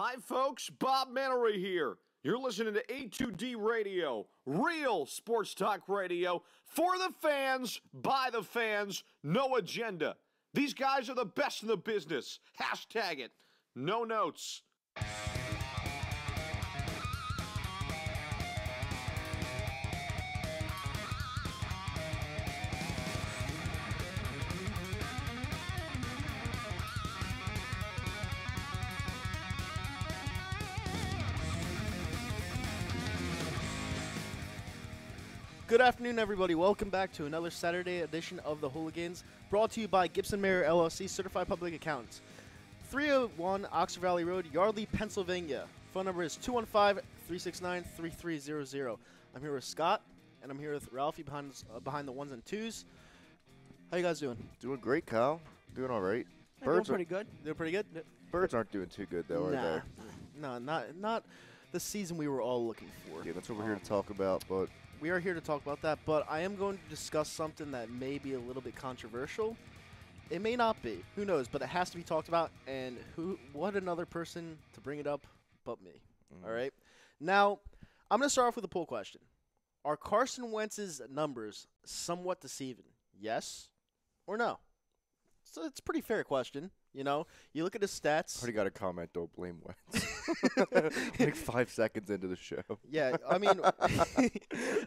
Hi, folks. Bob Mannery here. You're listening to A2D Radio, real sports talk radio for the fans, by the fans, no agenda. These guys are the best in the business. Hashtag it. No notes. Good afternoon, everybody. Welcome back to another Saturday edition of the Hooligans, brought to you by Gibson Mayer LLC, Certified Public Accountants. 301 Oxford Valley Road, Yardley, Pennsylvania. Phone number is 215-369-3300. I'm here with Scott, and I'm here with Ralphie behind the ones and twos. How you guys doing? Doing great, Kyle. Doing all right. Birds doing pretty good. Doing pretty good? Birds aren't doing too good, though, are they? No, not the season we were all looking for. Yeah, that's what we're here to talk about, but we are here to talk about that, but I am going to discuss something that may be a little bit controversial. It may not be. Who knows? But it has to be talked about, and what another person to bring it up but me. All right? Now, I'm going to start off with a poll question. Are Carson Wentz's numbers somewhat deceiving? Yes or no? So it's a pretty fair question. You know, you look at his stats. already got a comment, don't blame Wentz. Like 5 seconds into the show. Yeah, I mean,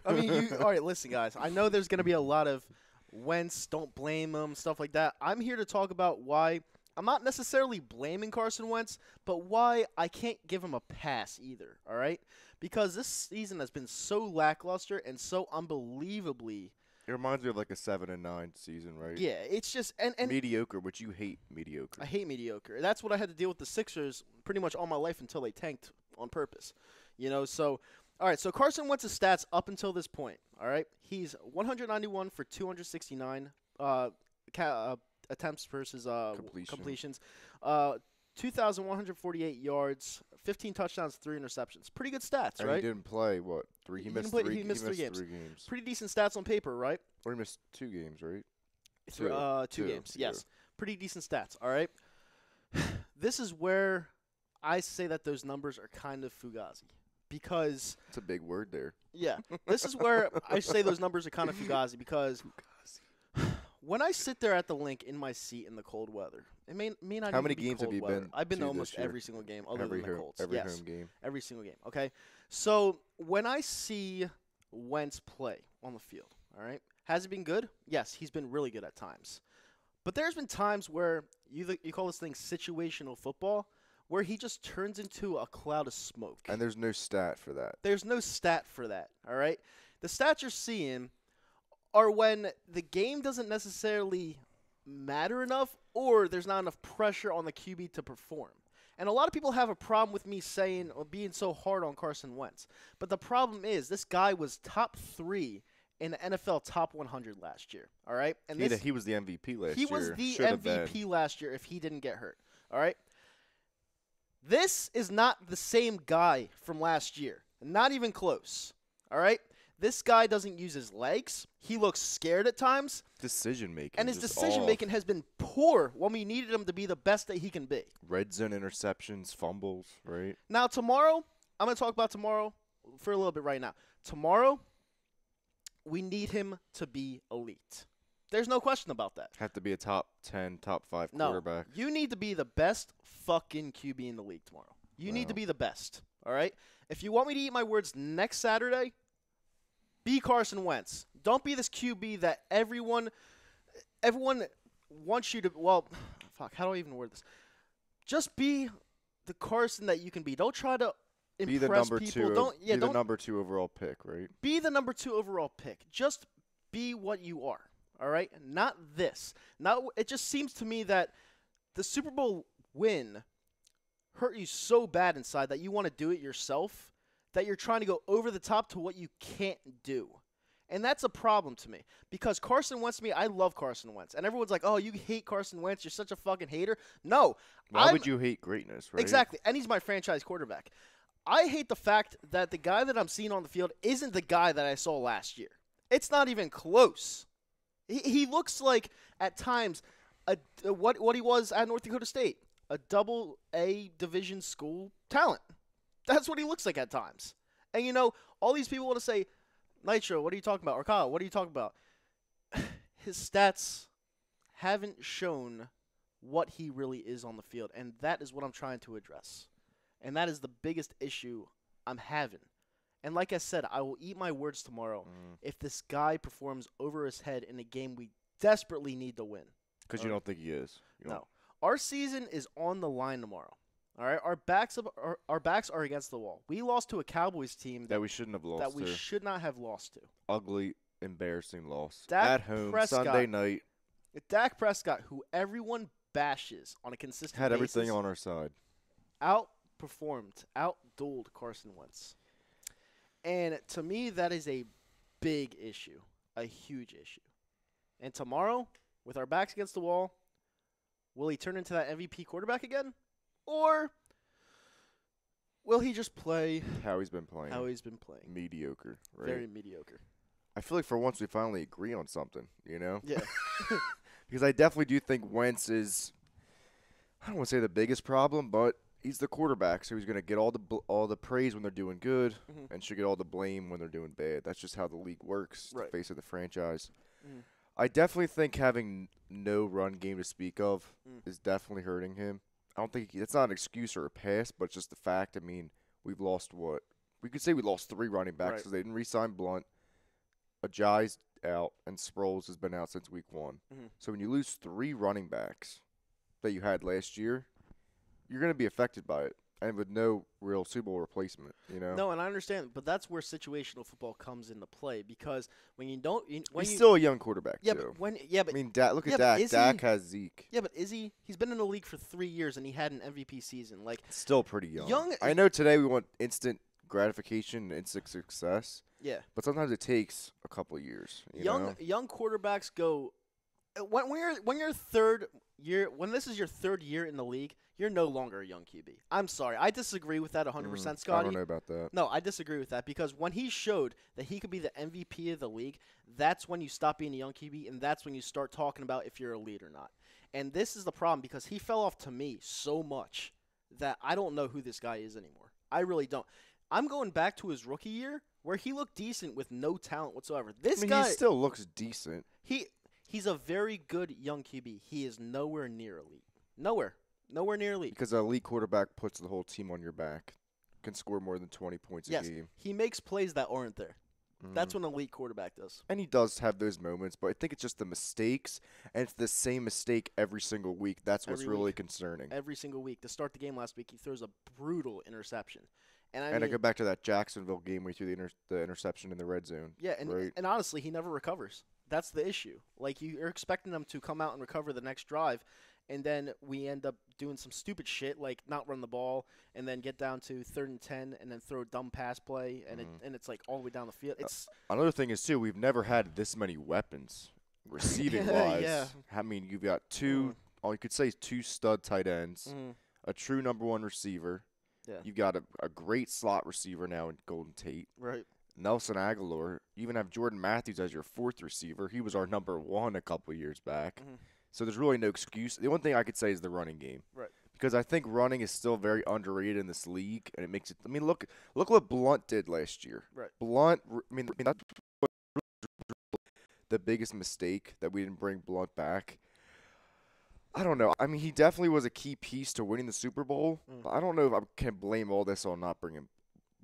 all right, listen, guys. I know there's going to be a lot of Wentz, don't blame him, stuff like that. I'm here to talk about why I'm not necessarily blaming Carson Wentz, but why I can't give him a pass either, all right? Because this season has been so lackluster and so unbelievably. It reminds me of like a 7-9 season, right? Yeah, it's just and mediocre, which you hate mediocre. I hate mediocre. That's what I had to deal with the Sixers pretty much all my life until they tanked on purpose. You know, so all right, so Carson Wentz's stats up until this point, all right? He's 191 for 269 attempts versus completions. 2,148 yards, 15 touchdowns, 3 interceptions. Pretty good stats, and right? He didn't play, what, 3? He missed 3 games. Pretty decent stats on paper, right? Or he missed 2 games, right? 2 games, yes. Pretty decent stats, all right? This is where I say that those numbers are kind of fugazi. Because it's a big word there. Yeah. This is where I say those numbers are kind of fugazi because when I sit there at the link in my seat in the cold weather, it may not How even many be games cold have you weather. been I've been to to almost this year? every single game other than the Colts. Every yes. home game. Every single game, okay? So when I see Wentz play on the field, all right, has he been good? Yes, he's been really good at times. But there's been times where you call this thing situational football, where he just turns into a cloud of smoke. And there's no stat for that. There's no stat for that, all right? The stats you're seeing are when the game doesn't necessarily matter enough or there's not enough pressure on the QB to perform. And a lot of people have a problem with me saying or being so hard on Carson Wentz. But the problem is this guy was top 3 in the NFL top 100 last year, all right? And he was the MVP last year. He was the MVP last year if he didn't get hurt, all right? This is not the same guy from last year. Not even close. All right? This guy doesn't use his legs. He looks scared at times. Decision-making. And his decision-making has been poor when we needed him to be the best that he can be. Red zone interceptions, fumbles, right? Now, tomorrow, I'm going to talk about tomorrow for a little bit right now. Tomorrow, we need him to be elite. There's no question about that. Have to be a top 10, top 5 quarterback. No, you need to be the best fucking QB in the league tomorrow. You need to be the best, all right? If you want me to eat my words next Saturday, be Carson Wentz. Don't be this QB that everyone wants you to – well, fuck, how do I even word this? Just be the Carson that you can be. Don't try to impress people. Be the number 2 overall pick, right? Be the number 2 overall pick. Just be what you are. All right? Not this. It just seems to me that the Super Bowl win hurt you so bad inside that you want to do it yourself, that you're trying to go over the top to what you can't do. And that's a problem to me because Carson Wentz to me, I love Carson Wentz. And everyone's like, oh, you hate Carson Wentz. You're such a fucking hater. No. Why would you hate greatness, right? Exactly. And he's my franchise quarterback. I hate the fact that the guy that I'm seeing on the field isn't the guy that I saw last year. It's not even close. He looks like, at times, what he was at North Dakota State. a double-A division school talent. That's what he looks like at times. And, you know, all these people want to say, Nitro, what are you talking about? Or Kyle, what are you talking about? His stats haven't shown what he really is on the field, and that is what I'm trying to address. And that is the biggest issue I'm having. And like I said, I will eat my words tomorrow if this guy performs over his head in a game we desperately need to win. Because you don't think he is. No. Our season is on the line tomorrow. All right? Our backs are against the wall. We lost to a Cowboys team that we shouldn't have lost that we should not have lost to. Ugly, embarrassing loss. Dak at home, Prescott, Sunday night. Dak Prescott, who everyone bashes on a consistent had basis, everything on our side. Outperformed, outdueled Carson Wentz. And to me, that is a big issue, a huge issue. And tomorrow, with our backs against the wall, will he turn into that MVP quarterback again? Or will he just play how he's been playing? Mediocre, right? Very mediocre. I feel like for once we finally agree on something, you know? Yeah. Because I definitely do think Wentz is, I don't want to say the biggest problem, but he's the quarterback, so he's going to get all the praise when they're doing good and should get all the blame when they're doing bad. That's just how the league works, the face of the franchise. I definitely think having no run game to speak of is definitely hurting him. I don't think it's not an excuse or a pass, but it's just the fact. I mean, we've lost what? We could say we lost 3 running backs because they didn't re-sign Blunt. Ajayi's out, and Sproles has been out since week 1. So when you lose 3 running backs that you had last year, you're going to be affected by it, and with no real Super Bowl replacement, you know? No, and I understand, but that's where situational football comes into play because when you don't, he's still a young quarterback. Yeah, too. but I mean, look at Dak. Dak has Zeke. Yeah, but is he? He's been in the league for 3 years, and he had an MVP season. Like, still pretty young. I know today we want instant gratification and instant success. Yeah, but sometimes it takes a couple of years. Young quarterbacks go when this is your third year in the league, you're no longer a young QB. I'm sorry. I disagree with that 100%, Scotty. I don't know about that. No, I disagree with that because when he showed that he could be the MVP of the league, that's when you stop being a young QB, and that's when you start talking about if you're elite or not. And this is the problem because he fell off to me so much that I don't know who this guy is anymore. I really don't. I'm going back to his rookie year where he looked decent with no talent whatsoever. This guy he still looks decent. He's a very good young QB. He is nowhere near elite. Nowhere near elite. Because an elite quarterback puts the whole team on your back, can score more than 20 points a game. He makes plays that aren't there. That's what an elite quarterback does. And he does have those moments, but I think it's just the mistakes, and it's the same mistake every single week. That's what's really concerning. Every single week. To start the game last week, he throws a brutal interception. And I go back to that Jacksonville game where he threw the interception in the red zone. Yeah, and honestly, he never recovers. That's the issue. Like, you're expecting him to come out and recover the next drive, and then we end up doing some stupid shit like not run the ball and then get down to 3rd and 10 and then throw a dumb pass play, and it's like all the way down the field. It's another thing is, too, we've never had this many weapons receiving-wise. Yeah. I mean, you've got two stud tight ends, a true number 1 receiver. Yeah. You've got a great slot receiver now in Golden Tate. Right. Nelson Aguilar. You even have Jordan Matthews as your 4th receiver. He was our number 1 a couple of years back. So there's really no excuse. The one thing I could say is the running game. Right. Because I think running is still very underrated in this league, and it makes it – I mean, look what Blunt did last year. Right. Blunt – I mean that's the biggest mistake that we didn't bring Blunt back. I don't know. I mean, he definitely was a key piece to winning the Super Bowl. I don't know if I can blame all this on not bringing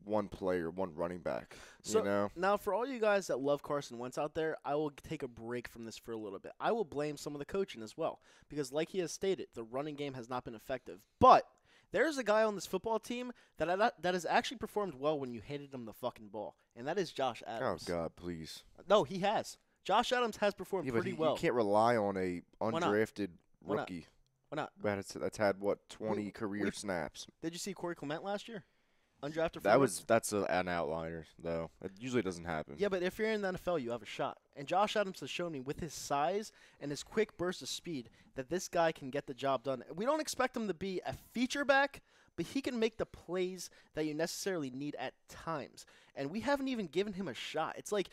one player, one running back. So, you know? Now, for all you guys that love Carson Wentz out there, I will take a break from this for a little bit. I will blame some of the coaching as well because, like he has stated, the running game has not been effective. But there's a guy on this football team that has actually performed well when you handed him the fucking ball, and that is Josh Adams. Oh, God, please. No, he has. Josh Adams has performed pretty well. You can't rely on a undrafted rookie. Why not? That's had, 20 career snaps. Did you see Corey Clement last year? Undrafted forward? That's an outlier, though. It usually doesn't happen. Yeah, but if you're in the NFL, you have a shot. And Josh Adams has shown me with his size and his quick burst of speed that this guy can get the job done. We don't expect him to be a feature back, but he can make the plays that you necessarily need at times. And we haven't even given him a shot. It's like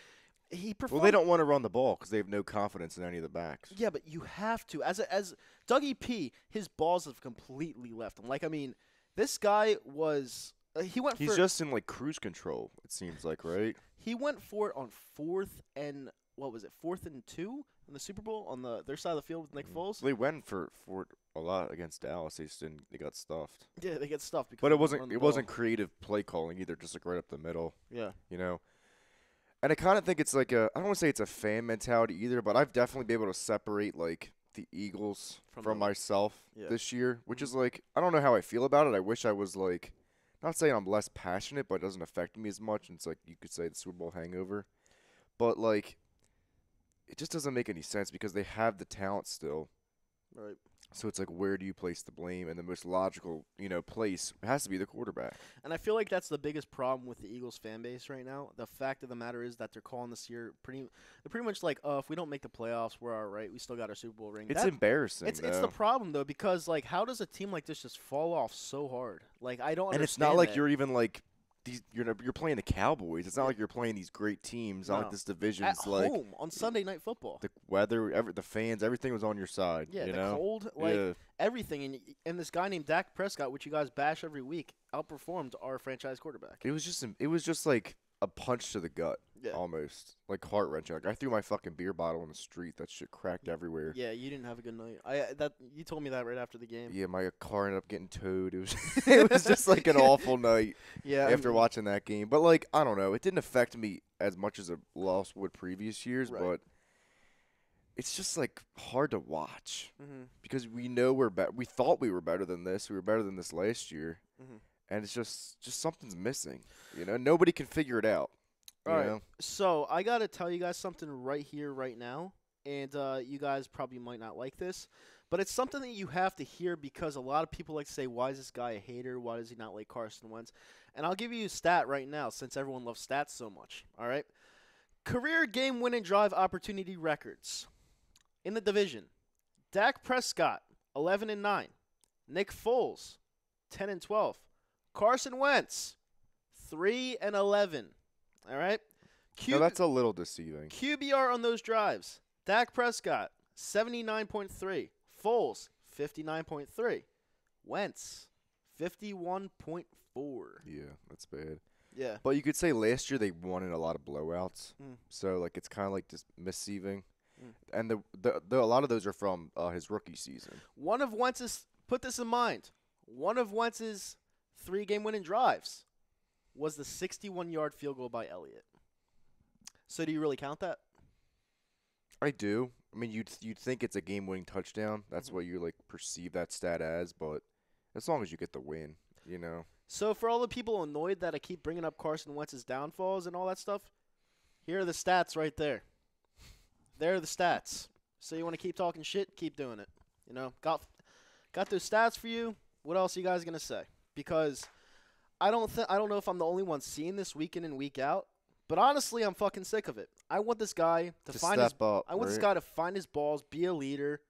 He Well, performed. they don't want to run the ball because they have no confidence in any of the backs. Yeah, but you have to. As Dougie P, his balls have completely left him. Like, I mean, this guy was. He went. He's just in like cruise control. It seems like, right? He went for it on 4th and what was it? 4th and 2 in the Super Bowl on their side of the field with Nick Foles. They went for it a lot against Dallas. They just didn't. They got stuffed. Yeah, they get stuffed because. But it they run the wasn't ball. creative play calling either. Just like right up the middle. Yeah. You know. And I kind of think it's like I don't want to say it's a fan mentality either, but I've definitely been able to separate like the Eagles from myself this year, which is like I don't know how I feel about it. I wish I was like. Not saying I'm less passionate, but it doesn't affect me as much. And it's like you could say the Super Bowl hangover. But, like, it just doesn't make any sense because they have the talent still. Right. So it's like, where do you place the blame? And the most logical, place has to be the quarterback. And I feel like that's the biggest problem with the Eagles fan base right now. The fact of the matter is that they're calling this year they're pretty much like, if we don't make the playoffs, we're all right. We still got our Super Bowl ring. It's embarrassing. It's the problem though because like, how does a team like this just fall off so hard? Like I don't. And it's not like you're even like. You're playing the Cowboys. It's not like you're playing these great teams. Not like this division's at like home on Sunday Night Football. The weather, the fans, everything was on your side. Yeah, you the know? cold, everything, and this guy named Dak Prescott, which you guys bash every week, outperformed our franchise quarterback. It was just like a punch to the gut, almost like heart wrenching. Like I threw my fucking beer bottle in the street. That shit cracked everywhere. Yeah, you didn't have a good night. You told me that right after the game. Yeah, my car ended up getting towed. It was it was just like an awful night. Yeah, after watching that game, but like I don't know, it didn't affect me as much as a loss would previous years, but it's just like hard to watch because we know we thought we were better than this. We were better than this last year. And it's just something's missing. Nobody can figure it out. All right. So I got to tell you guys something right here, right now. And you guys probably might not like this. But it's something that you have to hear because a lot of people like to say, why is this guy a hater? Why does he not like Carson Wentz? And I'll give you a stat right now since everyone loves stats so much. All right. Career game-winning drive opportunity records. In the division, Dak Prescott, 11-9. Nick Foles, 10-12. Carson Wentz, 3-11. All right. No, that's a little deceiving. QBR on those drives: Dak Prescott, 79.3. Foles, 59.3. Wentz, 51.4. Yeah, that's bad. Yeah. But you could say last year they won in a lot of blowouts. So like it's kind of like just misseeving. And a lot of those are from his rookie season. Put this in mind. One of Wentz's 3 game-winning drives was the 61-yard field goal by Elliott. So do you really count that? I do. I mean, you'd think it's a game-winning touchdown. That's what you like perceive that stat as. But as long as you get the win, So for all the people annoyed that I keep bringing up Carson Wentz's downfalls and all that stuff, here are the stats right there. There are the stats. So you want to keep talking shit? Keep doing it. Got those stats for you. What else are you guys gonna say? Because I don't know if I'm the only one seeing this week in and week out. But honestly, I'm fucking sick of it. I want this guy to find his. I want this guy to find his balls, be a leader,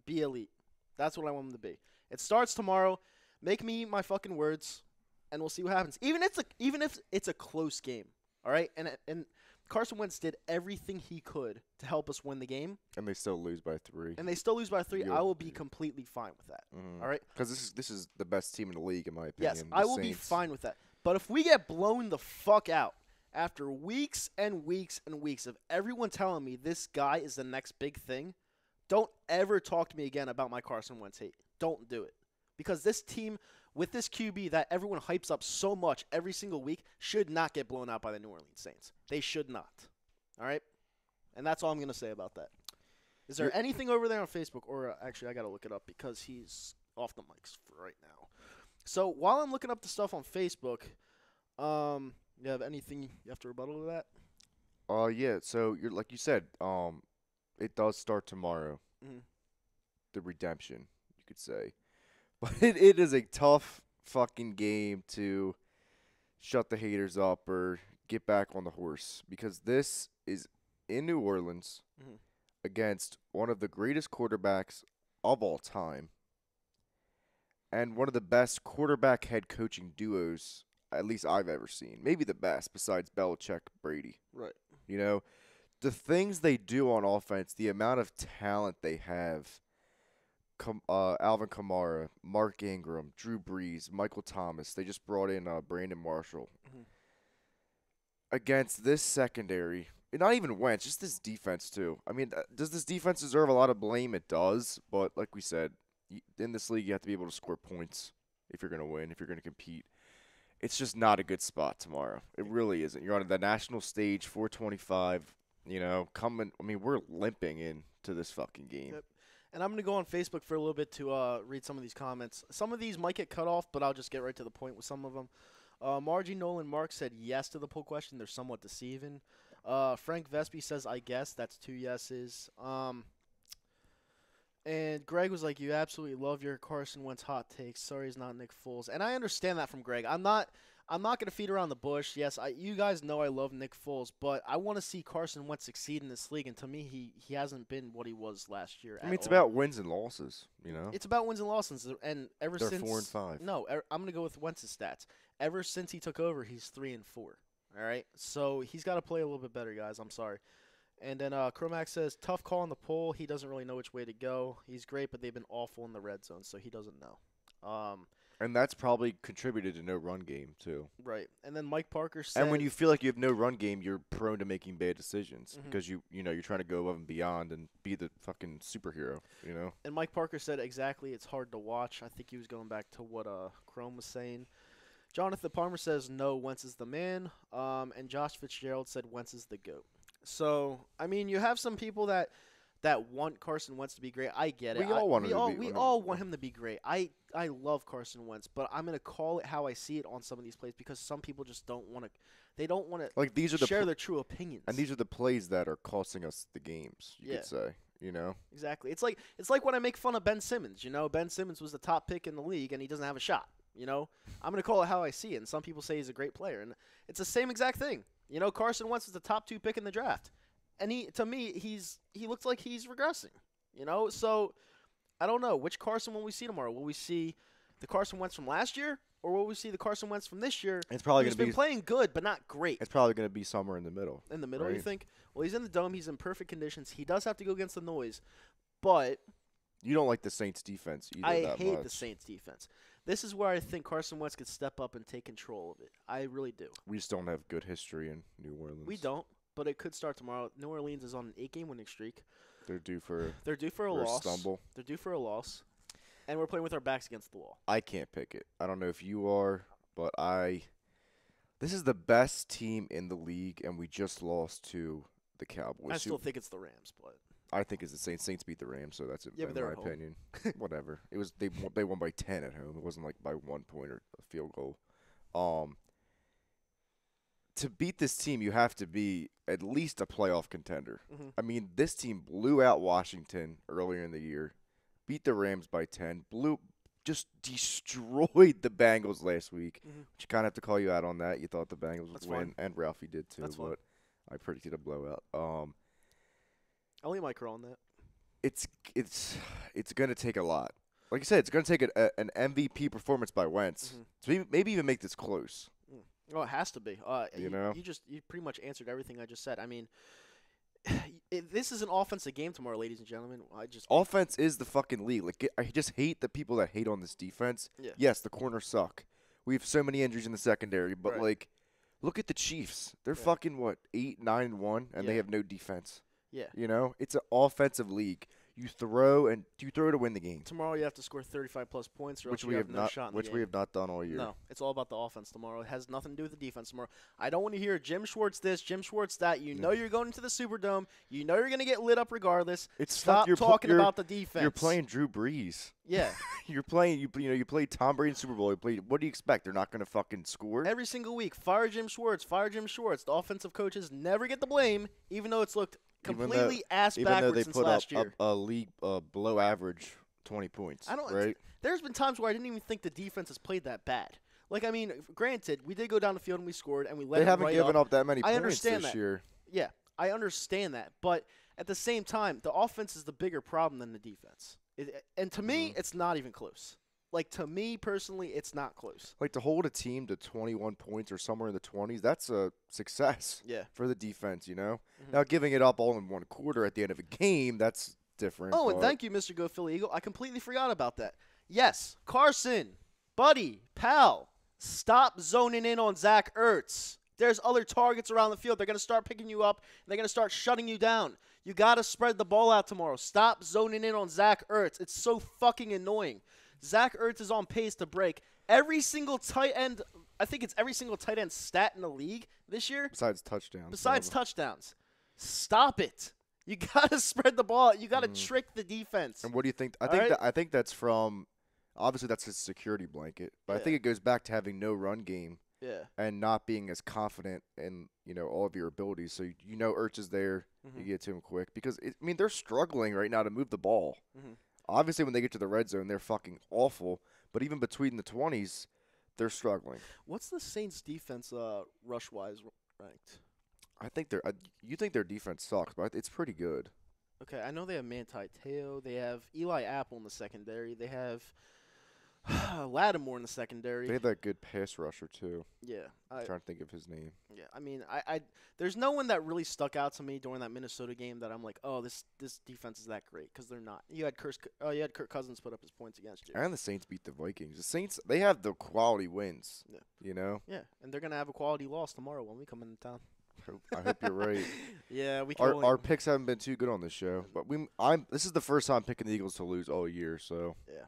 be elite. That's what I want him to be. It starts tomorrow. Make me eat my fucking words, and we'll see what happens. Even if it's a close game, all right. And Carson Wentz did everything he could to help us win the game. And they still lose by 3. I will be completely fine with that. All right. Because this is the best team in the league, in my opinion. Yes, I will be fine with that. But if we get blown the fuck out after weeks and weeks and weeks of everyone telling me this guy is the next big thing, don't ever talk to me again about my Carson Wentz hate. Don't do it. Because this team with this QB that everyone hypes up so much every single week should not get blown out by the New Orleans Saints. They should not. All right? And that's all I'm going to say about that. Is there anything over there on Facebook? Or actually, I got to look it up because he's off the mics for right now. So while I'm looking up the stuff on Facebook, you have anything you have to rebuttal to that? Yeah. So like you said, it does start tomorrow. The redemption, you could say, but it is a tough fucking game to shut the haters up or get back on the horse because this is in New Orleans against one of the greatest quarterbacks of all time and one of the best quarterback head coaching duos at least I've ever seen. Maybe the best besides Belichick, Brady. Right. the things they do on offense, the amount of talent they have. Alvin Kamara, Mark Ingram, Drew Brees, Michael Thomas. They just brought in Brandon Marshall. Mhm. Against this secondary, not even Wentz, just this defense too. I mean, does this defense deserve a lot of blame? It does, but like we said, in this league you have to be able to score points if you're going to win, if you're going to compete. It's just not a good spot tomorrow. It really isn't. You're on the national stage, 425, coming. I mean, we're limping into this fucking game. Yep. And I'm going to go on Facebook for a little bit to read some of these comments. Some of these might get cut off, but I'll just get right to the point with some of them. Margie Nolan Mark said yes to the poll question. They're somewhat deceiving. Frank Vespi says, I guess. That's 2 yeses. And Greg was like, you absolutely love your Carson Wentz hot takes. Sorry he's not Nick Foles. And I understand that from Greg. I'm not going to feed around the bush. Yes, you guys know I love Nick Foles, but I want to see Carson Wentz succeed in this league. And to me, he hasn't been what he was last year. I mean, it's about wins and losses, It's about wins and losses. And ever They're since 4-5. No, I'm going to go with Wentz's stats. Ever since he took over, he's 3-4. All right, so he's got to play a little bit better, guys. I'm sorry. And then Cromax says, tough call on the poll. He doesn't really know which way to go. He's great, but they've been awful in the red zone, so he doesn't know. And that's probably contributed to no run game, too. Right. And then Mike Parker said, and when you feel like you have no run game, you're prone to making bad decisions because you're trying to go above and beyond and be the fucking superhero, And Mike Parker said, exactly, it's hard to watch. I think he was going back to what Chrome was saying. Jonathan Palmer says, no, Wentz is the man. And Josh Fitzgerald said, Wentz is the GOAT. So, I mean, you have some people that want Carson Wentz to be great. I get it. We all want him to be. We all want him to be great. I love Carson Wentz, but I'm going to call it how I see it on some of these plays because some people just don't want to. They don't want to like these are share their true opinions. And these are the plays that are costing us the games. You could say, Exactly. It's like when I make fun of Ben Simmons. Ben Simmons was the top pick in the league, and he doesn't have a shot. I'm going to call it how I see it, and some people say he's a great player, and it's the same exact thing. Carson Wentz is the top 2 pick in the draft, and to me, he looks like he's regressing. So I don't know which Carson will we see tomorrow. Will we see the Carson Wentz from last year, or will we see the Carson Wentz from this year? It's probably going to be been playing good, but not great. It's probably going to be somewhere in the middle. In the middle, right? You think? Well, he's in the dome. He's in perfect conditions. He does have to go against the noise, but you don't like the Saints' defense either. I hate the Saints' defense. This is where I think Carson Wentz could step up and take control of it. I really do. We just don't have good history in New Orleans. We don't, but it could start tomorrow. New Orleans is on an 8-game winning streak. They're due for a loss. Stumble. They're due for a loss, and we're playing with our backs against the wall. I can't pick it. I don't know if you are, but this is the best team in the league, and we just lost to the Cowboys. I still think it's the Rams, but I think it's the Saints. Saints beat the Rams, so that's in my opinion. Whatever. It was they won by 10 at home. It wasn't like by 1 point or a field goal. To beat this team, you have to be at least a playoff contender. Mm-hmm. I mean, this team blew out Washington earlier in the year, beat the Rams by 10, just destroyed the Bengals last week. Mm-hmm. But you kind of have to call you out on that. You thought the Bengals would win, fine. and Ralphie did too. That's but I predicted a blowout. I'll leave my call on that. It's going to take a lot. Like I said, it's going to take an MVP performance by Wentz to maybe even make this close. Oh, it has to be. You pretty much answered everything I just said. I mean, this is an offensive game tomorrow, ladies and gentlemen. Offense is the fucking league. Like I just hate the people that hate on this defense. Yeah. Yes, the corners suck. We have so many injuries in the secondary, but like, look at the Chiefs. They're fucking 8-9-1, and they have no defense. Yeah. It's an offensive league. You throw to win the game. Tomorrow you have to score 35-plus points, or which else we you have no not. shot in Which the we game. have not done all year. No, it's all about the offense tomorrow. It has nothing to do with the defense tomorrow. I don't want to hear Jim Schwartz this, Jim Schwartz that. You know you're going into the Superdome. You know you're going to get lit up regardless. Stop talking about the defense. You're playing Drew Brees. Yeah. You're playing. You played Tom Brady in the Super Bowl. What do you expect? They're not going to fucking score every single week. Fire Jim Schwartz. Fire Jim Schwartz. The offensive coaches never get the blame, even though it's looked completely ass backwards since last year. Even though they put up a league below average 20 points. Right? There's been times where I didn't even think the defense has played that bad. Like, I mean, granted, we did go down the field and we scored and we let They them haven't right given up that many I points understand this that. year. Yeah, I understand that. But at the same time, the offense is the bigger problem than the defense. And to me, it's not even close. Like, to me, personally, it's not close. Like, to hold a team to 21 points or somewhere in the 20s, that's a success Yeah. for the defense, you know? Mhm. Now, giving it up all in one quarter at the end of a game, that's different. Oh, and but thank you, Mr. Go Philly Eagle. I completely forgot about that. Yes, Carson, buddy, pal, stop zoning in on Zach Ertz. There's other targets around the field. They're going to start picking you up, and they're going to start shutting you down. You got to spread the ball out tomorrow. Stop zoning in on Zach Ertz. It's so fucking annoying. Zach Ertz is on pace to break every single tight end. I think it's every single tight end stat in the league this year. Besides touchdowns. Besides touchdowns. Stop it. You got to spread the ball. You got to trick the defense. And what do you think? I think that's from obviously that's his security blanket, but I think it goes back to having no run game. Yeah. And not being as confident in, all of your abilities. So, Ertz is there. You get to him quick. Because, they're struggling right now to move the ball. Obviously, when they get to the red zone, they're fucking awful. But even between the 20s, they're struggling. What's the Saints' defense rush-wise ranked? I think you think their defense sucks, but it's pretty good. Okay, I know they have Manti Te'o. They have Eli Apple in the secondary. They have Lattimore in the secondary. They have that good pass rusher, too. Yeah. I'm trying to think of his name. Yeah, I there's no one that really stuck out to me during that Minnesota game that I'm like, oh, this defense is that great, because they're not. You had Kirk Cousins put up his points against you. And the Saints beat the Vikings. The Saints, they have the quality wins, Yeah, and they're going to have a quality loss tomorrow when we come into town. I hope you're right. Yeah, we can our picks haven't been too good on this show, but this is the first time picking the Eagles to lose all year, so. Yeah.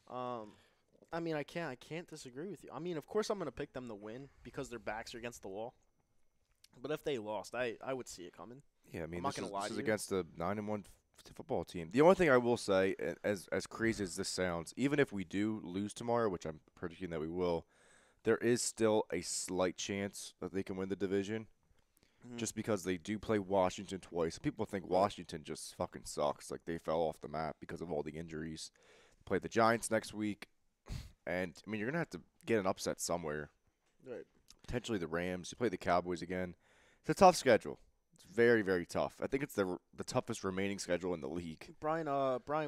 I can't disagree with you. Of course I'm going to pick them to win because their backs are against the wall. But if they lost, I would see it coming. Yeah, I'm not going to lie this to is you. against the 9-1 football team. The only thing I will say, as crazy as this sounds, even if we do lose tomorrow, which I'm predicting that we will, there is still a slight chance that they can win the division. Just because they do play Washington twice. People think Washington just fucking sucks. Like, they fell off the map because of all the injuries. Play the Giants next week. And, you're going to have to get an upset somewhere. Right. Potentially the Rams. You play the Cowboys again. It's a tough schedule. It's very, very tough. I think it's the toughest remaining schedule in the league. Brian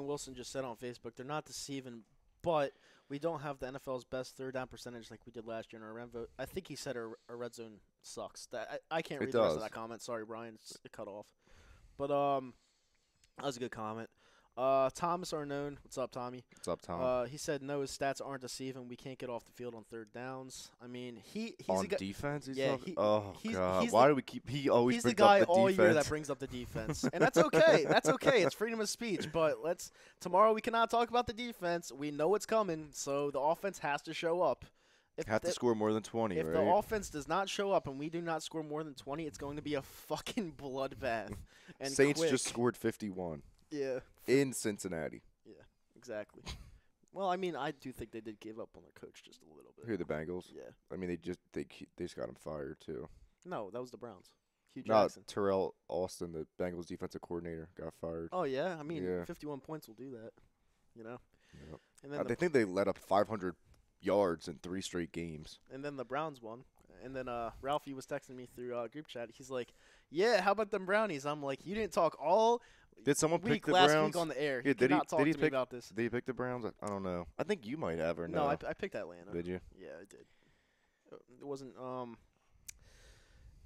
Wilson just said on Facebook, they're not deceiving, but we don't have the NFL's best third down percentage like we did last year in our red vote. I think he said our red zone sucks. I can't read the rest of that comment. Sorry, Brian. It cut off. But that was a good comment. Thomas Arnone. What's up, Tommy? What's up, Tom? He said, no, his stats aren't deceiving. We can't get off the field on third downs. He's on a guy, defense? God. Why do we keep – he always he's brings the guy up the all defense. year that brings up the defense. And that's okay. That's okay. It's freedom of speech. But tomorrow we cannot talk about the defense. We know it's coming, so the offense has to show up. Have to score more than 20, If right? the offense does not show up and we do not score more than 20, it's going to be a fucking bloodbath. And Saints quick. just scored 51. Yeah. In Cincinnati. Yeah, exactly. Well, I do think they did give up on their coach just a little bit. Who, the Bengals? Yeah. They just got him fired, too. No, that was the Browns. Hugh No, Jackson. Terrell Austin, the Bengals defensive coordinator, got fired. Oh, yeah? 51 points will do that. Yep. And then they think they let up 500 yards in 3 straight games. And then the Browns won. And then Ralphie was texting me through group chat. He's like, yeah, how about them Brownies? I'm like, you didn't talk all Did someone pick the last Browns? week on the air. Yeah, He did not talk to me about this. Did he pick the Browns? I don't know. I think you might have, or no? No, I picked Atlanta. Did you? Yeah, I did. It wasn't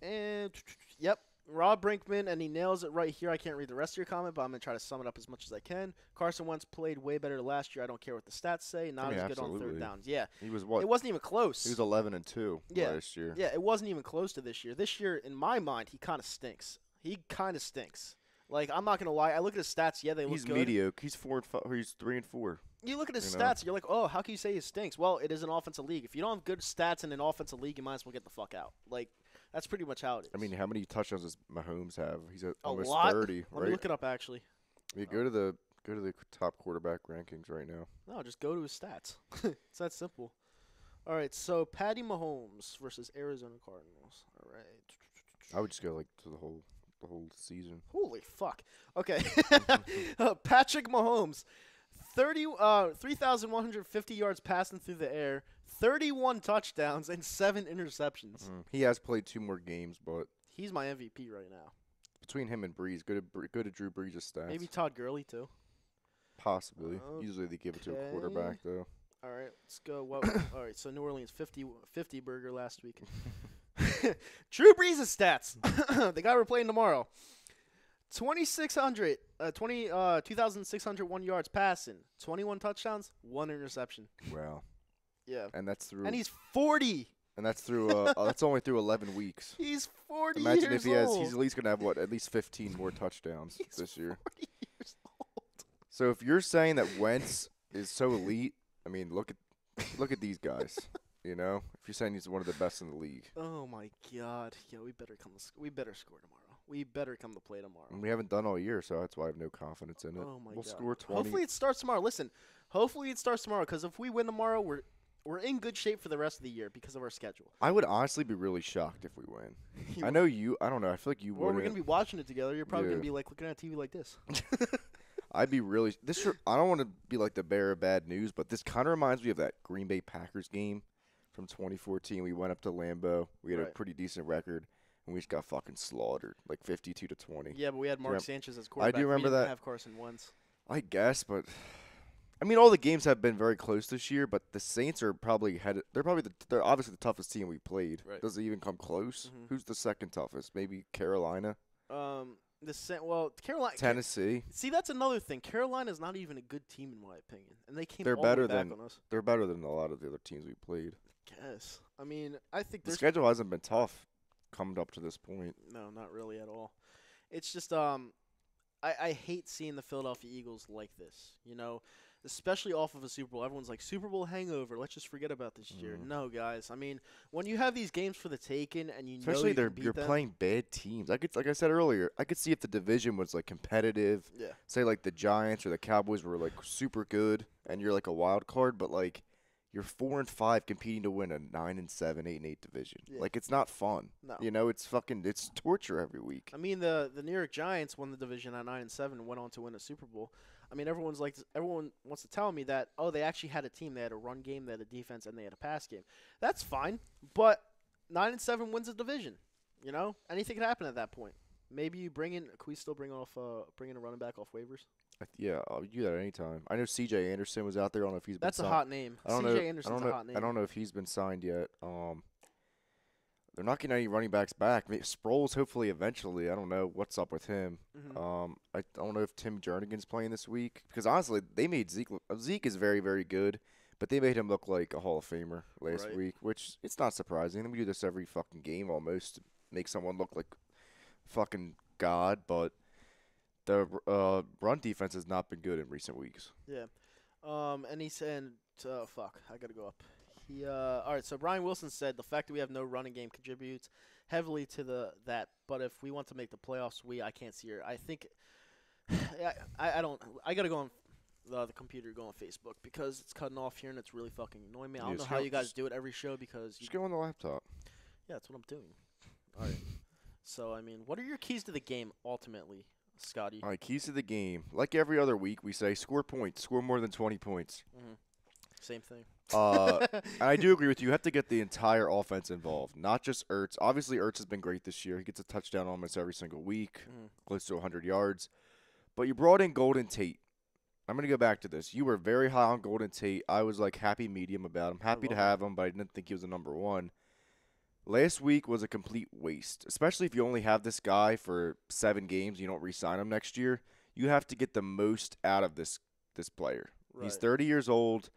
and yep, Rob Brinkman, and he nails it right here. I can't read the rest of your comment, but I'm gonna try to sum it up as much as I can. Carson Wentz played way better last year. I don't care what the stats say. Not as good on third downs. Yeah, he was what? It wasn't even close. He was 11-2 last year. Yeah, it wasn't even close to this year. This year, in my mind, he kind of stinks. Like, I'm not gonna lie. I look at his stats. Yeah, they look good. He's mediocre. He's 4 and 5. Or he's 3 and 4. You look at his stats. You're like, oh, how can you say he stinks? Well, it is an offensive league. If you don't have good stats in an offensive league, you might as well get the fuck out. Like, that's pretty much how it is. How many touchdowns does Mahomes have? He's at almost lot. 30, right? Let me look it up, actually. Yeah, go to the top quarterback rankings right now. No, just go to his stats. It's that simple. All right, so Patty Mahomes versus Arizona Cardinals. All right. I would just go to the whole season. Holy fuck. Okay. Patrick Mahomes, 3,150 yards passing through the air, 31 touchdowns, and 7 interceptions. He has played 2 more games, but he's my MVP right now. Between him and Breeze, go to Drew Brees' stats. Maybe Todd Gurley too. Possibly. Usually they give it to a quarterback though. All right, let's go. All right, so New Orleans 50 burger last week. Drew Brees' stats. The guy we're playing tomorrow. 2,601 yards passing, 21 touchdowns, 1 interception. Wow. Yeah. And that's through. And he's 40. And that's through. That's only through 11 weeks. He's 40 Imagine years if he has. old. He's at least gonna have at least 15 more touchdowns this year. 40 years old. So if you're saying that Wentz is so elite, I mean, look at these guys. You know, if you're saying he's one of the best in the league. Oh my God! Yeah, we better score tomorrow. We better come to play tomorrow. And we haven't done all year, so that's why I have no confidence in it. Oh my We'll God. score 20. Hopefully it starts tomorrow. Listen, hopefully it starts tomorrow because if we win tomorrow, we're in good shape for the rest of the year because of our schedule. I would honestly be really shocked if we win. I know you. I don't know. I feel like you Or would. we're gonna be watching it together. You're probably Yeah. gonna be like looking at TV like this. I'd be really. I don't want to be like the bearer of bad news, but this kind of reminds me of that Green Bay Packers game from 2014. We went up to Lambeau. We had a Right. pretty decent record, and we just got fucking slaughtered, like 52-20. Yeah, but we had Mark Rem- Sanchez as quarterback. I do remember we didn't that. have Carson Wentz. I guess, but I mean, all the games have been very close this year. But the Saints are probably headed. They're obviously the toughest team we played. Right. Does it even come close? Mhm. Who's the second toughest? Maybe Carolina, Carolina. Tennessee. See, that's another thing. Carolina's not even a good team in my opinion, and they came They're all the way better back than- on us. They're better than a lot of the other teams we played. Guess. I mean, I think The there's schedule hasn't been tough coming up to this point. no, not really at all. It's just I hate seeing the Philadelphia Eagles like this. You know, especially off of a Super Bowl. Everyone's like Super Bowl hangover. Let's just forget about this year. No, guys. I mean, when you have these games for the taking and you Especially know you can beat you're them, playing bad teams. Like I said earlier, I could see if the division was like competitive. Yeah. Say like the Giants or the Cowboys were like super good, and you're like a wild card, but like you're 4-5 competing to win a 9-7, 8-8 division. Yeah. Like it's not fun. No. You know, it's torture every week. I mean, the New York Giants won the division at 9-7 and went on to win a Super Bowl. I mean, everyone wants to tell me that they actually had a team. They had a run game, they had a defense, and they had a pass game. That's fine, but 9-7 wins a division. You know, anything can happen at that point. Maybe you bring in. Can we still bring in a running back off waivers? Yeah, I'll do that anytime. I know C.J. Anderson was out there. I don't know if he's been That's a signed. hot name. I don't C.J. know. Anderson's a hot name. I don't know if he's been signed yet. They're not getting any running backs back. Maybe Sproles, hopefully, eventually. I don't know what's up with him. Mhm. I don't know if Tim Jernigan's playing this week because honestly, they made Zeke is very, very good, but they made him look like a Hall of Famer last Right. week, which it's not surprising. We do this every fucking game almost to make someone look like fucking god, but the run defense has not been good in recent weeks. Yeah. And he said, fuck, I gotta go up. All right. So Brian Wilson said the fact that we have no running game contributes heavily to that. But if we want to make the playoffs, I can't see her. I think, I don't. I gotta go on the computer, go on Facebook because it's cutting off here and it's really fucking annoying me. I don't know how you guys do it every show because Just go on the laptop. yeah, that's what I'm doing. All right. So I mean, what are your keys to the game ultimately, Scotty? All right, keys to the game. Like every other week, we say score points, score more than 20 points. Same thing. And I do agree with you. You have to get the entire offense involved, not just Ertz. Obviously, Ertz has been great this year. He gets a touchdown almost every single week, close to 100 yards. But you brought in Golden Tate. I'm going to go back to this. You were very high on Golden Tate. I was like happy medium about him. Happy to have him, but I didn't think he was the number one. Last week was a complete waste, especially if you only have this guy for 7 games. You don't re-sign him next year. You have to get the most out of this player. Right. He's 30 years old.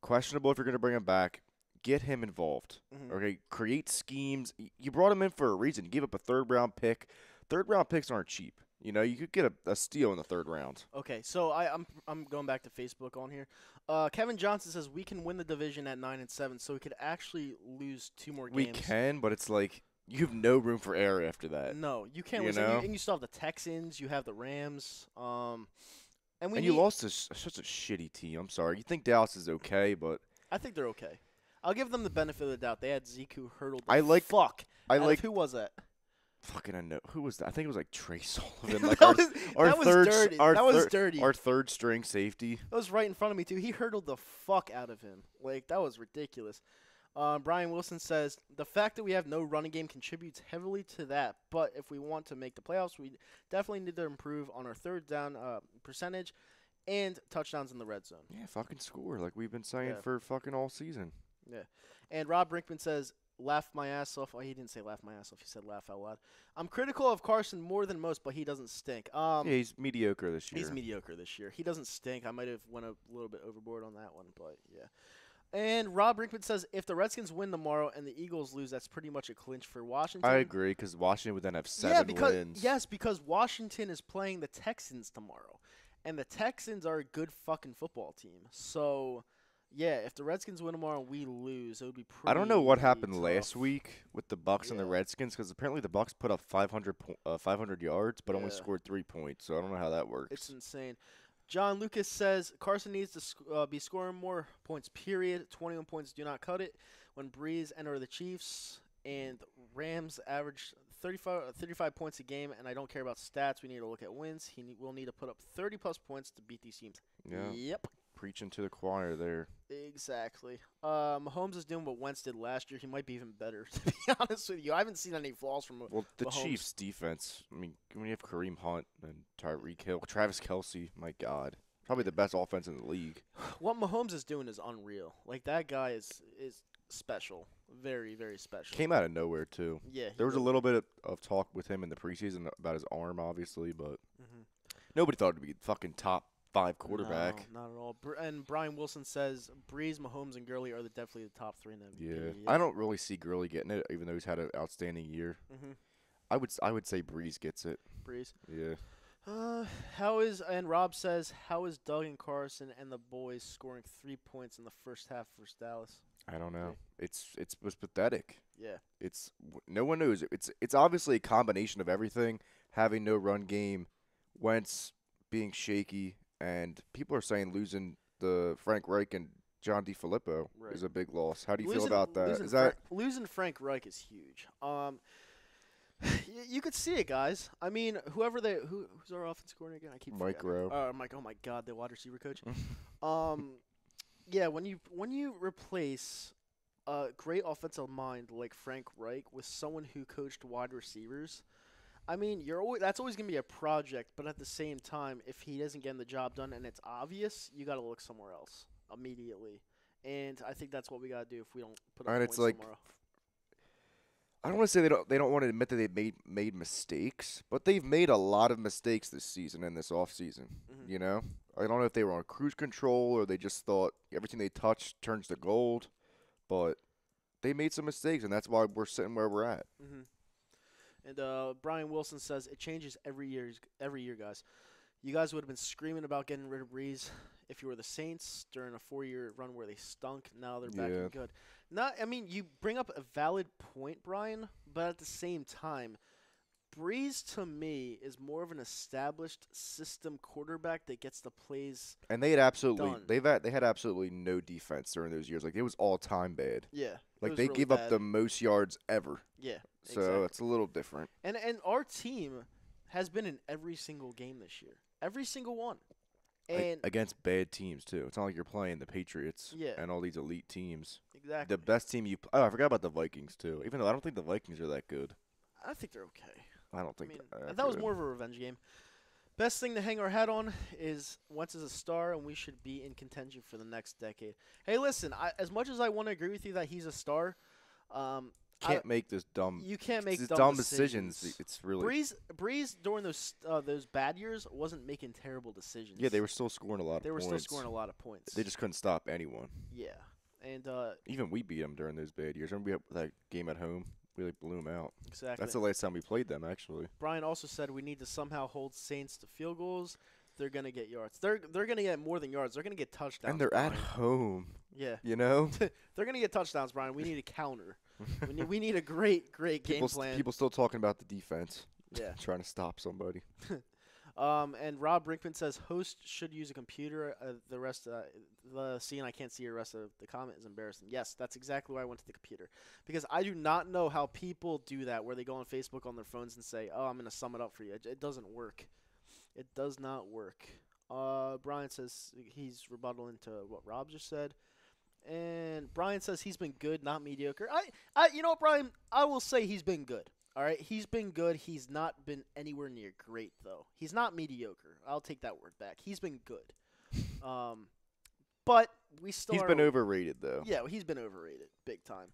Questionable if you're going to bring him back. Get him involved. Okay, create schemes. You brought him in for a reason. You gave up a third-round pick. Third-round picks aren't cheap. You know, you could get a steal in the third round. Okay, so I'm going back to Facebook on here. Kevin Johnson says we can win the division at 9-7, so we could actually lose 2 more games. We can, but it's like you have no room for error after that. No, you can't You lose. know? And you still have the Texans. You have the Rams. And you lost to such a shitty team. I'm sorry. You think Dallas is okay, but I think they're okay. I'll give them the benefit of the doubt. They had Zeke who hurtled who was that? fucking I know who was that? I think it was like Trey Sullivan, like that was dirty. Our That was dirty. Our third string safety. That was right in front of me too. He hurtled the fuck out of him. Like that was ridiculous. Brian Wilson says the fact that we have no running game contributes heavily to that. But if we want to make the playoffs, we definitely need to improve on our third down percentage and touchdowns in the red zone. Yeah, fucking score like we've been saying Yeah. for fucking all season. Yeah. And Rob Brinkman says, laugh my ass off. Oh, he didn't say laugh my ass off. He said laugh out loud. I'm critical of Carson more than most, but he doesn't stink. Yeah, he's mediocre this year. He's mediocre this year. He doesn't stink. I might have went a little bit overboard on that one, but yeah. And Rob Brinkman says, if the Redskins win tomorrow and the Eagles lose, that's pretty much a clinch for Washington. I agree, because Washington would then have 7 wins. Yes, because Washington is playing the Texans tomorrow. And the Texans are a good fucking football team. So, yeah, if the Redskins win tomorrow and we lose, it would be pretty I don't know what happened tough. last week with the Bucks and the Yeah. Redskins, because apparently the Bucks put up 500 yards, but only Yeah. scored 3 points. So I don't know how that works. It's insane. John Lucas says Carson needs to be scoring more points, period. 21 points do not cut it. When Breeze enter the Chiefs and Rams average 35 points a game, and I don't care about stats. We need to look at wins. Will need to put up 30-plus points to beat these teams. Yeah. Yep. Preaching to the choir there. Exactly. Mahomes is doing what Wentz did last year. He might be even better, to be honest with you. I haven't seen any flaws from Well, the Mahomes. Chiefs' defense, I mean, when you have Kareem Hunt and Tyreek Hill, Travis Kelce, my God. Probably the best offense in the league. What Mahomes is doing is unreal. Like, that guy is special. Very, very special. Came out of nowhere, too. Yeah. There was a little bit of talk with him in the preseason about his arm, obviously, but Mm-hmm. nobody thought it would be fucking top 5 quarterback. No, not at all. And Brian Wilson says Breeze, Mahomes, and Gurley are definitely the top 3 in the Yeah. MVP. I don't really see Gurley getting it, even though he's had an outstanding year. Mm-hmm. I would say Breeze gets it. Breeze. Yeah. And Rob says, how is Doug and Carson and the boys scoring 3 points in the first half versus Dallas? I don't know. It was pathetic. Yeah. No one knows. It's obviously a combination of everything. Having no run game, Wentz being shaky, and people are saying losing the Frank Reich and John DeFilippo is a big loss. How do you feel about that? Losing Frank Reich is huge. You could see it, guys. I mean, who's our offense coordinator again? I keep Mike forgetting. Rowe. Mike. Oh my God, the wide receiver coach. Yeah, when you replace a great offensive mind like Frank Reich with someone who coached wide receivers, I mean, that's always gonna be a project. But at the same time, if he doesn't get the job done and it's obvious, you got to look somewhere else immediately. And I think that's what we gotta do if we don't put up And points it's like, tomorrow. I don't want to say they don't want to admit that they made mistakes, but they've made a lot of mistakes this season and this offseason. Mhm. You know, I don't know if they were on cruise control or they just thought everything they touched turns to gold, but they made some mistakes, and that's why we're sitting where we're at. Mm-hmm. And Brian Wilson says it changes every year, guys. You guys would have been screaming about getting rid of Breeze if you were the Saints during a 4-year run where they stunk. Now they're back and good. I mean, you bring up a valid point, Brian, but at the same time, Breeze to me is more of an established system quarterback that gets the plays. And they had absolutely done. they had absolutely no defense during those years. Like, it was all time bad. Yeah. Like, they gave up the most yards ever. Yeah. So exactly. it's a little different. And our team has been in every single game this year. Every single one. And Against bad teams, too. It's not like you're playing the Patriots Yeah. and all these elite teams. exactly. The best team I forgot about the Vikings, too. Even though I don't think the Vikings are that good. I think they're okay. I don't I think mean, that that was more of a revenge game. Best thing to hang our hat on is Wentz is a star, and we should be in contention for the next decade. Hey, listen, as much as I want to agree with you that he's a star, can't make this dumb. You can't make these dumb decisions. It's really Breeze during those bad years wasn't making terrible decisions. Yeah, they were still scoring a lot of points. They were still scoring a lot of points. They just couldn't stop anyone. Yeah, and Even we beat them during those bad years. Remember that game at home? We blew them out. exactly. That's the last time we played them, actually. Brian also said we need to somehow hold Saints to field goals. They're gonna get yards. They're gonna get more than yards. They're gonna get touchdowns. And they're Brian. at home. Yeah. You know? They're gonna get touchdowns, Brian. We need a counter. we need a great game plan. People still talking about the defense. Yeah. Trying to stop somebody. And Rob Brinkman says host should use a computer. The rest, I can't see the rest of the comment is embarrassing. Yes, that's exactly why I went to the computer, because I do not know how people do that, where they go on Facebook on their phones and say, "Oh, I'm gonna sum it up for you." It doesn't work. It does not work. Brian says he's rebuttaling to what Rob just said. And Brian says he's been good, not mediocre. You know what, Brian? I will say he's been good. All right, he's been good. He's not been anywhere near great, though. He's not mediocre. I'll take that word back. He's been good. But we still He's been overrated, though. Yeah, he's been overrated big time.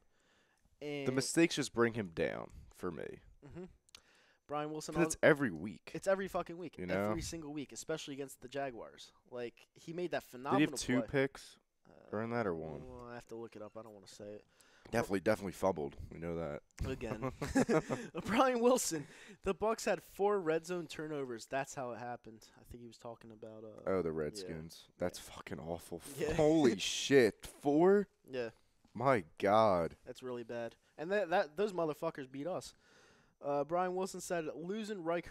And The mistakes just bring him down for me. Brian Wilson. 'Cause it's every week. It's every fucking week. You know? Every single week, especially against the Jaguars. Like, he made that phenomenal Did he have 2 play. picks during that or 1? Well, I have to look it up. I don't want to say it. Definitely fumbled. We know that. Again. Brian Wilson. The Bucs had 4 red zone turnovers. That's how it happened. I think he was talking about Oh, the Redskins. That's fucking awful. Yeah. Holy shit. 4? Yeah, My God. that's really bad. And those motherfuckers beat us. Brian Wilson said losing Reich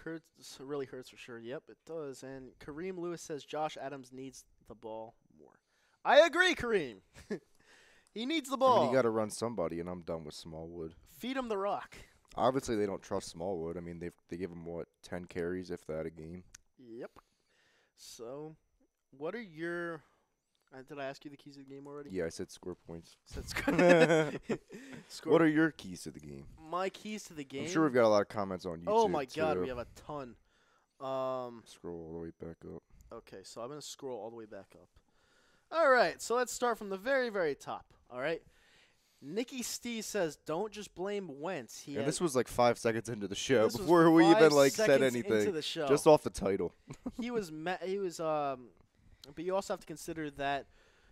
really hurts for sure. Yep, it does. And Kareem Lewis says Josh Adams needs the ball more. I agree, Kareem. He needs the I ball. mean, you got to run somebody, and I'm done with Smallwood. Feed him the rock. Obviously, they don't trust Smallwood. I mean, they give him, 10 carries, if that, a game? Yep. So, what are your... did I ask you the keys of the game already? Yeah, I said score points. Score. What are your keys to the game? My keys to the game? I'm sure we've got a lot of comments on YouTube. Oh, my God, too. we have a ton. Scroll all the way back up. Okay, so I'm going to scroll all the way back up. All right, so let's start from the very, very top. All right. Nikki Stee says, don't just blame Wentz. And this was like 5 seconds into the show This was before we even 5 said seconds anything. into the show. Just off the title. But you also have to consider that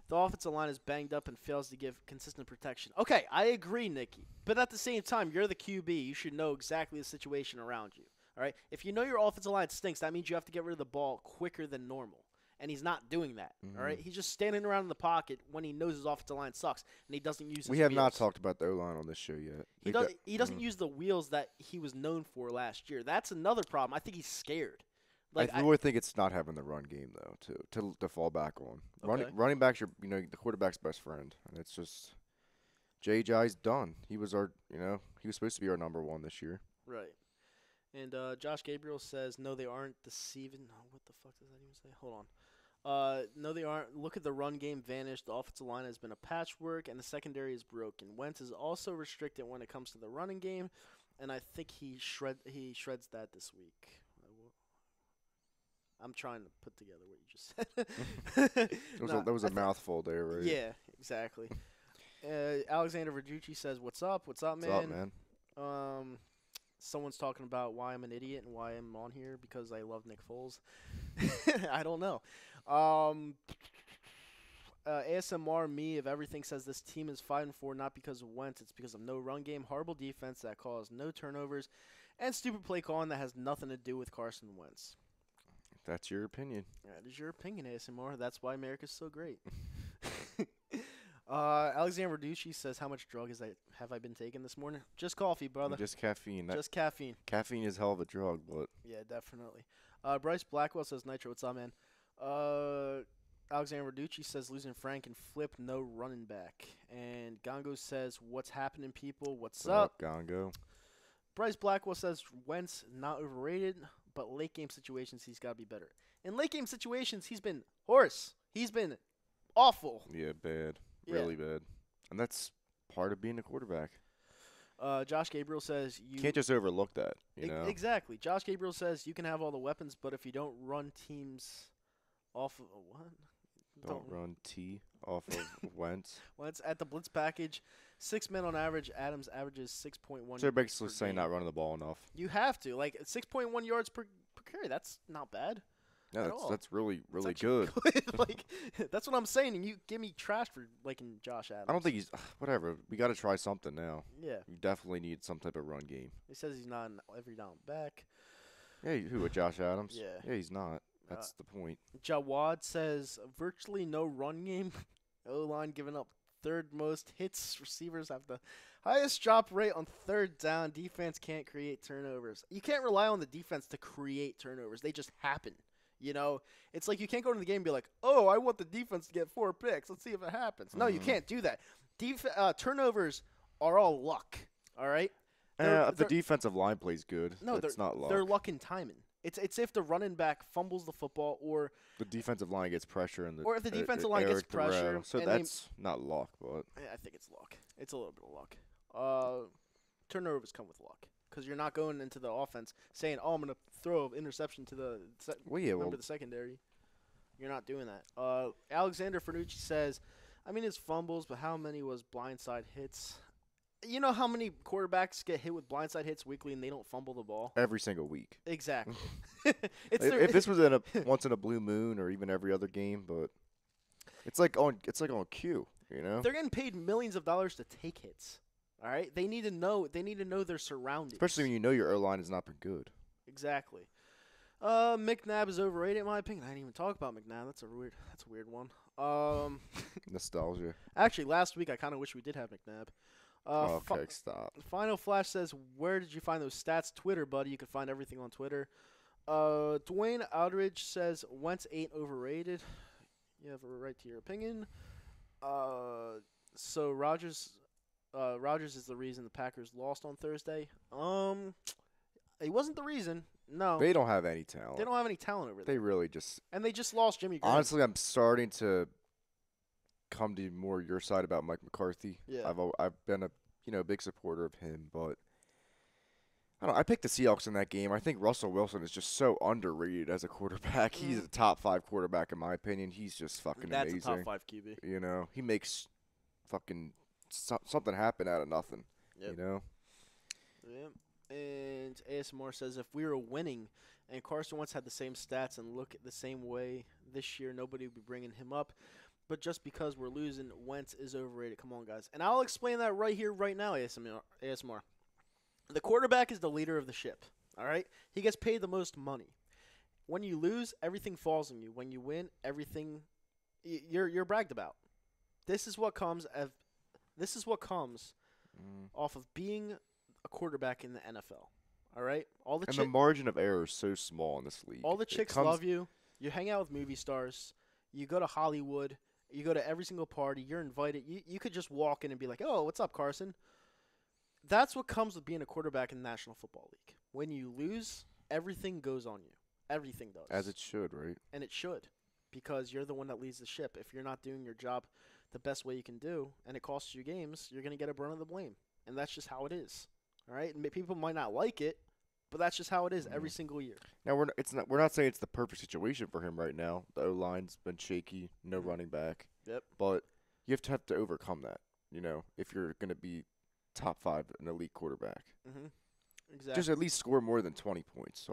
the offensive line is banged up and fails to give consistent protection. Okay, I agree, Nikki. But at the same time, you're the QB. You should know exactly the situation around you. All right? If you know your offensive line stinks, that means you have to get rid of the ball quicker than normal. And he's not doing that. All right? He's just standing around in the pocket when he knows his offensive line sucks and he doesn't use his We have not wheels. talked about the O-line on this show yet. He doesn't use the wheels that he was known for last year. That's another problem. I think he's scared. Like I really think it's not having the run game though to fall back on. Okay. Running back's the quarterback's best friend, and it's just J.J.'s done. He was he was supposed to be our number 1 this year. Right. And Josh Gabriel says, no, they aren't deceiving. Oh, what the fuck does that even say? Hold on. No, they aren't. Look at the run game vanished. The offensive line has been a patchwork, and the secondary is broken. Wentz is also restricted when it comes to the running game, and I think he shreds that this week. I'm trying to put together what you just said. That was a mouthful there, right? Yeah, exactly. Alexander Verducci says, what's up? What's up, man? What's up, man? Someone's talking about why I'm an idiot and why I'm on here because I love Nick Foles. I don't know. ASMR me, if everything says this team is 5-4, not because of Wentz, it's because of no run game, horrible defense that caused no turnovers, and stupid play calling that has nothing to do with Carson Wentz. That's your opinion. That is your opinion, ASMR. That's why America's so great. Alexander Verducci says, how much drug have I been taking this morning? Just coffee, brother. Just caffeine. Just caffeine. Caffeine is hell of a drug, but Yeah, definitely. Bryce Blackwell says, Nitro, what's up, man? Alexander Verducci says, losing Frank and Flip, no running back. And Gongo says, what's happening, people? What's up? Gongo? Bryce Blackwell says, Wentz, not overrated, but late game situations, he's got to be better. In late game situations, he's been horse. He's been awful. Yeah, bad. Yeah. Really bad. And that's part of being a quarterback. Josh Gabriel says, you can't just overlook that, you know? Exactly. Josh Gabriel says, you can have all the weapons, but if you don't run teams off of what? Don't run T off of Wentz. Wentz at the blitz package, 6 men on average. Adams averages 6.1. So they're basically saying not running the ball enough. You have to. Like, 6.1 yards per carry. That's not bad. Yeah, that's really good. Like, that's what I'm saying. And you give me trash for liking Josh Adams. I don't think he's whatever. We got to try something now. Yeah. We definitely need some type of run game. He says he's not an every down back. Yeah, who with Josh Adams? Yeah. Yeah, he's not. That's the point. Jawad says virtually no run game. O-line giving up third most hits. Receivers have the highest drop rate on third down. Defense can't create turnovers. You can't rely on the defense to create turnovers. They just happen. You know, it's like you can't go to the game and be like, oh, I want the defense to get 4 picks. Let's see if it happens. No, you can't do that. Turnovers are all luck, all right? If the defensive line plays good, no, it's not luck. They're luck and timing. It's if the running back fumbles the football or the defensive line gets pressure or if the defensive line gets pressure. So that's not luck, but I think it's luck. It's a little bit of luck. Turnovers come with luck because you're not going into the offense saying, "Oh, I'm going to throw an interception to the the secondary." You're not doing that. Alexander Fernucci says, I mean, his fumbles, but how many was blindside hits? You know how many quarterbacks get hit with blindside hits weekly and they don't fumble the ball? Every single week. Exactly. If this was once in a blue moon or even every other game, but it's like on cue, you know? They're getting paid millions of dollars to take hits. All right? They need to know their surroundings. Especially when you know your O-line has not been good. Exactly. McNabb is overrated in my opinion. I didn't even talk about McNabb. That's a weird one. Nostalgia. Actually, last week I kind of wish we did have McNabb. Okay, stop. Final Flash says, where did you find those stats? Twitter, buddy. You can find everything on Twitter. Dwayne Aldridge says, Wentz ain't overrated. You have a right to your opinion. So Rodgers is the reason the Packers lost on Thursday. He wasn't the reason. No. They don't have any talent. They don't have any talent over there. They really just. And they just lost Jimmy Graham. Honestly, I'm starting to come to more your side about Mike McCarthy. Yeah. I've been a big supporter of him, but I don't know, I picked the Seahawks in that game. I think Russell Wilson is just so underrated as a quarterback. He's a top 5 quarterback in my opinion. He's just fucking That's amazing. a top 5 QB. You know, he makes fucking something happen out of nothing. Yep. You know. Yep. And ASMR says, if we were winning and Carson Wentz had the same stats and look the same way this year, nobody would be bringing him up. But just because we're losing, Wentz is overrated. Come on, guys. And I'll explain that right here, right now, ASMR. The quarterback is the leader of the ship, all right? He gets paid the most money. When you lose, everything falls on you. When you win, everything you're bragged about. This is what comes off of being a quarterback in the NFL, all right? The margin of error is so small in this league. All the chicks love you. You hang out with movie stars. You go to Hollywood. You go to every single party. You're invited. You could just walk in and be like, oh, what's up, Carson? That's what comes with being a quarterback in the National Football League. When you lose, everything goes on you. Everything does. As it should, right? And it should, because you're the one that leads the ship. If you're not doing your job the best way you can do, and it costs you games, you're going to get a brunt of the blame. And that's just how it is. All right? And people might not like it, but that's just how it is every single year. Now we're not saying it's the perfect situation for him right now. The O-line's been shaky, no running back. Yep. But you have to overcome that, you know, if you're going to be top 5 an elite quarterback. Mm-hmm. Exactly. Just at least score more than 20 points,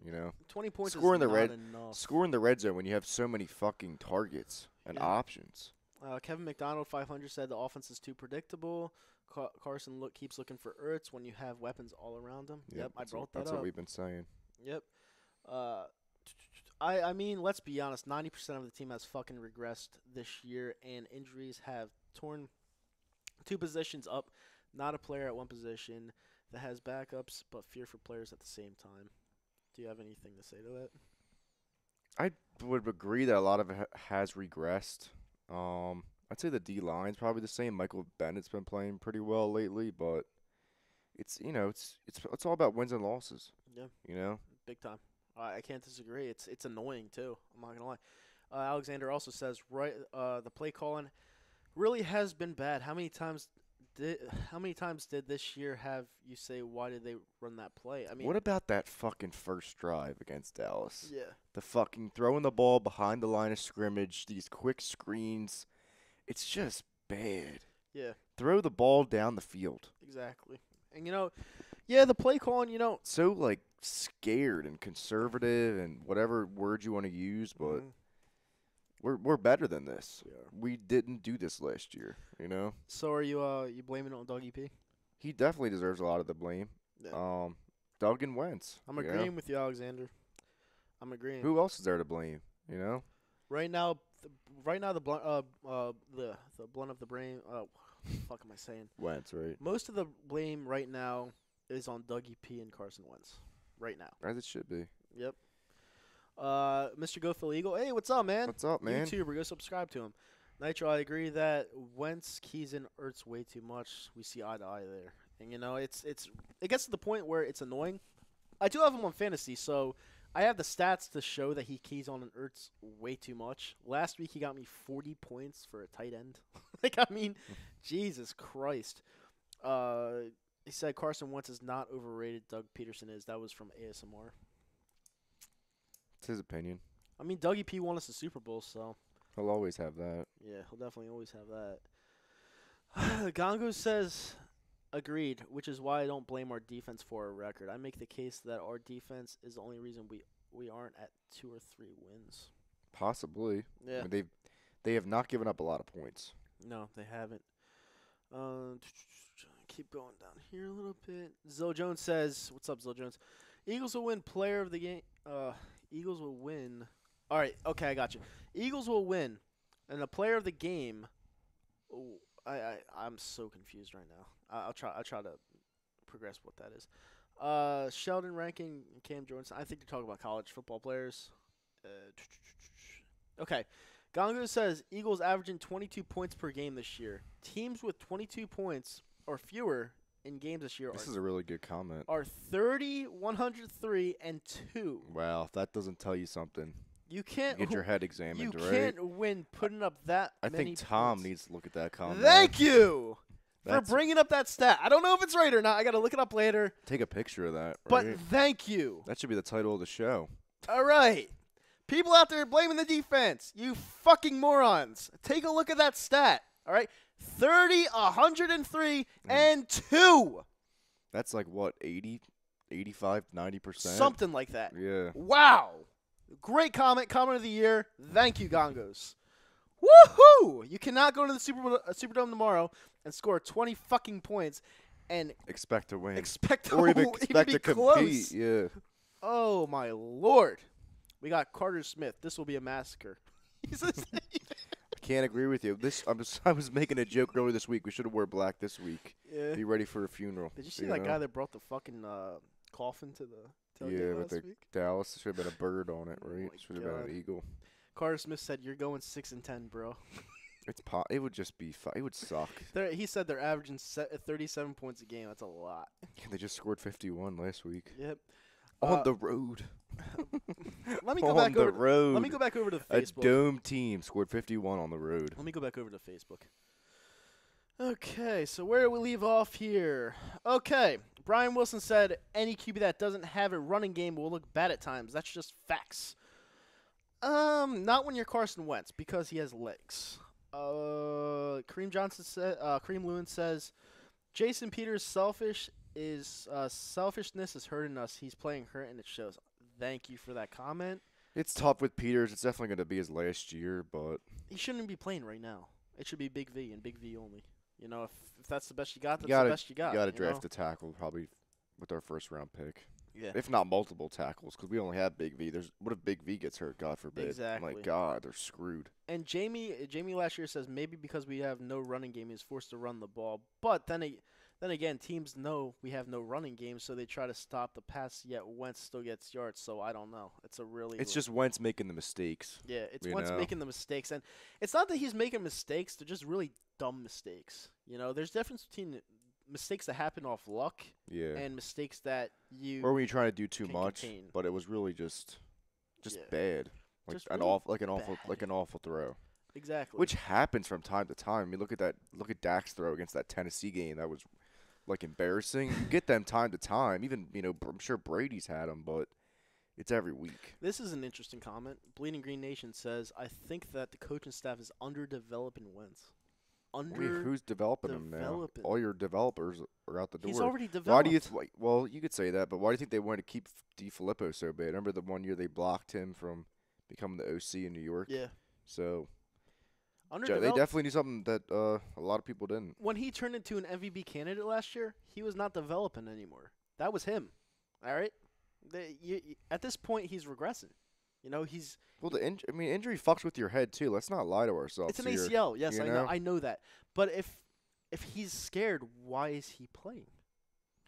you know. 20 points score is in the not enough. Score in the red zone when you have so many fucking targets and options. Kevin McDonald 500 said the offense is too predictable. Carson keeps looking for Ertz when you have weapons all around him. Yep, I brought that up. That's what we've been saying. Yep. I mean, let's be honest. 90% of the team has fucking regressed this year, and injuries have torn 2 positions up. Not a player at one position that has backups, but fear for players at the same time. Do you have anything to say to that? I would agree that a lot of it has regressed. I'd say the D-line's probably the same. Michael Bennett's been playing pretty well lately, but it's all about wins and losses. Yeah. You know? Big time. I can't disagree. It's annoying too. I'm not gonna lie. Alexander also says the play calling really has been bad. How many times did this year have you say why did they run that play? I mean, what about that fucking first drive against Dallas? Yeah. The fucking throwing the ball behind the line of scrimmage, these quick screens. It's just bad. Yeah. Throw the ball down the field. Exactly. And the play calling, so like scared and conservative and whatever word you want to use, but we're better than this. We didn't do this last year, you know. So are you blaming it on Dougie P? He definitely deserves a lot of the blame. Yeah. Doug and Wentz. I'm agreeing with you, Alexander. I'm agreeing. Who else is there to blame? You know. Right now the blunt of the brain. What the fuck am I saying? Wentz, right? Most of the blame right now is on Dougie P and Carson Wentz. Right now. As it should be. Yep. Mr. Go Phil Eagle. Hey, what's up, man? What's up, man? YouTuber, go subscribe to him. Nitro, I agree that Wentz keys in Ertz way too much. We see eye to eye there. And it gets to the point where it's annoying. I do have him on fantasy, so I have the stats to show that he keys on an Ertz way too much. Last week he got me 40 points for a tight end. Jesus Christ. He said Carson Wentz is not overrated. Doug Peterson is. That was from ASMR. It's his opinion. I mean, Dougie P won us the Super Bowl, so. He'll always have that. Yeah, he'll definitely always have that. Gongo says, agreed, which is why I don't blame our defense for our record. I make the case that our defense is the only reason we aren't at 2 or 3 wins. Possibly. Yeah. I mean, they have not given up a lot of points. No, they haven't. Keep going down here a little bit. Zill Jones says, what's up, Zill Jones? Eagles will win player of the game. Eagles will win. All right, okay, I got you. Eagles will win, and the player of the game. Oh, I'm so confused right now. I'll try to progress what that is. Sheldon ranking Cam Jordan. I think you're talking about college football players. Okay. Gongo says Eagles averaging 22 points per game this year. Teams with 22 points or fewer in games this year This is a really good comment. are 30, 103, and 2. Wow, if that doesn't tell you something. You can't Get your head examined, right? You can't win putting up that I many think Tom points. needs to look at that comment. Thank you for That's- bringing up that stat. I don't know if it's right or not. I got to look it up later. Take a picture of that, But right? thank you. That should be the title of the show. All right. People out there blaming the defense. You fucking morons. Take a look at that stat. All right. 30, 103, and 2. That's like, what, 80, 85, 90%? Something like that. Yeah. Wow. Great comment. Comment of the year. Thank you, Gongos. Woohoo! You cannot go to the Superdome tomorrow and score 20 fucking points and Expect to win. expect to or even even expect be to compete. close. Yeah. Oh, my Lord. We got Carter Smith. This will be a massacre. He says I can't agree with you. I was making a joke earlier this week. We should have wore black this week. Yeah. Be ready for a funeral. Did you see that guy that brought the fucking coffin to the tailgate Yeah, with last the week? Dallas. Should have been a bird on it, Oh right? my Should have been God. an eagle. Carter Smith said, "You're going 6-10, bro." It would just be. It would suck. He said they're averaging 37 points a game. That's a lot. They just scored 51 last week. Yep. On the road. Let me go On back the over. road. Let me go back over to A Facebook. dome team scored 51 on the road. Let me go back over to Facebook. Okay, so where do we leave off here? Okay, Brian Wilson said any QB that doesn't have a running game will look bad at times. That's just facts. Not when you're Carson Wentz because he has legs. Kareem Johnson said. Kareem Lewin says, Jason Peters' selfishness is hurting us. He's playing hurt and it shows. Thank you for that comment. It's tough with Peters. It's definitely going to be his last year, but He shouldn't be playing right now. It should be Big V and Big V only. You know, if that's the best you got, that's the best you got. You got to know? draft a tackle probably with our first round pick. Yeah. If not multiple tackles, because we only have Big V. What if Big V gets hurt? God forbid. Exactly. My God, they're screwed. And Jamie last year says maybe because we have no running game, he's forced to run the ball. But then again, teams know we have no running game, so they try to stop the pass. Yet Wentz still gets yards. So I don't know. It's just Wentz making the mistakes. Yeah, it's you Wentz know? making the mistakes, and it's not that he's making mistakes. They're just really dumb mistakes. You know, there's a difference between mistakes that happen off luck Yeah. and mistakes that you Or when you try to do too can much, contain. but it was really just Yeah. bad. Like Just an really awful throw. exactly. Which happens from time to time. I mean, look at Dak's throw against that Tennessee game. That was like embarrassing. You get them time to time. Even, I'm sure Brady's had them, but it's every week. This is an interesting comment. Bleeding Green Nation says, I think that the coaching staff is underdeveloping Wentz. Who's developing him now? Developing. All your developers are out the door. He's already developed. Why do you well, you could say that, but why do you think they wanted to keep DiFilippo so bad? Remember the one year they blocked him from becoming the OC in New York? Yeah. So they Underdeveloped. definitely knew something that a lot of people didn't. When he turned into an MVP candidate last year, he was not developing anymore. That was him. All right? At this point, he's regressing. You know, he's... Well, injury fucks with your head too. Let's not lie to ourselves. It's an here, ACL. Yes, you I know. I know that. But if he's scared, why is he playing?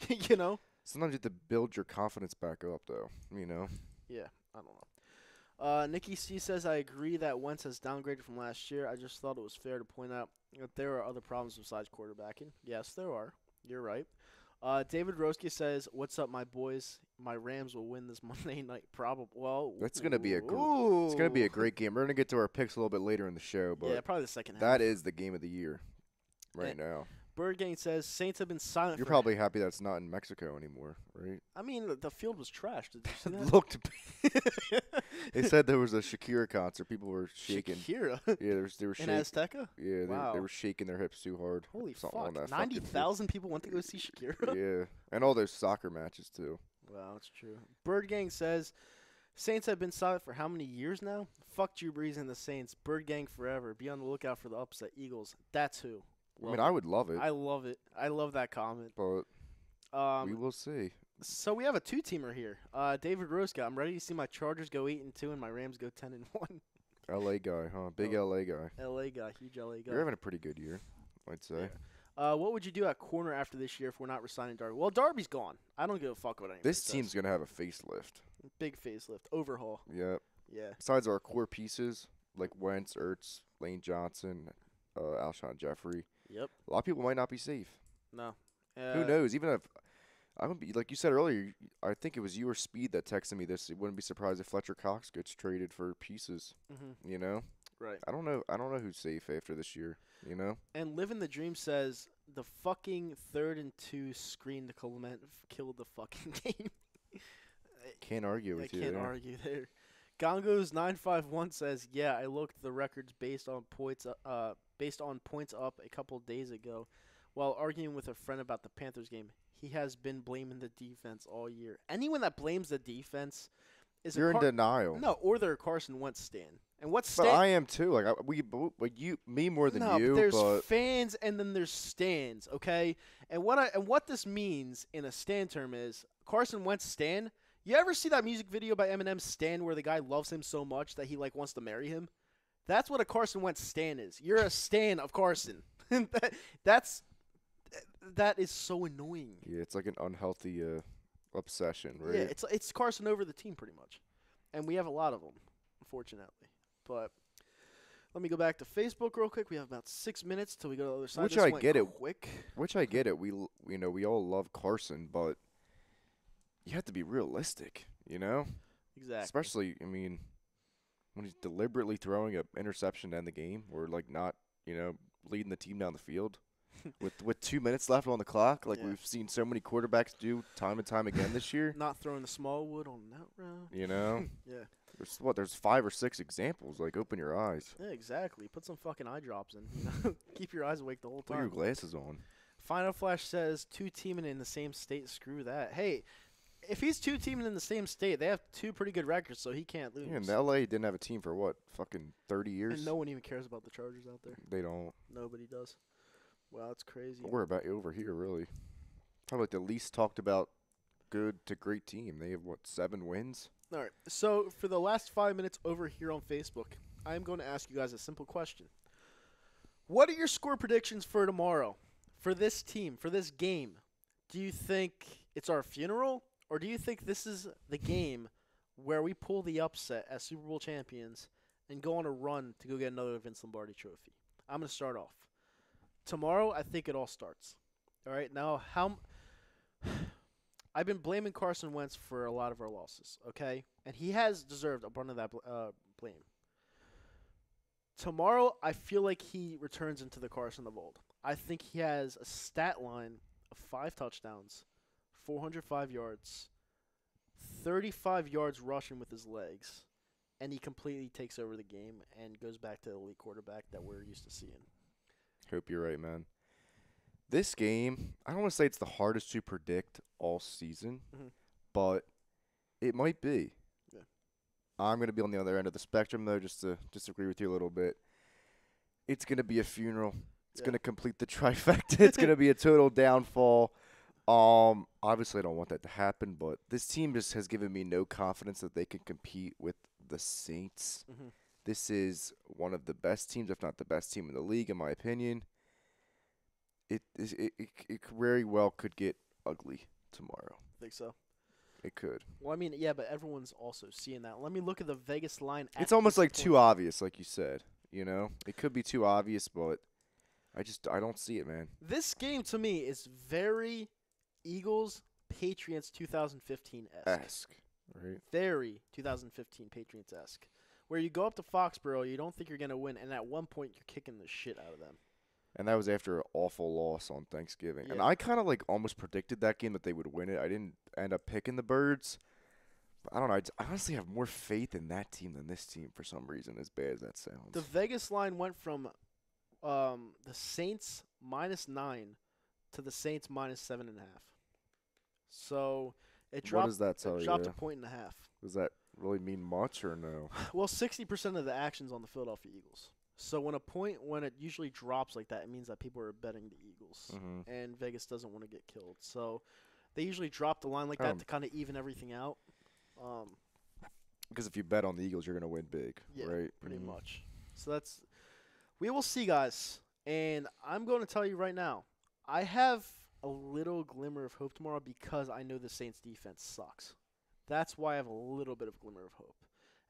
You know? Sometimes you have to build your confidence back up, though. You know? Yeah, I don't know. Nikki C says, I agree that Wentz has downgraded from last year. I just thought it was fair to point out that there are other problems besides quarterbacking. Yes, there are. You're right. David Roski says, what's up, my boys? My Rams will win this Monday night. Probably. Well, That's gonna be it's gonna be a great game. We're gonna get to our picks a little bit later in the show, but yeah, probably the second half. that is the game of the year right now. Bird Gang says Saints have been silent. You're for probably happy that's not in Mexico anymore, right? I mean, the field was trashed. Did you see that? It looked. They said there was a Shakira concert. People were shaking. Shakira. Yeah, they were In shaking. Azteca? Yeah, Wow. they were shaking their hips too hard. Holy Something on fuck. that fucking 90,000 people went to go see Shakira? Yeah, and all those soccer matches too. Wow, that's true. Bird Gang says Saints have been silent for how many years now? Fuck Drew Brees and the Saints. Bird Gang forever. Be on the lookout for the upset Eagles. That's who. I mean, I would love it, I love it. I love that comment. but we will see. So we have a two-teamer here. David Roska. I'm ready to see my Chargers go 8-2 and my Rams go 10-1. LA guy, huh? Big LA guy. LA guy, huge LA guy. You're having a pretty good year, I'd say. Yeah. What would you do at corner after this year if we're not resigning Darby? Well, Darby's gone. I don't give a fuck what anyone This says. team's gonna have a facelift. Big facelift, overhaul. Yep. Yeah. Besides our core pieces like Wentz, Ertz, Lane Johnson, Alshon Jeffrey, Yep. a lot of people might not be safe. No. Who knows? Even if I wouldn't be like you said earlier, I think it was you or Speed that texted me this. It wouldn't be surprised if Fletcher Cox gets traded for pieces. Mm-hmm. You know. Right. I don't know. I don't know who's safe after this year. You know. And Living the Dream says the fucking 3rd and 2 screen to Clement killed the fucking game. Can't argue with you. I can't argue there. Gongos 951 says, "Yeah, I looked the records based on points up a couple days ago, while arguing with a friend about the Panthers game. He has been blaming the defense all year. Anyone that blames the defense is You're in denial. No, or they're a Carson Wentz stan. And what's But I am too. Like me more than no, you. but there's but fans and then there's stands, okay? And what this means in a stan term is Carson Wentz stan. You ever see that music video by Eminem's Stan where the guy loves him so much that he like wants to marry him? That's what a Carson Wentz stan is. You're a stan of Carson. That is so annoying. yeah, it's like an unhealthy obsession, right? Yeah, it's Carson over the team pretty much, and we have a lot of them, unfortunately. But let me go back to Facebook real quick. We have about 6 minutes till we go to the other side. Which This I went get it. quick. Which I get it. We all love Carson, but you have to be realistic, you know? Exactly. Especially, I mean, when he's deliberately throwing an interception to end the game or like not, leading the team down the field with 2 minutes left on the clock, like we've seen so many quarterbacks do time and time again this year. Not throwing the small wood on that route. You know? Yeah. There's 5 or 6 examples. Like, open your eyes. Yeah, exactly. Put some fucking eye drops in. Keep your eyes awake the whole Put time. your glasses on. Final Flash says 2 teaming in the same state. Screw that. Hey, if he's 2 teaming in the same state, they have 2 pretty good records, so he can't lose. Yeah, and L.A. didn't have a team for what, fucking 30 years? And no one even cares about the Chargers out there. They don't. Nobody does. Wow, that's crazy. We're about over here, really. Probably like the least talked about good to great team. They have, 7 wins? All right. So for the last 5 minutes over here on Facebook, I'm going to ask you guys a simple question. What are your score predictions for tomorrow, for this team, for this game? Do you think it's our funeral, or do you think this is the game where we pull the upset as Super Bowl champions and go on a run to go get another Vince Lombardi trophy? I'm going to start off. Tomorrow, I think it all starts. All right. Now, I've been blaming Carson Wentz for a lot of our losses, okay? And he has deserved a brunt of that blame. Tomorrow, I feel like he returns into the Carson of old. I think he has a stat line of 5 touchdowns, 405 yards, 35 yards rushing with his legs, and he completely takes over the game and goes back to the elite quarterback that we're used to seeing. Hope you're right, man. This game, I don't want to say it's the hardest to predict all season, but it might be. Yeah. I'm going to be on the other end of the spectrum, though, just to disagree with you a little bit. It's going to be a funeral. It's going to complete the trifecta. It's going to be a total downfall. Obviously, I don't want that to happen, but this team just has given me no confidence that they can compete with the Saints. This is one of the best teams, if not the best team in the league, in my opinion. It very well could get ugly tomorrow. Think so? It could. Well, I mean, yeah, but everyone's also seeing that. Let me look at the Vegas line. It's almost like too obvious, like you said. You know, it could be too obvious, but I don't see it, man. This game to me is very Eagles Patriots 2015-esque. Right? Very 2015 Patriots-esque. Where you go up to Foxborough, you don't think you're going to win, and at one point you're kicking the shit out of them. And that was after an awful loss on Thanksgiving. And Yeah. I kind of like almost predicted that game that they would win it. I didn't end up picking the Birds. But I don't know. I honestly have more faith in that team than this team for some reason, as bad as that sounds. The Vegas line went from the Saints -9 to the Saints -7.5. So it dropped. What does that tell it dropped you? a point and a half. Does that really mean much or no? Well, 60% of the action's on the Philadelphia Eagles. So when it usually drops like that, it means that people are betting the Eagles, Mm-hmm. and Vegas doesn't want to get killed. So they usually drop the line like that to kind of even everything out. Because if you bet on the Eagles, you're going to win big, Yeah, right? pretty Mhm. much. So we will see, guys. And I'm going to tell you right now, I have a little glimmer of hope tomorrow because I know the Saints defense sucks. That's why I have a little bit of glimmer of hope.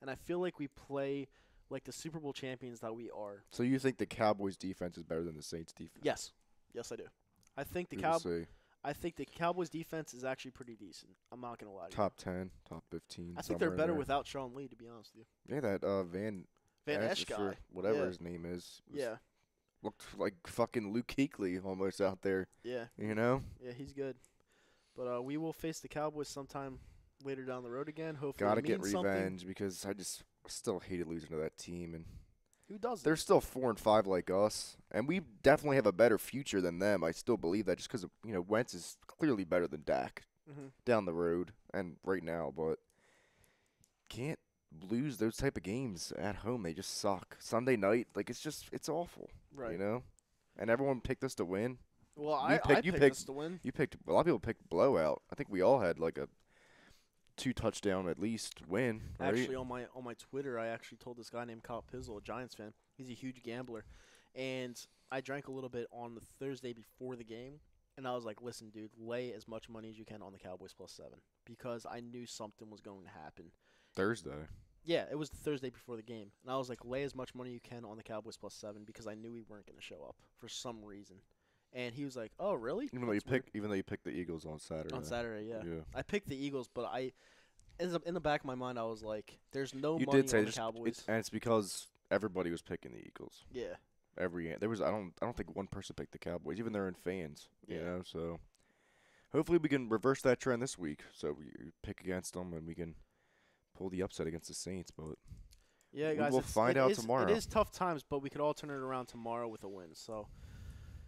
And I feel like we play like the Super Bowl champions that we are. So you think the Cowboys' defense is better than the Saints' defense? Yes. Yes, I do. I think We will see. I think the Cowboys' defense is actually pretty decent. I'm not going to lie to you. Top 10, top 15. I think they're somewhere in better there. without Sean Lee, to be honest with you. Yeah, that Van Esch or guy. whatever Yeah. his name is. Yeah. Looked like fucking Luke Kuechly almost out there, Yeah. you know? Yeah, he's good. But we will face the Cowboys sometime later down the road again. Hopefully Got to it get means something. revenge because I just still hated losing to that team. And Who doesn't? they're still 4-5 like us. And we definitely have a better future than them. I still believe that just because, Wentz is clearly better than Dak down the road and right now. But can't lose those type of games at home. They just suck. Sunday night, it's awful. Right. You know? And everyone picked us to win. Well, You I picked- you picked picked- us to win. A lot of people picked blowout. I think we all had like a 2-touchdown at least win. Right? Actually, on my Twitter, I actually told this guy named Kyle Pizzle, a Giants fan. He's a huge gambler, and I drank a little bit on the Thursday before the game, and I was like, "Listen, dude, lay as much money as you can on the Cowboys +7 because I knew something was going to happen." Thursday. Yeah, it was the Thursday before the game, and I was like, "Lay as much money you can on the Cowboys +7 because I knew we weren't going to show up for some reason." And he was like, "Oh, really?" Even though you That's weird. picked the Eagles on Saturday. On Saturday, yeah. Yeah. I picked the Eagles, but in the back of my mind, I was like, "There's no You money did say on the just- Cowboys." and it's because everybody was picking the Eagles. Yeah, There was I don't think one person picked the Cowboys, even their own fans. You Yeah. know, so hopefully we can reverse that trend this week. So we pick against them and we can pull the upset against the Saints. But yeah, We guys. will find out tomorrow. It is tough times, but we could all turn it around tomorrow with a win. So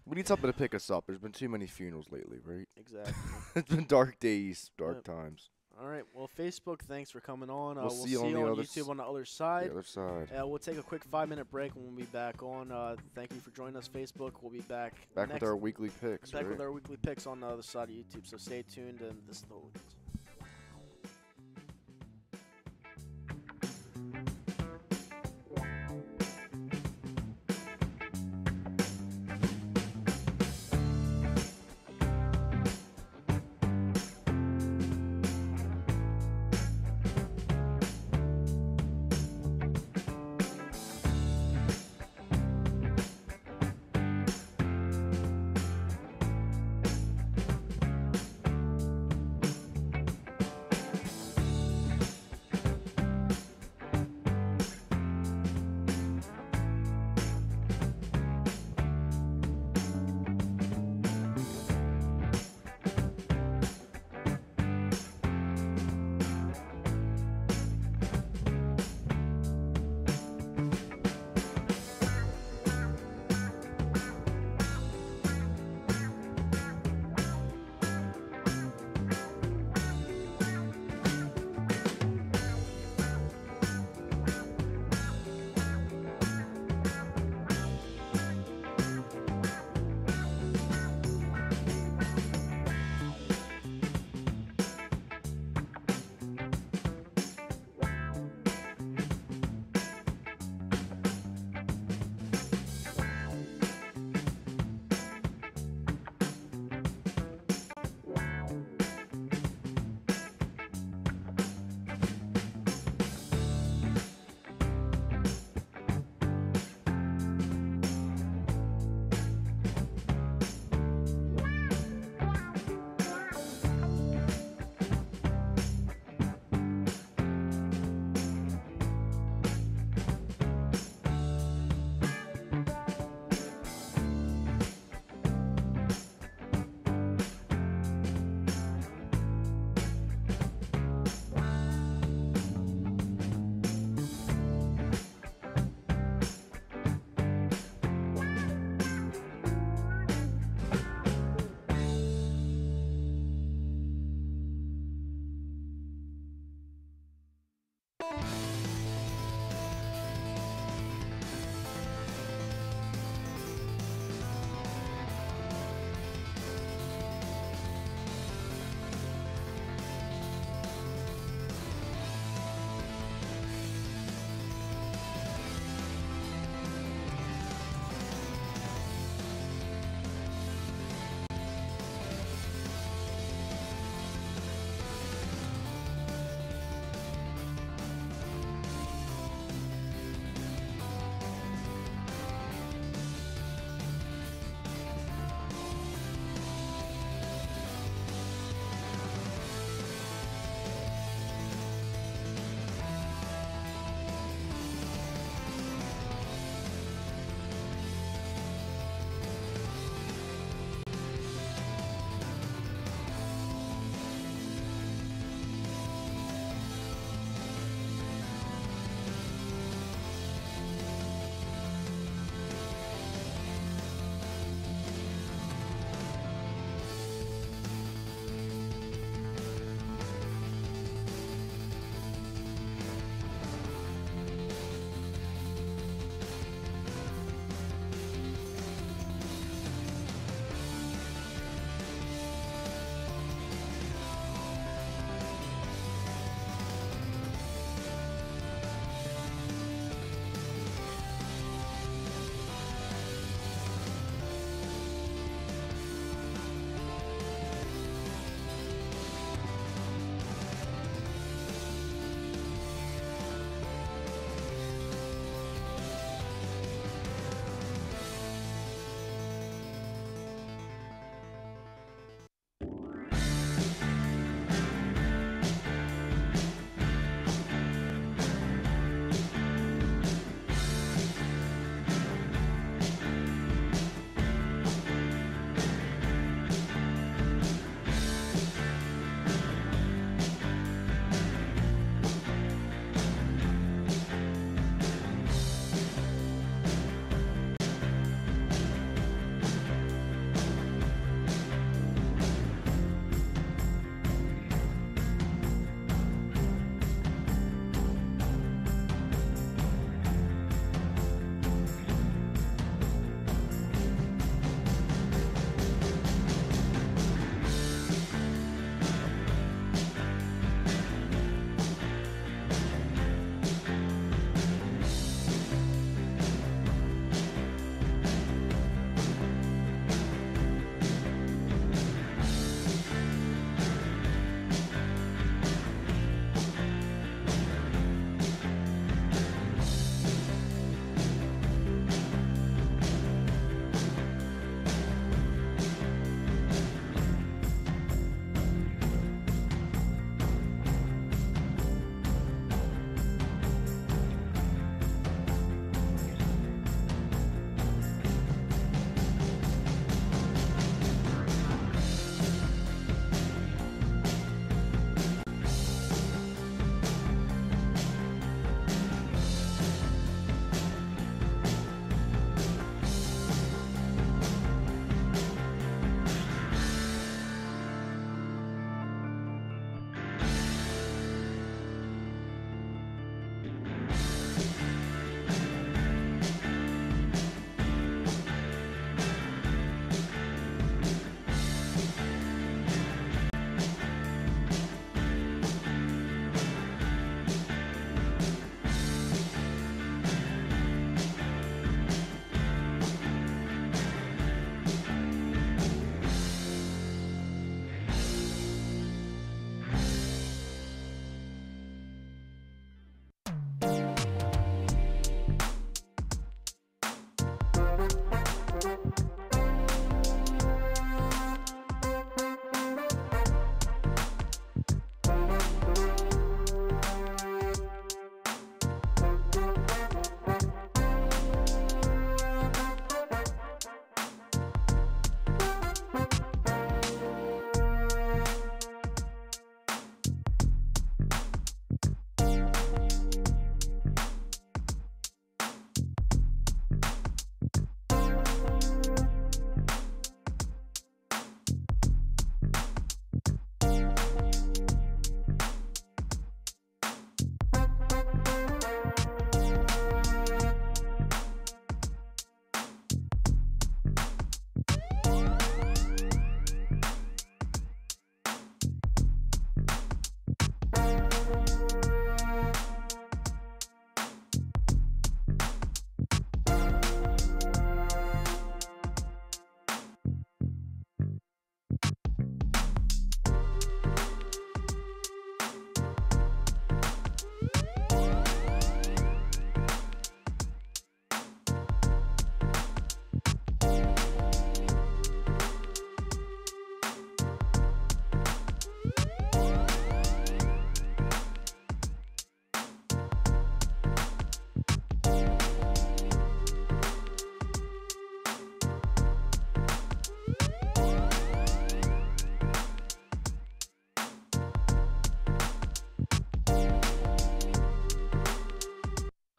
we need something to pick us up. There's been too many funerals lately, right? exactly. It's been dark days, dark Yep. times. All right. Well, Facebook, thanks for coming on. We'll We'll see you on the other YouTube s- on the other The side. other side. We'll take a quick 5-minute break and we'll be back on. Thank you for joining us, Facebook. We'll be back Back next, with our weekly picks, back right? with our weekly picks on the other side of YouTube. So stay tuned, and this is the Hooligans.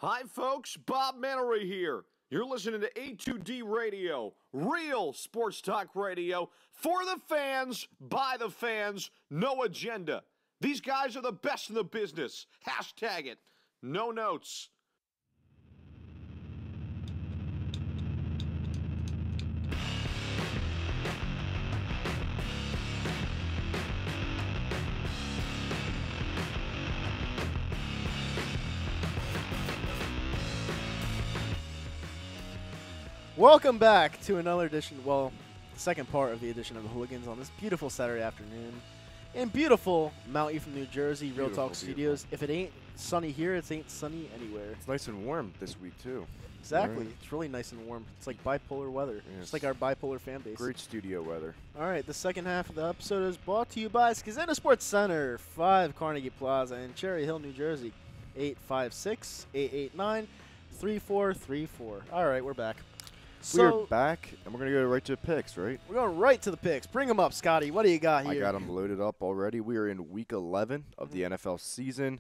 Hi, folks. Bob Mannery here. You're listening to A2D Radio, real sports talk radio for the fans, by the fans, no agenda. These guys are the best in the business. Hashtag it. No notes. Welcome back to another edition, well, the second part of the edition of the Hooligans on this beautiful Saturday afternoon in beautiful Mount Ephraim, New Jersey, Real Talk Studios. If it ain't sunny here, it ain't sunny anywhere. It's nice and warm this week, too. Exactly. Right. It's really nice and warm. It's like bipolar weather, Yes. just like our bipolar fan base. Great studio weather. All right, the second half of the episode is brought to you by Skizena Sports Center, 5 Carnegie Plaza in Cherry Hill, New Jersey, 856-889-3434. All right, we're back. We're So back, and we're going to go right to the picks, right? we're going right to the picks. Bring them up, Scotty. What do you got here? I got them loaded up already. We are in Week 11 of the NFL season.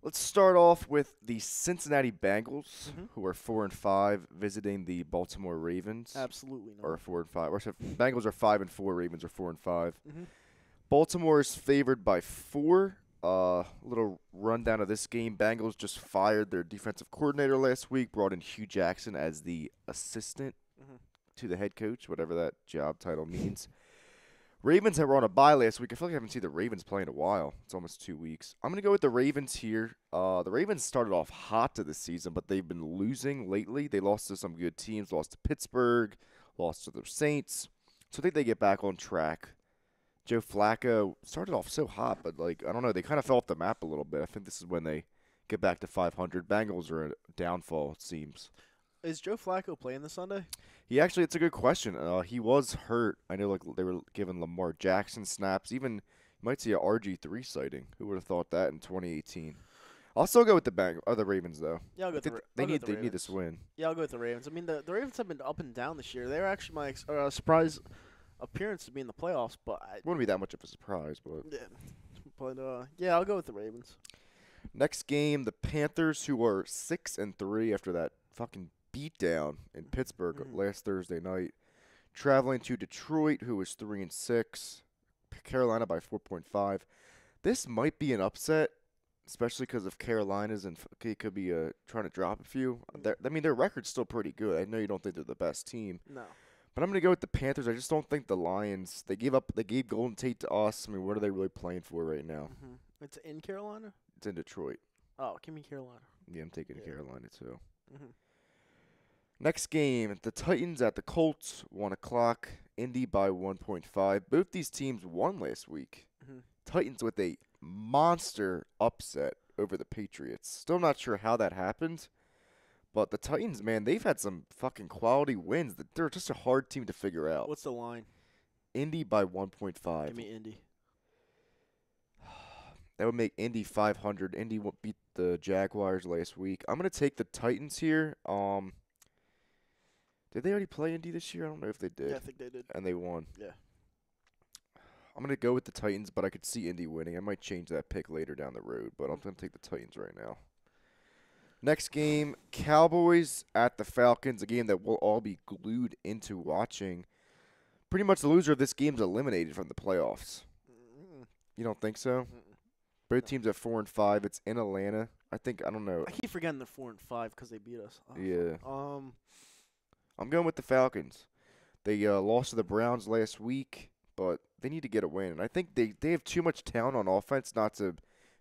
Let's start off with the Cincinnati Bengals, who are 4-5, visiting the Baltimore Ravens. Absolutely not. Or 4-5. Or Bengals are 5-4. Ravens are 4-5. Baltimore is favored by 4. Little rundown of this game. Bengals just fired their defensive coordinator last week, brought in Hugh Jackson as the assistant to the head coach, whatever that job title means. Ravens were on a bye last week. I feel like I haven't seen the Ravens play in a while. It's almost 2 weeks. I'm going to go with the Ravens here. The Ravens started off hot to this season, but they've been losing lately. They lost to some good teams, lost to Pittsburgh, lost to the Saints. So I think they get back on track. Joe Flacco started off so hot, but, I don't know. They kind of fell off the map a little bit. I think this is when they get back to 500. Bengals are a downfall, it seems. Is Joe Flacco playing this Sunday? It's a good question. He was hurt. I know, they were giving Lamar Jackson snaps. Even, you might see a RG3 sighting. Who would have thought that in 2018? I'll still go with the Ravens, though. Yeah, I'll go with the They need this win. Yeah, I'll go with the Ravens. I mean, the Ravens have been up and down this year. They were actually my surprise appearance to be in the playoffs, but Wouldn't be that much of a surprise, but I'll go with the Ravens. Next game, the Panthers, who are 6-3 after that fucking beatdown in Pittsburgh last Thursday night, traveling to Detroit, who is 3-6, Carolina by 4.5. This might be an upset, especially because of Carolina's and it could be trying to drop a few. Their record's still pretty good. I know you don't think they're the best team. No. But I'm going to go with the Panthers. I just don't think the Lions, they gave Golden Tate to us. I mean, what are they really playing for right now? It's in Carolina? It's in Detroit. Oh, give me Carolina. Yeah, I'm taking Carolina too. Mhm. Next game, the Titans at the Colts, 1 o'clock. Indy by 1.5. Both these teams won last week. Titans with a monster upset over the Patriots. Still not sure how that happened. But the Titans, man, they've had some fucking quality wins. They're just a hard team to figure out. What's the line? Indy by 1.5. Give me Indy. That would make Indy 500. Indy beat the Jaguars last week. I'm going to take the Titans here. Did they already play Indy this year? I don't know if they did. Yeah, I think they did. And they won. Yeah. I'm going to go with the Titans, but I could see Indy winning. I might change that pick later down the road, but I'm going to take the Titans right now. Next game, Cowboys at the Falcons, a game that we'll all be glued into watching. Pretty much the loser of this game is eliminated from the playoffs. You don't think so? Both teams at 4-5. It's in Atlanta. I don't know. I keep forgetting they're 4-5 because they beat us. Oh, Yeah. I'm going with the Falcons. They lost to the Browns last week, but they need to get a win. And I think they have too much talent on offense not to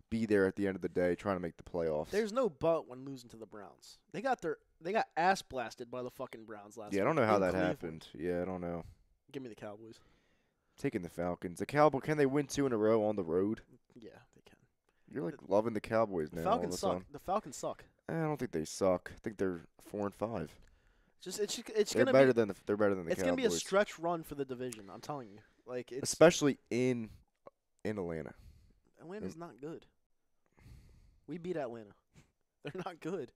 be there at the end of the day trying to make the playoffs. There's no but when losing to the Browns. They got ass blasted by the fucking Browns last week. Yeah, I don't know how in that Cleveland. happened. Yeah, I don't know. Give me the Cowboys. Taking the Falcons. The Cowboys, can they win 2 in a row on the road? Yeah, they can. You're loving the Cowboys now. The Falcons all suck. of a sudden. The Falcons suck. I don't think they suck. I think they're 4-5. It's They're gonna better be than the Cowboys. it's gonna be a stretch run for the division. I'm telling you, especially in Atlanta. Atlanta's not good. We beat Atlanta. They're not good.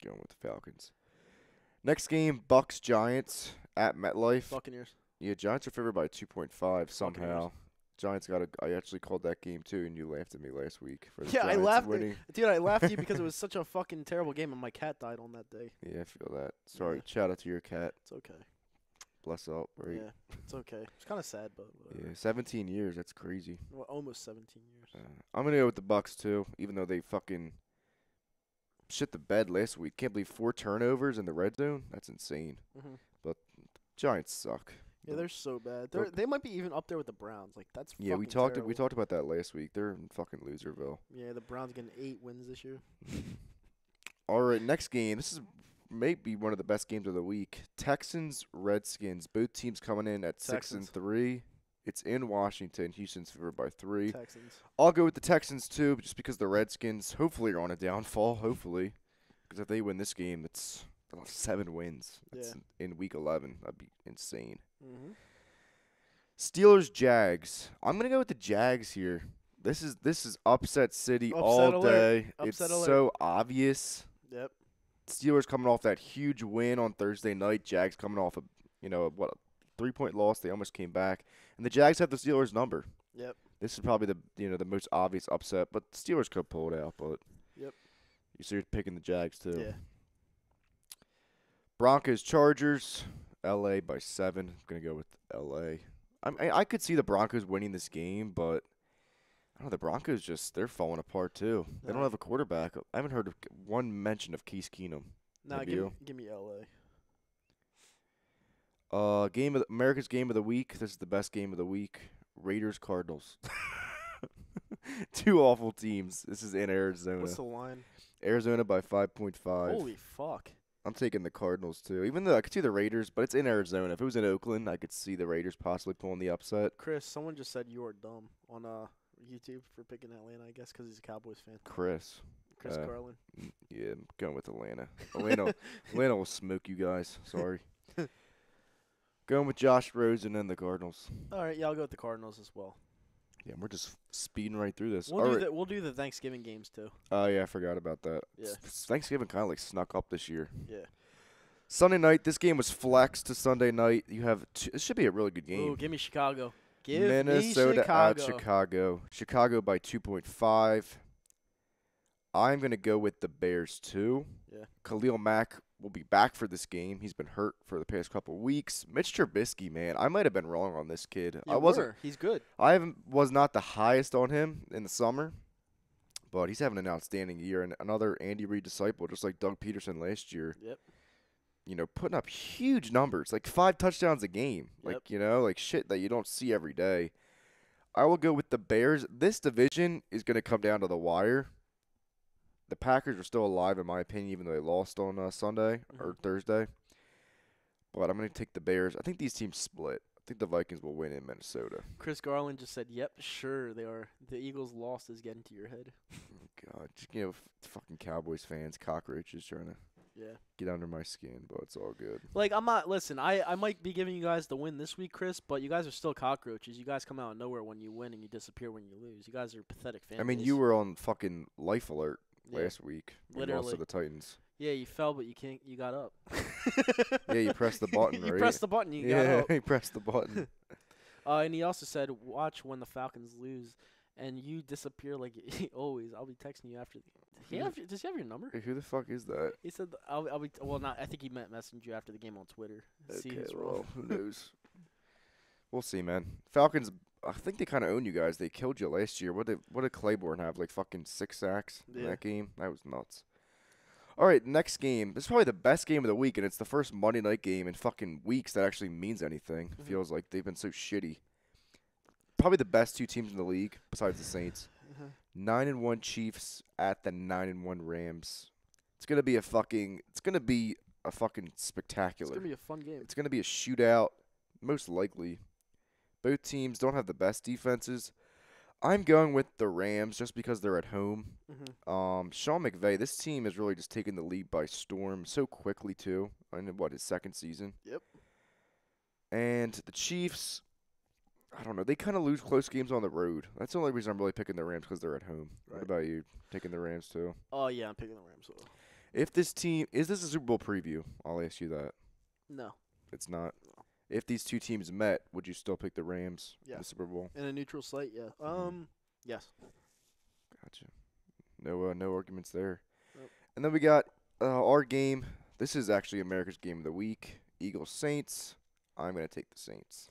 Going with the Falcons. Next game, Bucks Giants at MetLife. Buccaneers. Yeah, Giants are favored by 2.5 somehow. Buccaneers. Giants got I actually called that game too, and you laughed at me last week for the Yeah, Giants I laughed. winning. Dude, I laughed at you because it was such a fucking terrible game, and my cat died on that day. Yeah, I feel that. Sorry. Yeah. Shout out to your cat. It's okay. Bless up, right? Yeah, it's okay. It's kind of sad, but whatever. Yeah, 17 years. That's crazy. Well, almost 17 years. I'm gonna go with the Bucks too, even though they fucking shit the bed last week. Can't believe 4 turnovers in the red zone. That's insane. Mhm. But Giants suck. Yeah, they're so bad. Look- They might be even up there with the Browns. Like that's Yeah, we fucking talked terrible. about that last week. They're in fucking Loserville. Yeah, the Browns getting 8 wins this year. All right, next game. This is maybe one of the best games of the week. Texans, Redskins. Both teams coming in at 6-3. It's in Washington. Houston's favored by 3. Texans. I'll go with the Texans too, just because the Redskins hopefully are on a downfall. Hopefully, because if they win this game, they'll have 7 wins. That's in week 11. That'd be insane. Mhm. Steelers, Jags. I'm gonna go with the Jags here. This is upset city Upset all alert. day. Upset It's alert. so obvious. Yep. Steelers coming off that huge win on Thursday night. Jags coming off a 3-point loss. They almost came back, and the Jags have the Steelers number. Yep. This is probably the most obvious upset, but the Steelers could pull it out. But Yep. you're picking the Jags too. Yeah. Broncos, Chargers, LA by 7. I'm gonna go with LA. I could see the Broncos winning this game, but I don't know. The Broncos they're falling apart too. They don't No. have a quarterback. I haven't heard of one mention of Case Keenum. Nah, Have you? give me LA. America's game of the week. This is the best game of the week. Raiders, Cardinals. 2 awful teams. This is in Arizona. What's the line? Arizona by 5.5. Holy fuck. I'm taking the Cardinals too. Even though I could see the Raiders, but it's in Arizona. If it was in Oakland, I could see the Raiders possibly pulling the upset. Chris, someone just said you are dumb on YouTube for picking Atlanta, I guess, because he's a Cowboys fan. Chris Garland. Yeah, I'm going with Atlanta. Atlanta will smoke you guys. Sorry. Going with Josh Rosen and the Cardinals. All right, yeah, I'll go with the Cardinals as well. Yeah, we're just speeding right through this. We'll do the Thanksgiving games too. Oh, yeah, I forgot about that. Yeah. Thanksgiving kind of like snuck up this year. Yeah. Sunday night, this game was flexed to Sunday night. You have it should be a really good game. Ooh, give me Chicago. Minnesota me Chicago. at Chicago. Chicago by 2.5. I'm going to go with the Bears too. Yeah. Khalil Mack will be back for this game. He's been hurt for the past couple weeks. Mitch Trubisky, man, I might have been wrong on this kid. You I wasn't. were. He's good. Was not the highest on him in the summer, but he's having an outstanding year and another Andy Reid disciple, just like Doug Peterson last year. Yep. Putting up huge numbers, like 5 touchdowns a game, Yep. like shit that you don't see every day. I will go with the Bears. This division is going to come down to the wire. The Packers are still alive, in my opinion, even though they lost on Sunday or Thursday. But I'm going to take the Bears. I think these teams split. I think the Vikings will win in Minnesota. Chris Garland just said, "Yep, sure they are." The Eagles' loss is getting to your head. Oh, God, fucking Cowboys fans, cockroaches trying to get under my skin, but it's all good. Like, I'm not. Listen, I might be giving you guys the win this week, Chris, but you guys are still cockroaches. You guys come out of nowhere when you win and you disappear when you lose. You guys are pathetic fans. I mean, you were on fucking life alert Yeah. last week when you lost to Literally. the Titans. Yeah, you fell, but you got up. Yeah, you pressed the button, You right? pressed the button, you got up. you pressed the button. And he also said, "Watch when the Falcons lose, and you disappear like always. I'll be texting you after." Does he have your number? Hey, who the fuck is that? He said, "I'll be." Well, not. I think he meant message you after the game on Twitter. See Okay, who's well, wrong. who knows? We'll see, man. Falcons, I think they kind of own you guys. They killed you last year. What did Claiborne have? Like fucking 6 sacks in Yeah. that game? That was nuts. All right, next game. This is probably the best game of the week, and it's the first Monday night game in fucking weeks that actually means anything. It feels like they've been so shitty. Probably the best 2 teams in the league, besides the Saints. 9-1 Chiefs at the 9-1 Rams. It's gonna be a fucking spectacular. It's gonna be a fun game. It's going to be a shootout, most likely. Both teams don't have the best defenses. I'm going with the Rams just because they're at home. Sean McVay, this team has really just taken the league by storm so quickly, too. In his second season? Yep. And the Chiefs, I don't know. They kind of lose close games on the road. That's the only reason I'm really picking the Rams, because they're at home. Right. What about you? Taking the Rams, too? Oh yeah, I'm picking the Rams. If this team – is this a Super Bowl preview? I'll ask you that. No. It's not. if these two teams met, would you still pick the Rams in Yeah. the Super Bowl? In a neutral site, yeah. Yes. Gotcha. No arguments there. Nope. And then we got our game. This is actually America's Game of the Week. Eagles Saints. I'm gonna take the Saints.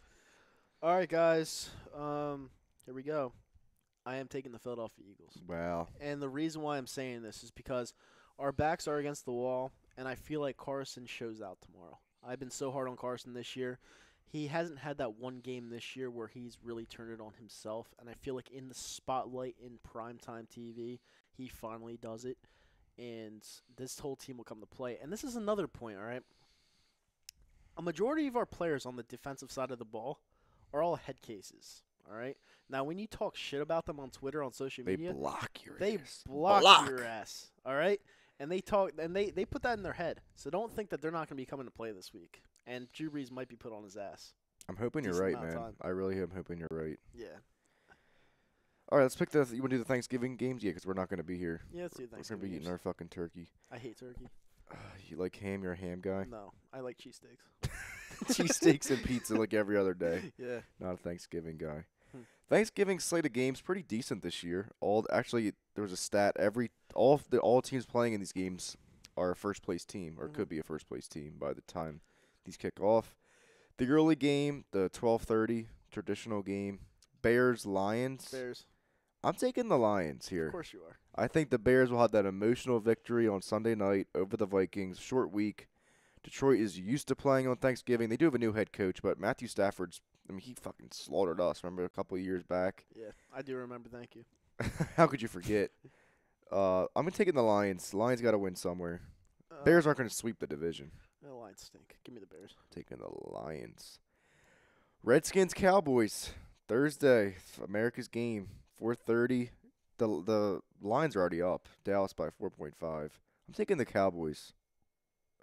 All right, guys. Here we go. I am taking the Philadelphia Eagles. Wow. And the reason why I'm saying this is because our backs are against the wall, and I feel like Carson shows out tomorrow. I've been so hard on Carson this year. He hasn't had that one game this year where he's really turned it on himself, and I feel like in the spotlight in primetime TV, he finally does it, and this whole team will come to play. And this is another point, all right? A majority of our players on the defensive side of the ball are all head cases, all right? Now, when you talk shit about them on Twitter, on social They media, block your they ass. block your ass, all right? And they talk, and they put that in their head. So don't think that they're not going to be coming to play this week. And Drew Brees might be put on his ass. I'm hoping you're Decent right, amount of man. time. I really am hoping you're right. Yeah. All right, let's pick the. You want to do the Thanksgiving games? Yeah, because we're not going to be here. Yeah, let's do We're going to Thanksgiving be eating games. our fucking turkey. I hate turkey. You like ham? You're a ham guy? No, I like cheesesteaks. Cheesesteaks and pizza like every other day. Yeah. Not a Thanksgiving guy. Hmm. Thanksgiving slate of games pretty decent this year. Actually, there was a stat. All teams playing in these games are a first place team, or could be a first place team by the time these kick off. The early game, the 12:30 traditional game, Bears-Lions. Bears. I'm taking the Lions here. Of course you are. I think the Bears will have that emotional victory on Sunday night over the Vikings. Short week. Detroit is used to playing on Thanksgiving. They do have a new head coach, but Matthew Stafford's, he fucking slaughtered us. Remember a couple of years back? Yeah, I do remember. Thank you. How could you forget? I'm going to take it in the Lions. Lions got to win somewhere. Bears aren't going to sweep the division. The Lions stink. Give me the Bears. Taking the Lions. Redskins Cowboys Thursday. America's game. 4:30. The lines are already up. Dallas by 4.5. I'm taking the Cowboys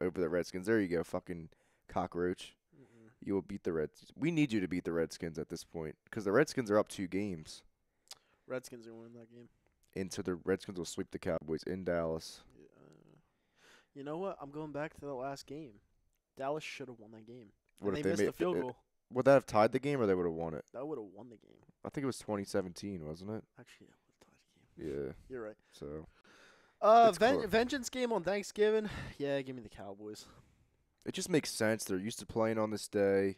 over the Redskins. There you go, fucking cockroach. You will beat the Redskins. We need you to beat the Redskins at this point because the Redskins are up 2 games. Redskins are winning that game. Into the Redskins will sweep the Cowboys in Dallas. You know what? I'm going back to the last game. Dallas should have won that game. What And if they they missed made the field goal. Would that have tied the game or they would have won it? That would have won the game. I think it was 2017, wasn't it? Actually, that would have tied the game. Yeah. You're right. So It's close. Vengeance game on Thanksgiving. Yeah, give me the Cowboys. it just makes sense. They're used to playing on this day.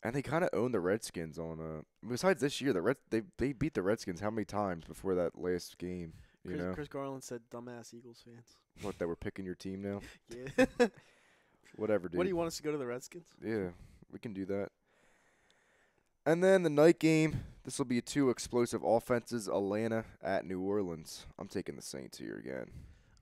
And they kind of own the Redskins on besides this year, they beat the Redskins how many times before that last game, you know? Chris Garland said, "Dumbass Eagles fans." What, that we're picking your team now? Yeah. Whatever, dude. What do you want us to go to the Redskins? Yeah, we can do that. And then the night game, this will be 2 explosive offenses, Atlanta at New Orleans. I'm taking the Saints here again.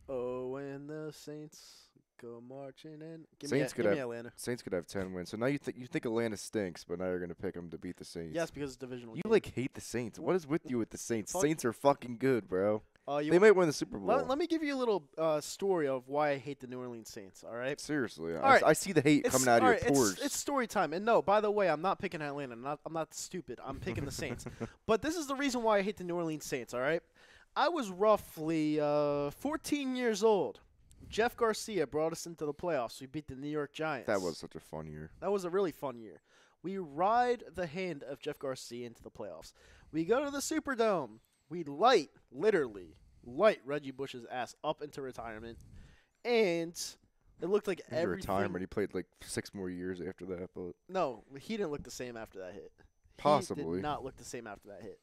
Oh, and the Saints go marching in. Give Saints me could have Atlanta. Saints could have 10 wins. So now you think Atlanta stinks, but now you're going to pick them to beat the Saints. Yes, because it's divisional. You game. hate the Saints. What is with you with the Saints? Fuck. Saints are fucking good, bro. You They might win the Super Bowl. let me give you a little story of why I hate the New Orleans Saints. All right. Seriously, All right. I see the hate coming out of your pores. It's story time. And no, by the way, I'm not picking Atlanta. I'm not stupid. I'm picking the Saints. But this is the reason why I hate the New Orleans Saints. All right. I was roughly 14 years old. Jeff Garcia brought us into the playoffs. We beat the New York Giants. That was such a fun year. That was a really fun year. We ride the hand of Jeff Garcia into the playoffs. We go to the Superdome. We literally light Reggie Bush's ass up into retirement. And it looked like In everything. retirement, he played like 6 more years after that, but No, he didn't look the same after that hit. He Possibly. did not look the same after that hit.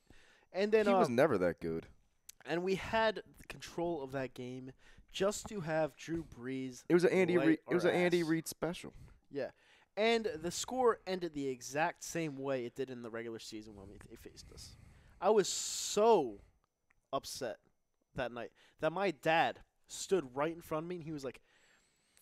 And then he was never that good. and we had control of that game just to have Drew Brees. It was an Andy light Reid. It our was an Andy ass. Reid special. Yeah. And the score ended the exact same way it did in the regular season when they faced us. I was so upset that night that my dad stood right in front of me and he was like,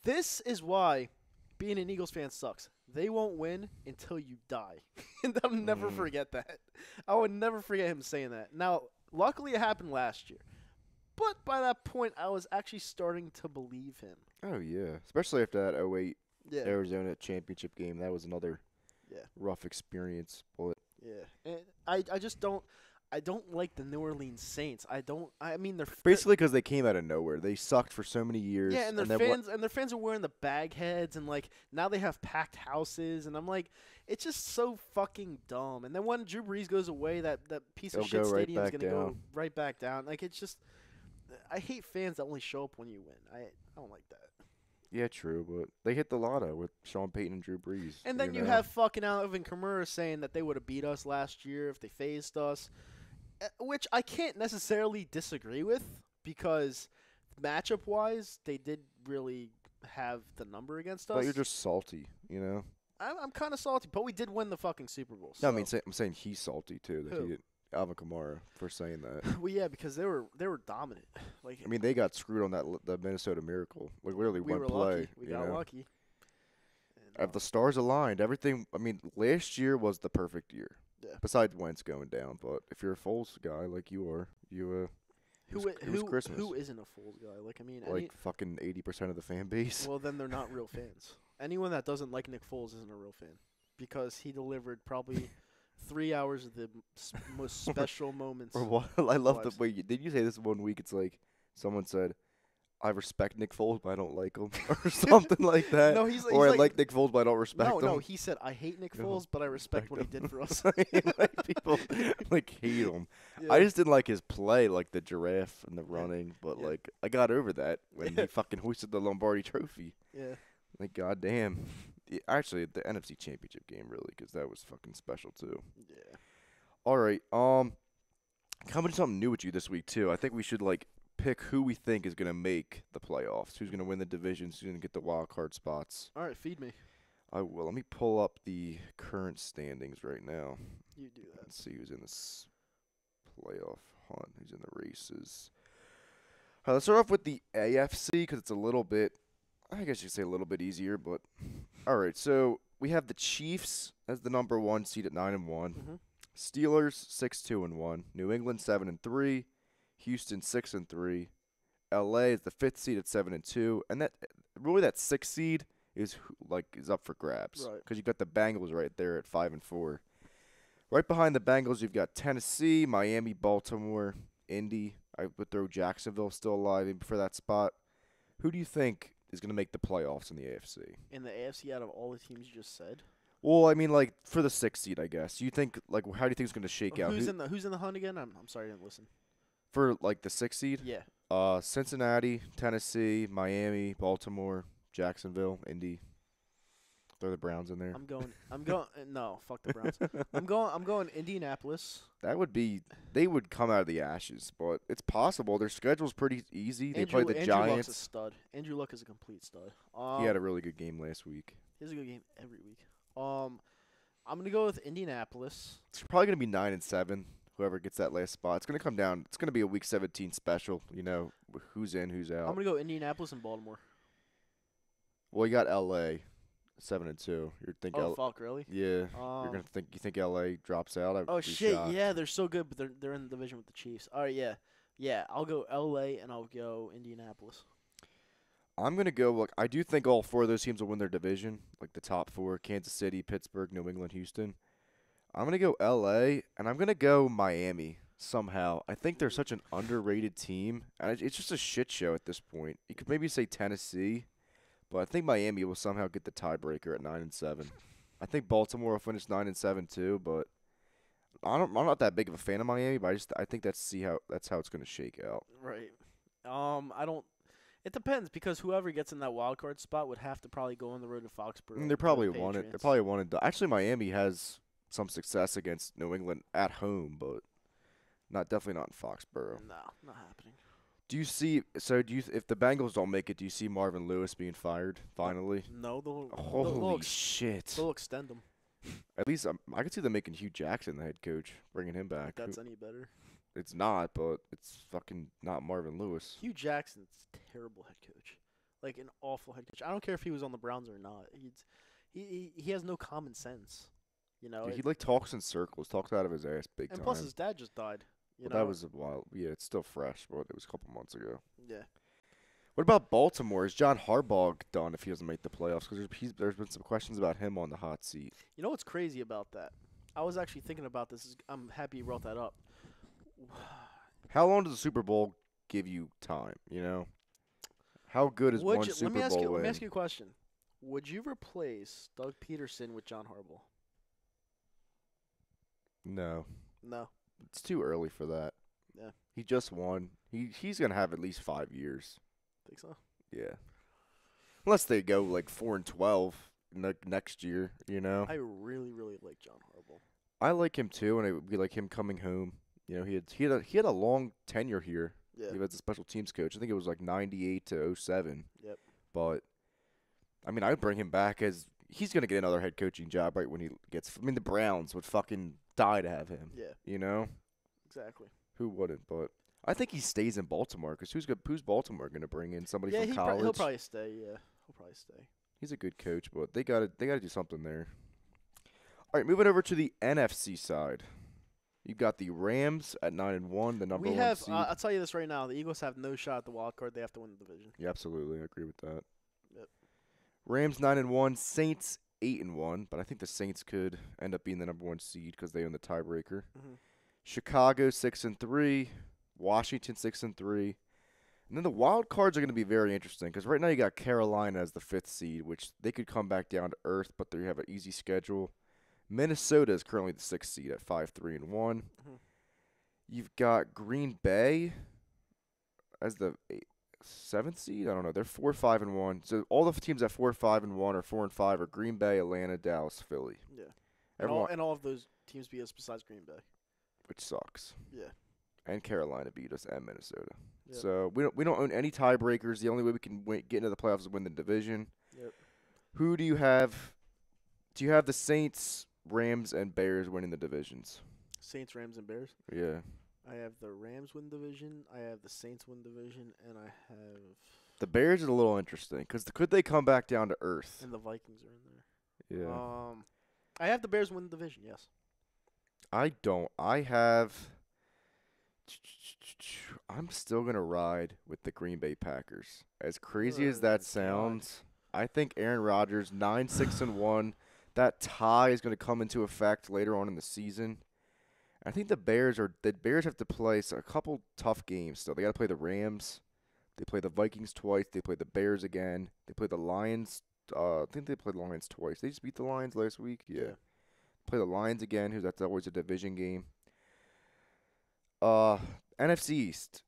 "This is why being an Eagles fan sucks. They won't win until you die." And I'll never forget that. I would never forget him saying that. Now, luckily it happened last year. But by that point, I was actually starting to believe him. Oh yeah, especially after that 08 Yeah. Arizona championship game. That was another Yeah. rough experience. But Yeah. And I just don't I don't like the New Orleans Saints. I mean, they're Basically, because they came out of nowhere. They sucked for so many years. yeah, and their fans are wearing the bag heads, and like now they have packed houses, and I'm like, it's just so fucking dumb. And then when Drew Brees goes away, that piece of shit stadium's gonna go right back down. Like it's just, I hate fans that only show up when you win. I don't like that. Yeah, true, but they hit the lotto with Sean Payton and Drew Brees. And then you have fucking Alvin Kamara saying that they would have beat us last year if they faced us, which I can't necessarily disagree with because matchup-wise, they did really have the number against us. But you're just salty, you know? I'm kind of salty, but we did win the fucking Super Bowl. No, I mean, I'm saying he's salty, too, that Who? he did. Alvin Kamara for saying that. Well, yeah, because they were dominant. Like I mean, they got screwed on the Minnesota Miracle. Like literally we one were play. lucky. We got lucky. If the stars aligned, everything. I mean, last year was the perfect year. Yeah. Besides Wentz going down, but if you're a Foles guy like you are, it was Christmas. Who isn't a Foles guy? Like I mean, like fucking 80% of the fan base. Well, then they're not real fans. Anyone that doesn't like Nick Foles isn't a real fan because he delivered probably 3 hours of the most special moments. Or what? I love the lives. way did you say this one week? It's like someone said, "I respect Nick Foles, but I don't like him," or something like that. No, he's or I like like Nick Foles, but I don't respect him. No, he said, "I hate Nick Foles, but I respect what he did for us." Like people like hate him. Yeah. I just didn't like his play, like the giraffe and the running. But Yeah. like I got over that when he fucking hoisted the Lombardi Trophy. Yeah. Like goddamn. Actually, the NFC Championship game really, because that was fucking special too. Yeah. All right. Coming to something new with you this week too. I think we should like pick who we think is gonna make the playoffs. Who's gonna win the divisions? Who's gonna get the wild card spots? All right, feed me. I will. Let me pull up the current standings right now. You do that. Let's see who's in this playoff hunt. Who's in the races? All right, let's start off with the AFC because it's a little bit, I guess you could say a little bit easier. But all right, so we have the Chiefs as the number 1 seed at 9-1. Mm-hmm. Steelers 6-2-1. New England 7-3. Houston 6-3. LA is the 5th seed at 7-2, and that 6th seed is up for grabs Right. because you got the Bengals right there at 5-4. Right behind the Bengals, you've got Tennessee, Miami, Baltimore, Indy. I would throw Jacksonville still alive for that spot. Who do you think is going to make the playoffs in the AFC? In the AFC, out of all the teams you just said, Well, I mean, like for the 6th seed, I guess. You think how do you think it's going to shake out? who's in the hunt again? I'm sorry, I didn't listen. For like the 6th seed? Yeah. Cincinnati, Tennessee, Miami, Baltimore, Jacksonville, Indy. Throw the Browns in there. I'm going. No, fuck the Browns. I'm going Indianapolis. That would be. They would come out of the ashes, but it's possible. Their schedule's pretty easy. They play the Andrew Giants. Luck's a stud. Andrew Luck is a complete stud. He had a really good game last week. He has a good game every week. I'm gonna go with Indianapolis. It's probably gonna be 9-7. Whoever gets that last spot, it's gonna come down. It's gonna be a Week 17 special. You know, who's in, who's out. I'm gonna go Indianapolis and Baltimore. Well, you got LA, 7-2. You're thinking. Oh fuck, really? Yeah. You're gonna think. You think LA drops out? Oh shit, yeah, they're so good, but they're in the division with the Chiefs. All right, yeah. I'll go LA and I'll go Indianapolis. I'm going to go, look, I do think all 4 of those teams will win their division, like the top 4, Kansas City, Pittsburgh, New England, Houston. I'm going to go L.A., and I'm going to go Miami somehow. I think they're such an underrated team, and it's just a shit show at this point. You could maybe say Tennessee, but I think Miami will somehow get the tiebreaker at 9-7. I think Baltimore will finish 9-7 too, but I'm not that big of a fan of Miami, but I think that's how it's going to shake out. Right. It depends because whoever gets in that wild card spot would have to probably go on the road to Foxborough. I mean, they're probably won it. They're probably won it. Actually, Miami has some success against New England at home, but definitely not in Foxborough. No, not happening. Do you see? So if the Bengals don't make it, do you see Marvin Lewis being fired finally? No, Holy shit! They'll extend him. At least I could see them making Hugh Jackson the head coach, bringing him back. If that's any better. It's not, but it's fucking not Marvin Lewis. Hugh Jackson's a terrible head coach, like an awful head coach. I don't care if he was on the Browns or not. He has no common sense, you know. He talks in circles, talks out of his ass big time. And plus, his dad just died. You know? That was a while. Yeah, it's still fresh, but it was a couple months ago. Yeah. What about Baltimore? Is John Harbaugh done if he doesn't make the playoffs? Because there's been some questions about him on the hot seat. You know what's crazy about that? I was actually thinking about this. I'm happy you brought that up. How long does the Super Bowl give you time? You know, how good is one Super Bowl win? Let me ask you a question. Would you replace Doug Peterson with John Harbaugh? No, No. it's too early for that. Yeah. He just won. He's gonna have at least 5 years. Think so? Yeah. Unless they go like 4-12 next year, you know. I really, really like John Harbaugh. I like him too, and it would be like him coming home. You know, he had a long tenure here. Yeah. He was a special teams coach. I think it was like 98 to 07. Yep. But I mean, I'd bring him back as he's gonna get another head coaching job right when he gets. I mean, the Browns would fucking die to have him. Yeah. You know. Exactly. Who wouldn't? But I think he stays in Baltimore because who's Baltimore gonna bring in somebody from college? He'll probably stay. Yeah. He'll probably stay. He's a good coach, but they gotta do something there. All right, moving over to the NFC side. You've got the Rams at 9-1, the number one seed. I'll tell you this right now: the Eagles have no shot at the wild card. They have to win the division. Yeah, absolutely, I agree with that. Yep. Rams 9-1, Saints 8-1, but I think the Saints could end up being the number one seed because they own the tiebreaker. Mm-hmm. Chicago 6-3, Washington 6-3. And then the wild cards are going to be very interesting because right now you got Carolina as the 5th seed, which they could come back down to earth, but they have an easy schedule. Minnesota is currently the 6th seed at 5-3-1. Mm-hmm. You've got Green Bay as the 7th seed. I don't know. They're 4-5-1. So all the teams at 4-5-1 or 4-5 are Green Bay, Atlanta, Dallas, Philly. Yeah. Everyone, all of those teams beat us besides Green Bay. which sucks. Yeah. And Carolina beat us and Minnesota. Yep. So we don't own any tiebreakers. The only way we can get into the playoffs is win the division. Yep. Who do you have? Do you have the Saints, Rams, and Bears winning the divisions? Saints, Rams, and Bears. Yeah. I have the Rams win division. I have the Saints win division, and I have The Bears is a little interesting because could they come back down to earth? and the Vikings are in there. Yeah. I have the Bears win the division. Yes. I don't. I have. I'm still gonna ride with the Green Bay Packers. As crazy as Oh, that God. sounds, I think Aaron Rodgers 9-6-1. That tie is gonna come into effect later on in the season. I think the Bears have to play a couple tough games still. They got to play the Rams. They play the Vikings twice. They play the Bears again. They play the Lions. I think they played the Lions twice. They just beat the Lions last week. Yeah. Play the Lions again. That's always a division game. NFC East.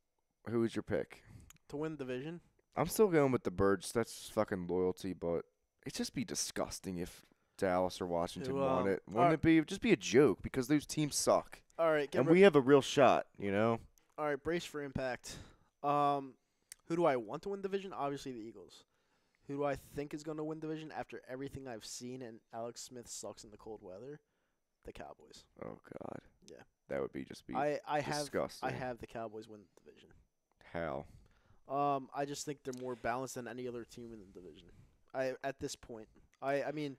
Who is your pick? To win the division. I'm still going with the Birds. That's fucking loyalty, but it'd just be disgusting if Dallas or Washington won it. Wouldn't it be? It'd just be a joke because those teams suck. All right. And we have a real shot, you know? All right. Brace for impact. Who do I want to win division? Obviously the Eagles. Who do I think is going to win division after everything I've seen and Alex Smith sucks in the cold weather? The Cowboys. Oh, God. Yeah. That would be disgusting. I have the Cowboys win the division. How? I just think they're more balanced than any other team in the division. At this point. I mean,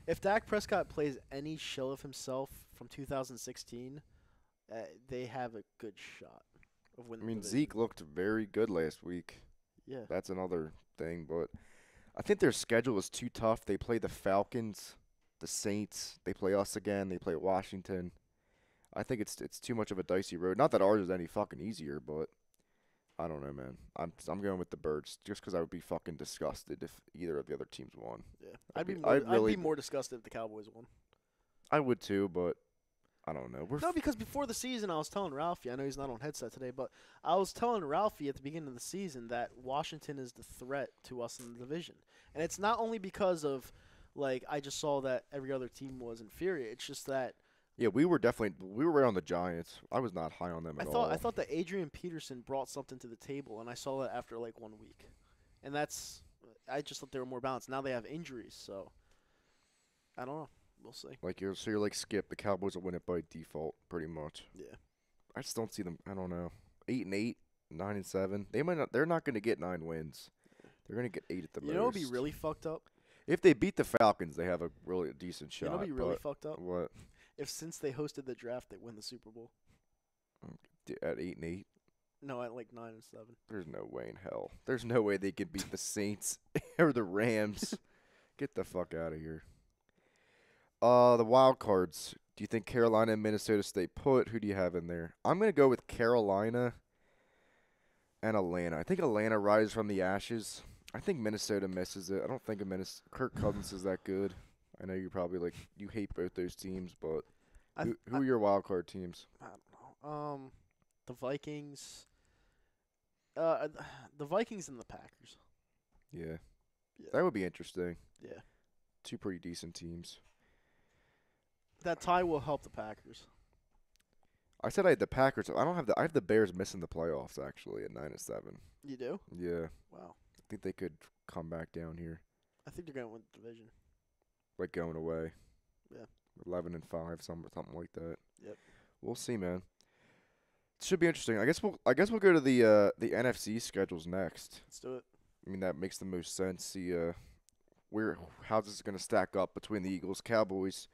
if Dak Prescott plays any shell of himself from 2016, they have a good shot of winning. I mean, the division. Zeke looked very good last week. Yeah. That's another thing, but I think their schedule is too tough. They play the Falcons, the Saints. They play us again. They play Washington. I think it's too much of a dicey road. Not that ours is any fucking easier, but I don't know, man. I'm going with the Birds just because I would be fucking disgusted if either of the other teams won. Yeah. I'd I'd be more disgusted if the Cowboys won. I would too, but I don't know. No, because before the season, I was telling Ralphie, I know he's not on headset today, but I was telling Ralphie at the beginning of the season that Washington is the threat to us in the division. And it's not only because of, like, I just saw that every other team was inferior. It's just that. Yeah, we were right on the Giants. I was not high on them at all. I thought that Adrian Peterson brought something to the table, and I saw that after, like, 1 week. And I just thought they were more balanced. Now they have injuries, so I don't know. We'll see. Like you're like Skip. The Cowboys will win it by default, pretty much. Yeah. I just don't see them. I don't know. 8-8, 9-7. They might not. They're not going to get 9 wins. They're going to get 8 at the most. You know, what'd be really fucked up. If they beat the Falcons, they have a really decent shot. You know, what'd be really fucked up. What? If since they hosted the draft, they win the Super Bowl. At 8-8. No, at like 9-7. There's no way in hell. There's no way they could beat the Saints or the Rams. Get the fuck out of here. The wild cards. Do you think Carolina and Minnesota stay put? Who do you have in there? I'm going to go with Carolina and Atlanta. I think Atlanta rises from the ashes. I think Minnesota misses it. I don't think Kirk Cousins is that good. I know you're probably you hate both those teams, but who are your wild card teams? I don't know. The Vikings. The Vikings and the Packers. Yeah. That would be interesting. Yeah. Two pretty decent teams. That tie will help the Packers. I said I had the Packers. I have the Bears missing the playoffs actually at 9-7. You do? Yeah. Wow. I think they could come back down here. I think they're going to win the division. Like going away. Yeah. 11-5, something like that. Yep. We'll see, man. It should be interesting. I guess we'll go to the NFC schedules next. Let's do it. I mean, that makes the most sense. See how this is going to stack up between the Eagles, Cowboys,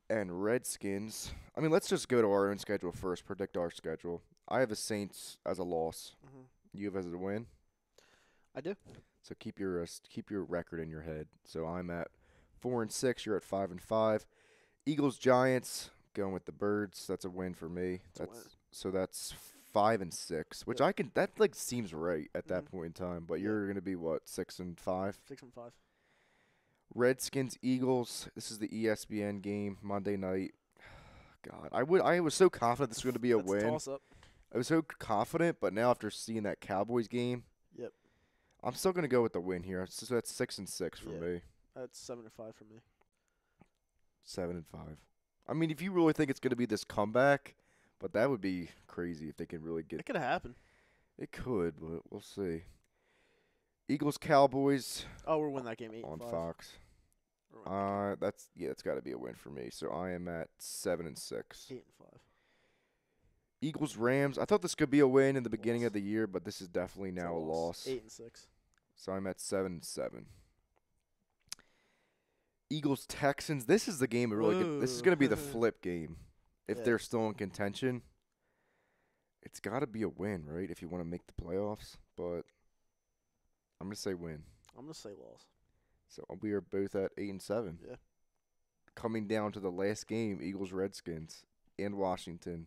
and Redskins. I mean, let's just go to our own schedule first, predict our schedule. I have the Saints as a loss. Mm-hmm. You have as a win? I do. So keep your record in your head. So I'm at 4-6, you're at 5-5. Eagles, Giants, going with the Birds. That's a win for me. That's 5-6, which Yep. that seems right at that point in time. But you're gonna be what, 6-5? 6-5. Redskins, Eagles. This is the ESPN game Monday night. God, I was so confident this was gonna be a win. Toss up. I was so confident, but now after seeing that Cowboys game, Yep. I'm still gonna go with the win here. So that's 6-6 for me. That's 7-5 for me. 7-5. I mean, if you really think it's gonna be this comeback, but that would be crazy if they can really get. It could happen. It could, but we'll see. Eagles, Cowboys. Oh, we're winning that game 8-5. On Fox. That's got to be a win for me. So I am at 7-6. 8-5. Eagles, Rams. I thought this could be a win in the beginning of the year, but this is definitely now a loss. 8-6. So I'm at 7-7. Eagles, Texans. This is the game. This is going to be the flip game. If they're still in contention, it's got to be a win, right? If you want to make the playoffs, but I'm going to say win. I'm going to say loss. So we are both at 8-7. Yeah. Coming down to the last game, Eagles, Redskins in Washington.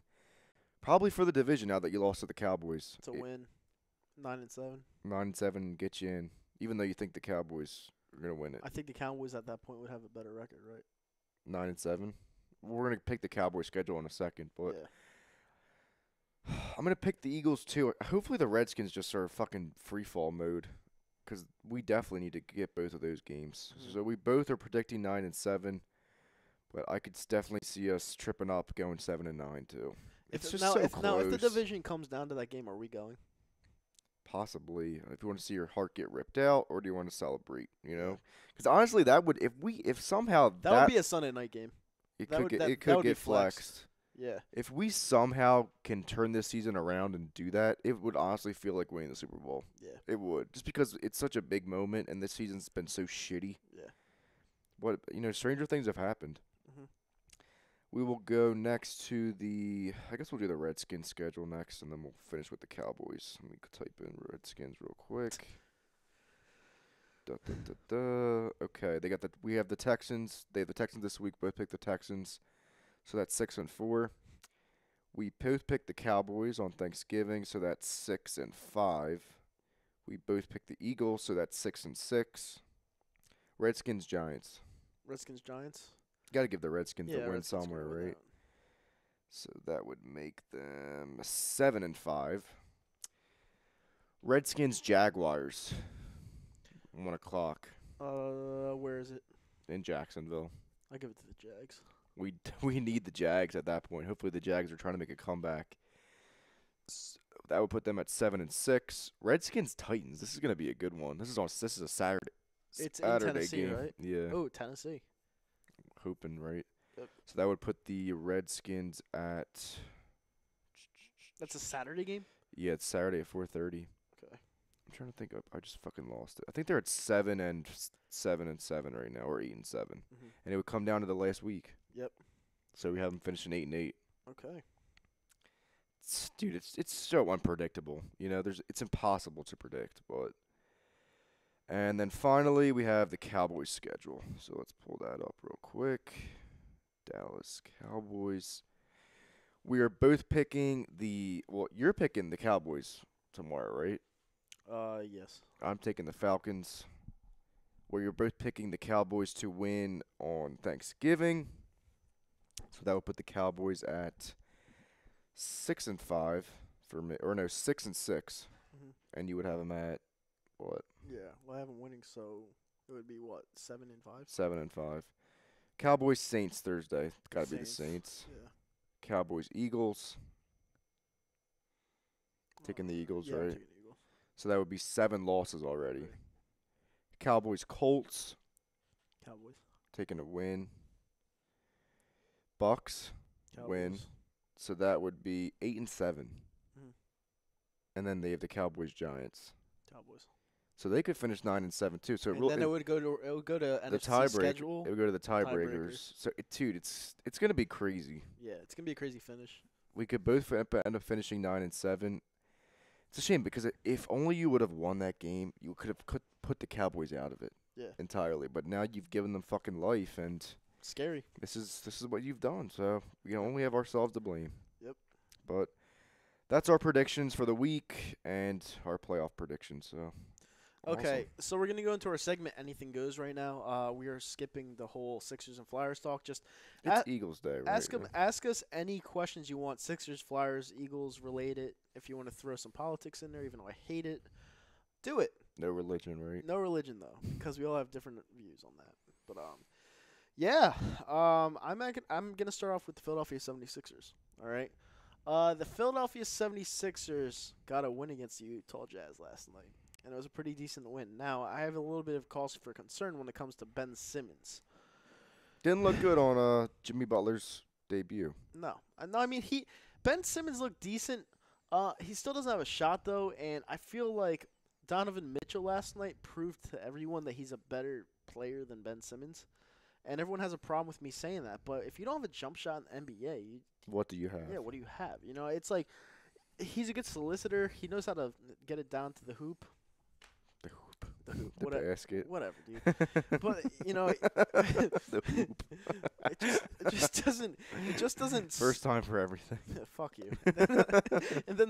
Probably for the division now that you lost to the Cowboys. It's a win. 9-7. 9-7 get you in, even though you think the Cowboys are going to win it. I think the Cowboys at that point would have a better record, right? 9-7. We're going to pick the Cowboys schedule in a second, but yeah. I'm going to pick the Eagles too. Hopefully the Redskins just are fucking free fall mode, because we definitely need to get both of those games. Mm-hmm. So we both are predicting 9-7, but I could definitely see us tripping up going 7-9 too. It's just so close. Now, if the division comes down to that game, are we going? Possibly. If you want to see your heart get ripped out, or do you want to celebrate? You know, because honestly, that would if somehow that would be a Sunday night game. It could get flexed. Yeah. If we somehow can turn this season around and do that, it would honestly feel like winning the Super Bowl. Yeah. It would, just because it's such a big moment, and this season's been so shitty. Yeah. But stranger things have happened. Mm-hmm. We will go next to I guess we'll do the Redskins schedule next, and then we'll finish with the Cowboys. Let me type in Redskins real quick. Okay, we have the Texans. They have the Texans this week. Both picked the Texans, so that's 6-4. We both picked the Cowboys on Thanksgiving, so that's 6-5. We both picked the Eagles, so that's 6-6. Redskins, Giants. Redskins, Giants. Got to give the Redskins the win Redskins somewhere, gonna win right? So that would make them 7-5. Redskins, Jaguars. 1 o'clock. Where is it? In Jacksonville. I give it to the Jags. We need the Jags at that point. Hopefully the Jags are trying to make a comeback. So that would put them at 7-6. Redskins, Titans. This is going to be a good one. This is a Saturday. It's Saturday in Tennessee, game. right? Yeah. Oh, Tennessee. Hoping, right? Yep. So that would put the Redskins at. That's a Saturday game? Yeah, it's Saturday at 4:30. Okay. I'm trying to think. I just fucking lost it. I think they're at 7-7 right now, or 8-7, and it would come down to the last week. Yep. So we have them finishing 8-8. Okay. Dude, it's so unpredictable. It's impossible to predict. But and then finally we have the Cowboys schedule. So let's pull that up real quick. Dallas Cowboys. We are both picking you're picking the Cowboys tomorrow, right? Yes. I'm taking the Falcons. Where you're both picking the Cowboys to win on Thanksgiving. So that would put the Cowboys at 6-5 for me, or no, 6-6, Mhm. and you would have them at what? Yeah. Well, I haven't winning, so it would be what 7-5. 7-5. Cowboys Saints Thursday. Got to be the Saints. Yeah. Cowboys Eagles. Taking the Eagles, Yeah, I'm right? taking the Eagles. So that would be 7 losses already. Right. Cowboys Colts. Cowboys. Taking a win. Bucks win. Cowboys. So that would be 8-7. Mhm. And then they have the Cowboys Giants. Cowboys. So they could finish 9-7 too. So And then it would go to the NFC tiebreak. schedule. It would go to the tiebreakers. Tiebreakers. So dude, it's gonna be crazy. Yeah, it's gonna be a crazy finish. We could both end up finishing 9-7. It's a shame because if only you would have won that game, you could have put the Cowboys out of it. Yeah. Entirely. But now you've given them fucking life, and Scary. this is what you've done. So we only have ourselves to blame. Yep. But that's our predictions for the week and our playoff predictions. So. Okay, Awesome. so we're gonna go into our segment. Anything goes right now. We are skipping the whole Sixers and Flyers talk. Just It's Eagles Day, right? ask us any questions you want. Sixers, Flyers, Eagles related. If you want to throw some politics in there, even though I hate it, do it. No religion, right? No religion though, because we all have different views on that. But yeah. I'm gonna start off with the Philadelphia 76ers. All right. The Philadelphia 76ers got a win against the Utah Jazz last night. And it was a pretty decent win. Now, I have a little bit of cause for concern when it comes to Ben Simmons. Didn't look good on Jimmy Butler's debut. No. I mean, Ben Simmons looked decent. He still doesn't have a shot, though, and I feel like Donovan Mitchell last night proved to everyone that he's a better player than Ben Simmons. And everyone has a problem with me saying that. But if you don't have a jump shot in the NBA, What do you have? yeah, what do you have? You know, it's like he's a good solicitor. He knows how to get it down to the hoop. The hoop. The basket. Whatever, dude. But you know, The hoop. it just doesn't. First time for everything. Fuck you. And then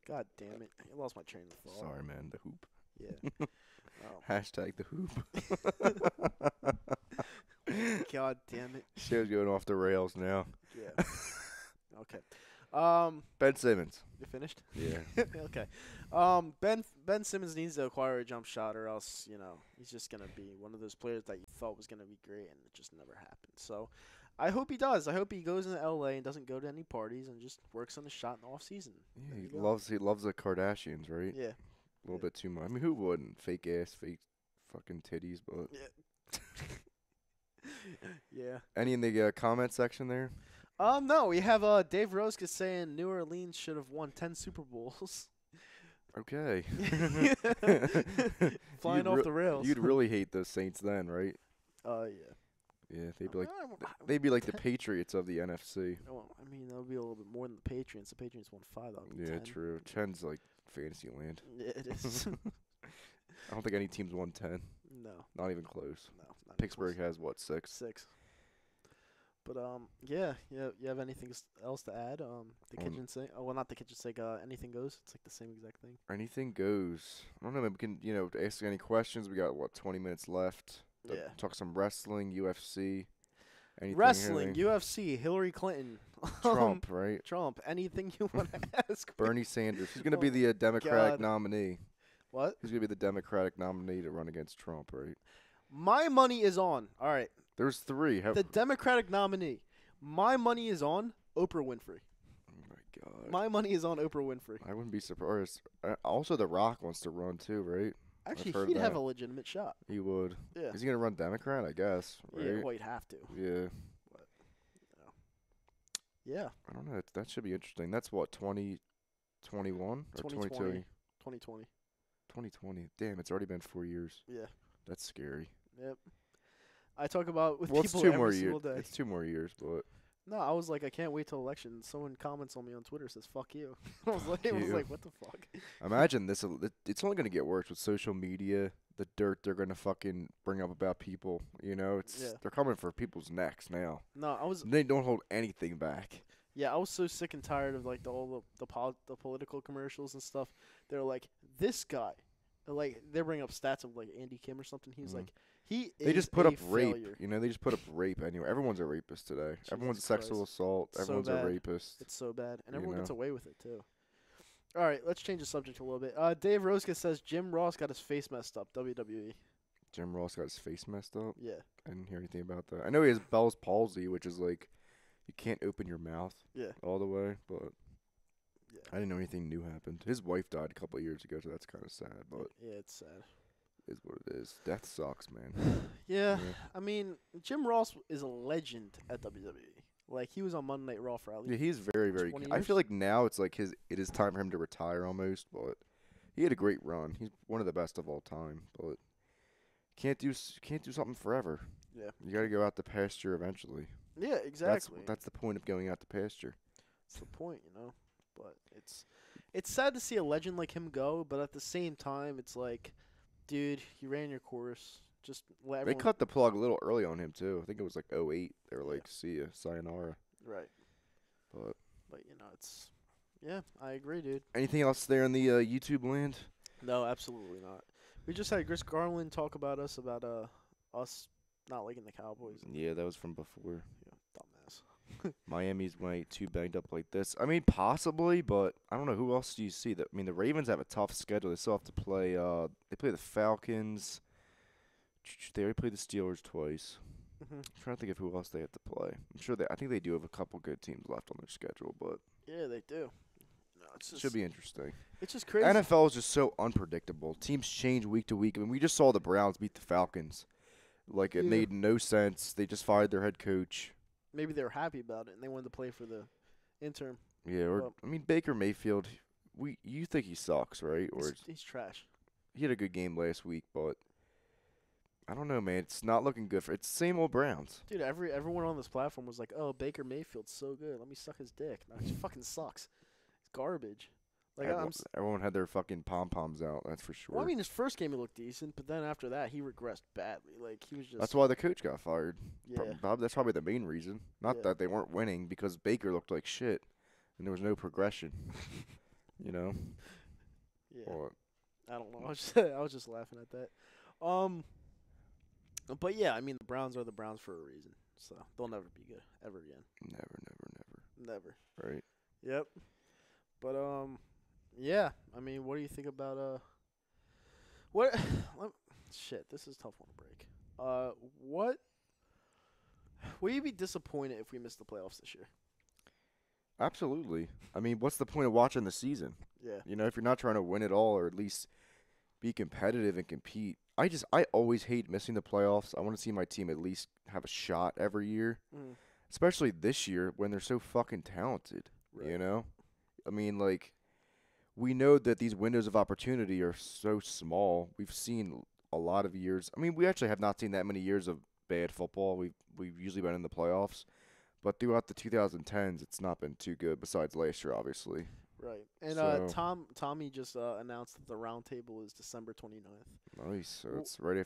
God damn it! I lost my train of thought. Sorry, man. The hoop. Yeah. Hashtag the hoop. God damn it. Show's going off the rails now. Yeah. Okay. Ben Simmons. You finished? Yeah. Okay. Ben Simmons needs to acquire a jump shot, or else he's just gonna be one of those players that you thought was gonna be great, and it just never happened. So, I hope he does. I hope he goes into LA and doesn't go to any parties and just works on his shot in the off season. Yeah, he loves the Kardashians, right? Yeah. A little bit too much. I mean, who wouldn't? Fake fucking titties, but. Yeah. Yeah. Any in the comment section there? No, we have Dave Roska saying New Orleans should have won 10 Super Bowls. Okay. Flying off the rails. You'd really hate the Saints then, right? Yeah. Yeah, they'd be like the Patriots of the NFC. Well, I mean, that would be a little bit more than the Patriots. The Patriots won 5 out of 10. Yeah, true. 10's like fantasy land. Yeah, it is. I don't think any team's won 10. No. Not even close. No. Not even Pittsburgh close. has what, 6? 6. But yeah. You have anything else to add? The kitchen sink. Oh, well, not the kitchen sink. Anything goes. It's like the same exact thing. Anything goes. I don't know. Maybe we can ask any questions. We got 20 minutes left. Yeah. Talk some wrestling, UFC. Anything, Wrestling, UFC, Hillary Clinton, Trump, right? Trump. Anything you want to ask? Bernie Sanders. He's gonna be the Democratic God. nominee. What? He's gonna be the Democratic nominee to run against Trump, right? My money is on. All right. There's 3. The Democratic nominee. My money is on Oprah Winfrey. Oh my God. My money is on Oprah Winfrey. I wouldn't be surprised. Also, The Rock wants to run too, right? Actually, heard he'd that. have a legitimate shot. He would. Yeah. Is he gonna run Democrat? I guess. Right? Yeah, well, he'd have to. Yeah. Yeah. I don't know. That should be interesting. That's what 2021 or 2020. 2020. 2020. Damn, it's already been 4 years. Yeah. That's scary. Yep. I talk about with Well, it's people 2 every more single years. day. It's 2 more years, but No, I was like, I can't wait till election. Someone comments on me on Twitter, says "fuck you." I was you. like, what the fuck? imagine this. It's only gonna get worse with social media the dirt they're gonna fucking bring up about people. You know, they're coming for people's necks now. No, They don't hold anything back. Yeah, I was so sick and tired of like the political commercials and stuff. They're like, this guy, like they bring up stats of like Andy Kim or something. He's like, They just put up rape. failure. You know, they just put up rape anyway. Everyone's a rapist today. Jesus Everyone's a sexual Christ. assault. So Everyone's bad. a rapist. It's so bad, and You everyone gets know? away with it too. All right, let's change the subject a little bit. Dave Rosca says Jim Ross got his face messed up. WWE. Jim Ross got his face messed up. Yeah. I didn't hear anything about that. I know he has Bell's palsy, which is like you can't open your mouth all the way, but I didn't know anything new happened. His wife died a couple of years ago, so that's kind of sad, but Yeah, it's sad. is what it is. Death sucks, man. Yeah, I mean, Jim Ross is a legend at WWE. Like, he was on Monday Night Raw for at Yeah, least he's very, very 20 good. I years? feel like now it is time for him to retire almost, but he had a great run. He's one of the best of all time, but can't do something forever. Yeah. You got to go out to pasture eventually. Yeah, exactly. That's the point of going out to pasture. That's the point, you know. But it's sad to see a legend like him go, but at the same time, it's like, dude, you ran your course. Just let They everyone. cut the plug a little early on him too. I think it was like '08. They were like, "See ya, sayonara." Right. But you know, it's. Yeah, I agree, dude. anything else there in the YouTube land? No, absolutely not. We just had Chris Garland talk about us us not liking the Cowboys. Yeah, that was from before. Yeah, dumbass. Miami's way too banged up like this. I mean, possibly, but I don't know. Who else do you see? That I mean, the Ravens have a tough schedule. They still have to play. They play the Falcons. They already played the Steelers twice. Mhm. I'm trying to think of who else they have to play. I'm sure I think they do have a couple good teams left on their schedule, but Yeah, they do. No, it's it just, should be interesting. It's just crazy. NFL is just so unpredictable. Teams change week to week. I mean, we just saw the Browns beat the Falcons. Like, it Yeah. made no sense. They just fired their head coach. Maybe they were happy about it and they wanted to play for the interim. Yeah, or Well- I mean, Baker Mayfield. You think he sucks, right? Or He's trash. he had a good game last week, but I don't know, man. It's not looking good for. It's the same old Browns. Dude, everyone on this platform was like, "Oh, Baker Mayfield's so good. Let me suck his dick." No, he fucking sucks. It's garbage. Like Everyone had their fucking pom poms out. That's for sure. well, I mean, his first game he looked decent, but then after that he regressed badly. Like he was just. That's why the coach got fired. Yeah. That's probably the main reason. Not Yeah. that they weren't winning, because Baker looked like shit, and there was no progression. You know. Yeah. Or, I don't know. I was just laughing at that. But yeah, I mean the Browns are the Browns for a reason, so they'll never be good ever again. never. Never. Right. Yep. But yeah. I mean, what do you think about what? Shit, this is a tough one to break. What? Will you be disappointed if we miss the playoffs this year? Absolutely. I mean, what's the point of watching the season? Yeah. You know, if you're not trying to win it all, or at least be competitive and compete. I always hate missing the playoffs. I want to see my team at least have a shot every year, especially this year when they're so fucking talented. Right. You know, I mean, like, we know that these windows of opportunity are so small. We've seen a lot of years. I mean, we actually have not seen that many years of bad football. We've usually been in the playoffs, but throughout the 2010s, it's not been too good. Besides last year, obviously. Right. And So- Tommy just announced that the round table is December 29th. Nice. So it's right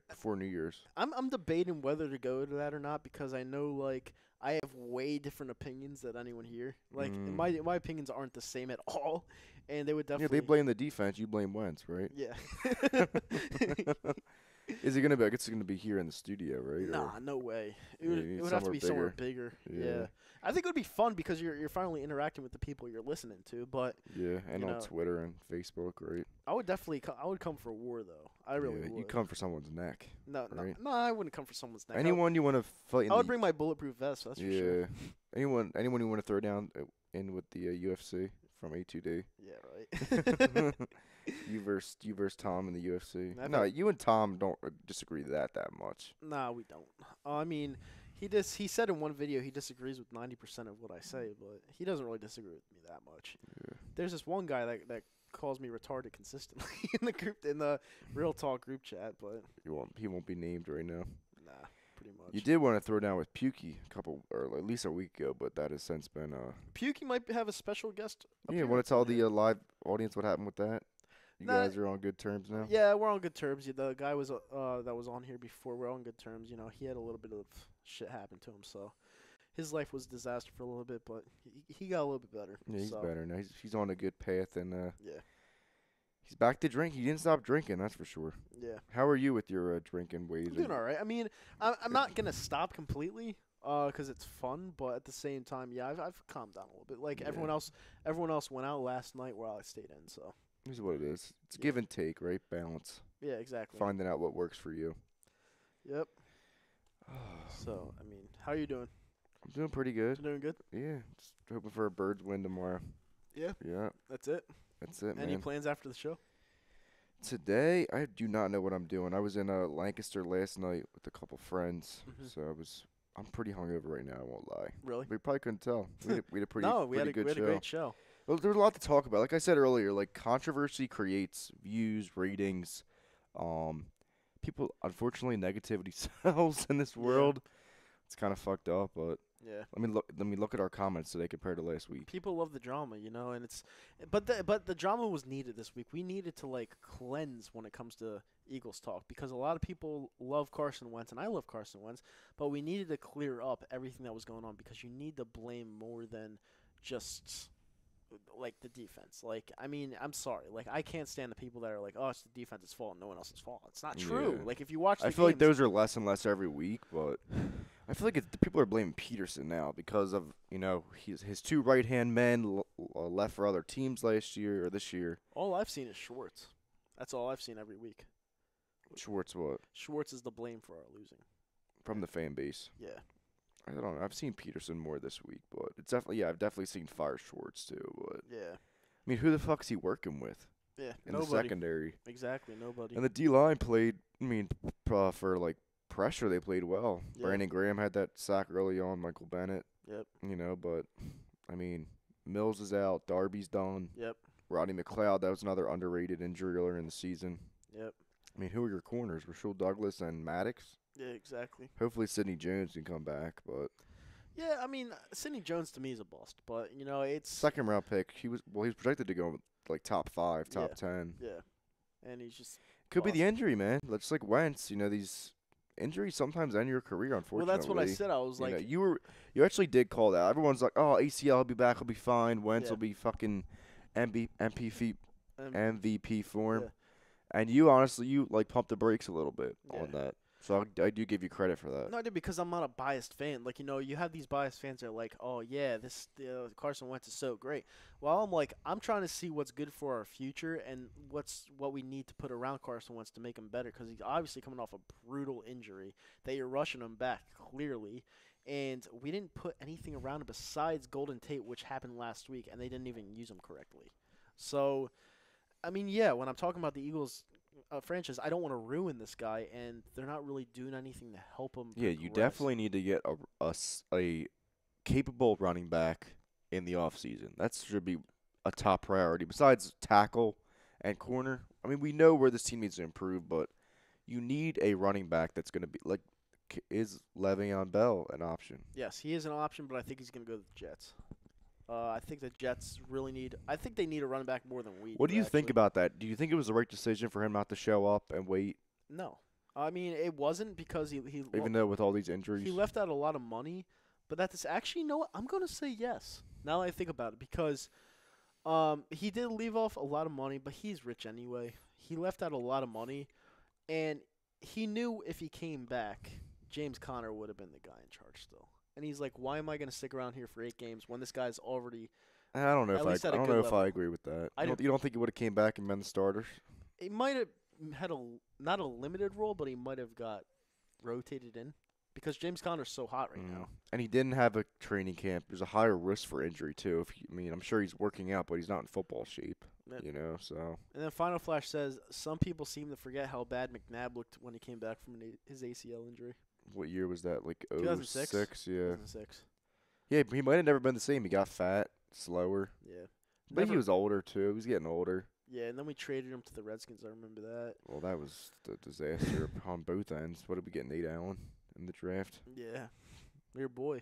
before New Year's. I'm debating whether to go to that or not because I know like I have way different opinions than anyone here. Like my opinions aren't the same at all, and they would definitely. Yeah, they blame the defense. You blame Wentz, right? Yeah. Is it gonna be? I guess it's gonna be here in the studio, right? Nah, Or- no way. It Yeah, would, you need it would have to be somewhere somewhere bigger. Yeah. I think it would be fun because you're finally interacting with the people you're listening to. But Yeah, and You on know- Twitter and Facebook, right? I would definitely I would come for war though. I really Yeah, would. you come for someone's neck. No, right? I wouldn't come for someone's neck. Anyone you want to fight? In I would the- bring my bulletproof vest. That's for yeah. sure. Anyone you want to throw down in with the UFC from A2D? Yeah, right. You versus Tom in the UFC. I No, think- you and Tom don't disagree that much. Nah, we don't. I mean, he said in one video he disagrees with 90% of what I say, but he doesn't really disagree with me that much. Yeah. There's this one guy that calls me retarded consistently in the Real Talk group chat, but He won't be named right now. nah, pretty much. You did want to throw down with Pukey or at least a week ago, but that has since been Pukey might have a special guest. Yeah, want to tell the live audience what happened with that? You Nah, guys are on good terms now? Yeah, we're on good terms. The guy was that was on here before. We're on good terms. You know, he had a little bit of shit happen to him, so his life was a disaster for a little bit, but he got a little bit better. Yeah, he's so, better now. He's on a good path, and Yeah, he's back to drink. He didn't stop drinking, that's for sure. yeah. How are you with your drinking ways? I'm doing all right. I mean, I'm not gonna stop completely, 'cause it's fun, but at the same time, yeah, I've calmed down a little bit. Like Yeah. everyone else went out last night while I stayed in. So This is what it is. It's Yeah. give and take, right? Balance. yeah, exactly. Finding out what works for you. Yep. So I mean, how are you doing? I'm doing pretty good. Doing good. Yeah, just hoping for a Birds win tomorrow. Yeah. Yeah, That's it. that's it, Any man. plans after the show? Today, I do not know what I'm doing. I was in Lancaster last night with a couple friends, Mhm. so I'm pretty hungover right now. I won't lie. Really? We probably couldn't tell. We had a pretty No, we had pretty a good show. great show. Well, there was a lot to talk about. Like I said earlier, like controversy creates views, ratings. People, unfortunately, negativity sells in this Yeah. world. It's kind of fucked up, but Yeah. let me look at our comments today compared to last week. People love the drama, you know, and but the drama was needed this week. We needed to like cleanse when it comes to Eagles talk because a lot of people love Carson Wentz and I love Carson Wentz, but we needed to clear up everything that was going on because you need to blame more than just like the defense. Like, I mean, I'm sorry. Like, I can't stand the people that are like, "Oh, it's the defense's fault, no one else's fault." It's not true. Yeah. Like, if you watch, I feel like those are less and less every week, but I feel like the people are blaming Peterson now because of his two right hand men left for other teams last year or this year. all I've seen is Schwartz. That's all I've seen every week. Schwartz, what Schwartz is the blame for our losing. from the fan base? Yeah. I don't know. I've seen Peterson more this week, but it's definitely I've definitely seen Fire Schwartz too. But Yeah. I mean, who the fuck is he working with Yeah. in the Nobody. secondary? Exactly. Nobody. And the D line played. I mean, for like pressure, they played well. Yeah. Brandon Graham had that sack early on. Michael Bennett. Yep. But I mean, Mills is out. Darby's done. Yep. Rodney McLeod, that was another underrated injury earlier in the season. Yep. I mean, who are your corners? Rashul Douglas and Maddox. Yeah. Exactly. Hopefully, Sidney Jones can come back, but Yeah. I mean, Sidney Jones to me is a bust, but you know, it's second round pick. He was projected to go like top 5, top 10. yeah, and he's just Could be the lost. injury, man. Let's like Wentz. These injuries sometimes end your career. well. Unfortunately, That's what I said. I was like, you actually did call that. Everyone's like, oh, ACL will be back. He'll be fine. Wentz Yeah. will be fucking MVP form. Yeah. And you honestly, you like pumped the brakes a little bit Yeah. on that. So I do give you credit for that. No, I did because I'm not a biased fan. Like, you know, you have these biased fans that are like, oh, yeah, this Carson Wentz is so great. Well, I'm like, I'm trying to see what's good for our future and what we need to put around Carson Wentz to make him better because he's obviously coming off a brutal injury that you're rushing him back, clearly. And we didn't put anything around him besides Golden Tate, which happened last week, and they didn't even use him correctly. So, I mean, yeah, when I'm talking about the Eagles franchise, I don't want to ruin this guy, and they're not really doing anything to help him. Yeah, you progress. definitely need to get a capable running back in the offseason. That should be a top priority. Besides tackle and corner, I mean, we know where this team needs to improve, but you need a running back that's going to be like, is Le'Veon Bell an option? Yes, he is an option, but I think he's going to go to the Jets. I think the Jets really need. I think they need a running back more than we. What do you think actually. about that? Do you think it was the right decision for him not to show up and wait, No, I mean it wasn't because he even though with all these injuries? he left out a lot of money, but that's actually, you know what? I'm going to say yes. Now that I think about it, because he did leave off a lot of money, but he's rich anyway. He left out a lot of money, and he knew if he came back, James Conner would have been the guy in charge still. And he's like, why am I going to stick around here for 8 games when this guy's already? I don't know at if least at a I don't good know if level. I agree with that. I You don't think he would have came back and been the starter? He might have had not a limited role, but he might have got rotated in because James Conner's so hot right now. And he didn't have a training camp. There's a higher risk for injury too. I'm sure he's working out, but he's not in football shape. Yep. So And then Final Flash says some people seem to forget how bad McNabb looked when he came back from his ACL injury. what year was that? Like 2006? 06? Yeah. 2006. Yeah, he might have never been the same. He got fat, slower. Yeah. But Never- he was older too. He was getting older. Yeah, and then we traded him to the Redskins. I remember that. Well, that was the disaster on both ends. What did we get, Nate Allen in the draft? Yeah. Your boy.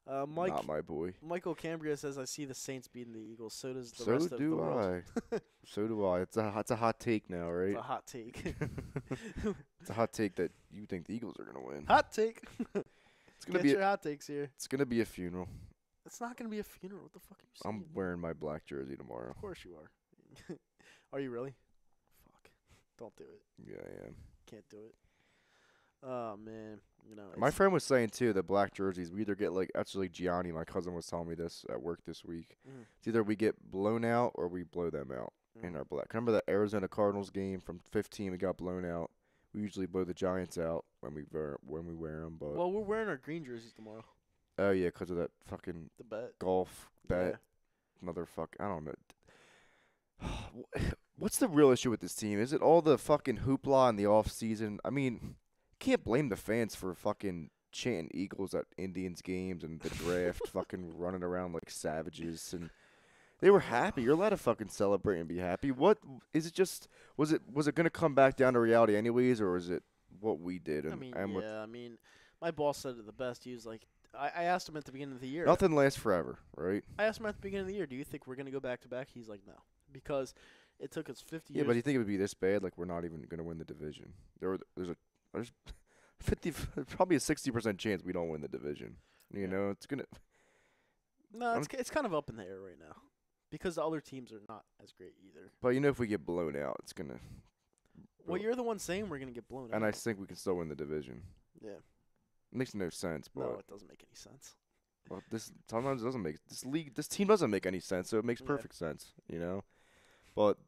Not my boy. Michael Cambria says, I see the Saints beating the Eagles. So does the So rest of the do world. I. So do I. It's a hot take now, right? It's a hot take. It's a hot take that you think the Eagles are gonna win. Hot take. It's gonna Get be. your hot takes here. It's gonna be a funeral. It's not going to be a funeral. What the fuck are you saying? I'm wearing my black jersey tomorrow. Of course you are. Are you really? Fuck. Don't do it. Yeah, I am. Can't do it. Oh, man. My friend was saying too that black jerseys, we either get actually Gianni, my cousin was telling me this at work this week. It's either we get blown out or we blow them out in our black. Remember the Arizona Cardinals game from 15? We got blown out. We usually blow the Giants out when we wear them. But well, we're wearing our green jerseys tomorrow. Oh yeah, because of that fucking the bet. Golf bet. Yeah. Another I don't know. What's the real issue with this team? Is it all the fucking hoopla in the off season? I mean, can't blame the fans for fucking chanting Eagles at Indians games and the draft, fucking running around like savages, and they were happy. You're allowed to fucking celebrate and be happy. What is it? Just was it gonna come back down to reality anyways, or is it what we did? And, I mean, my boss said it the best. He was like, I asked him at the beginning of the year. Nothing lasts forever, right? I asked him at the beginning of the year, do you think we're gonna go back to back? He's like, no, because it took us 50 years. Yeah, but you think it would be this bad? Like we're not even gonna win the division. There's 50, probably a 60% chance we don't win the division. You know, it's gonna. No, it's kind of up in the air right now, because the other teams are not as great either. But if we get blown out, it's gonna. Well, you're the one saying we're gonna get blown out. And I think we can still win the division. Yeah. It makes no sense, but no, it doesn't make any sense. Well, sometimes it doesn't make this team doesn't make any sense, so it makes perfect sense, But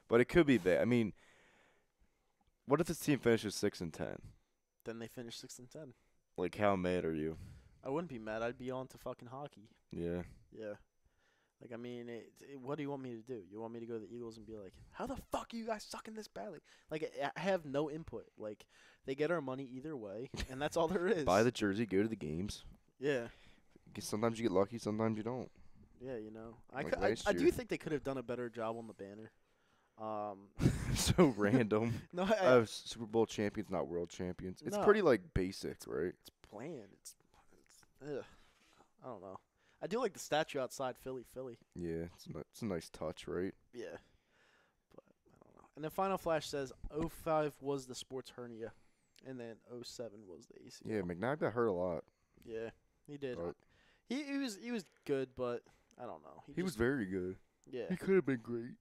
but it could be bad. I mean, what if this team finishes 6-10? Then they finish 6-10. Like, how mad are you? I wouldn't be mad. I'd be on to fucking hockey. Yeah. Yeah. Like, I mean, what do you want me to do? You want me to go to the Eagles and be like, how the fuck are you guys sucking this badly? Like, I have no input. Like, they get our money either way, and that's all there is. Buy the jersey, go to the games. Yeah. Sometimes you get lucky, sometimes you don't. Yeah, I do think they could have done a better job on the banner. So random. No, Super Bowl champions, not world champions. It's No. pretty basic, right? It's bland. It's ugh. I don't know. I do like the statue outside Philly. Yeah, it's a nice touch, right? Yeah. But I don't know. And then Final Flash says 05 was the sports hernia, and then 07 was the ACL. Yeah, McNabb got hurt a lot. Yeah, he did. But He was good, but I don't know. He was very good. Yeah. He could have been great.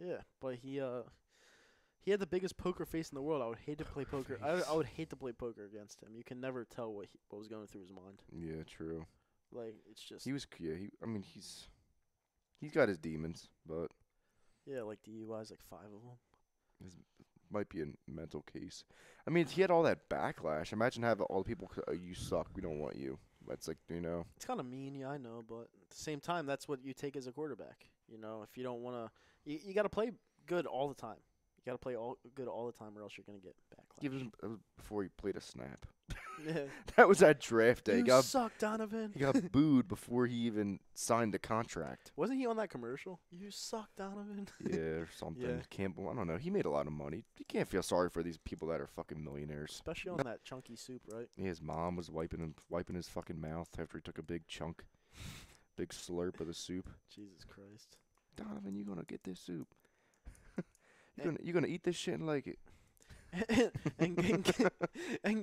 Yeah, but he had the biggest poker face in the world. I would hate to play poker. I would hate to play poker against him. You can never tell what was going through his mind. Yeah, true. Like, it's just. He's got his demons, but. Yeah, like DUIs, like 5 of them. His might be a mental case. I mean, he had all that backlash. Imagine having all the people, you suck, we don't want you. That's It's kind of mean, yeah, I know, but at the same time, that's what you take as a quarterback. If you don't want to, you got to play good all the time. You got to play good all the time, or else you're gonna get backlash. It was before he played a snap. Yeah. That was that draft day. You suck, Donovan. He got booed before he even signed the contract. Wasn't he on that commercial? You suck, Donovan. Yeah, or something. Yeah. Campbell, I don't know. He made a lot of money. You can't feel sorry for these people that are fucking millionaires. Especially on that chunky soup, right? Yeah, his mom was wiping his fucking mouth after he took a big slurp of the soup. Jesus Christ. Donovan, you gonna get this soup? You gonna eat this shit and like it? and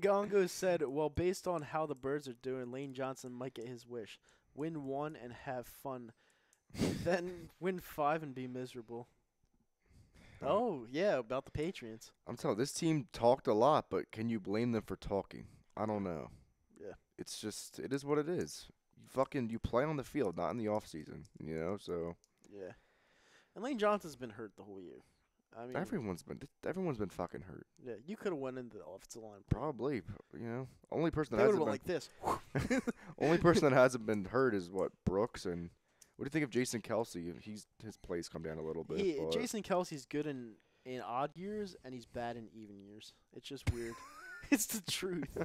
Gongo said, well, based on how the Birds are doing, Lane Johnson might get his wish. Win 1 and have fun. Then win 5 and be miserable. Oh, yeah, about the Patriots. I'm telling you, this team talked a lot, but can you blame them for talking? I don't know. Yeah. It's just, it is what it is. You play on the field, not in the off season, so. Yeah. And Lane Johnson's been hurt the whole year. I mean, everyone's been fucking hurt. Yeah, you could have went into the offensive line. Probably, only person they that would have hasn't like this. only person that hasn't been hurt is Brooks. And what do you think of Jason Kelsey? His plays come down a little bit. Jason Kelsey's good in odd years and he's bad in even years. It's just weird. It's the truth.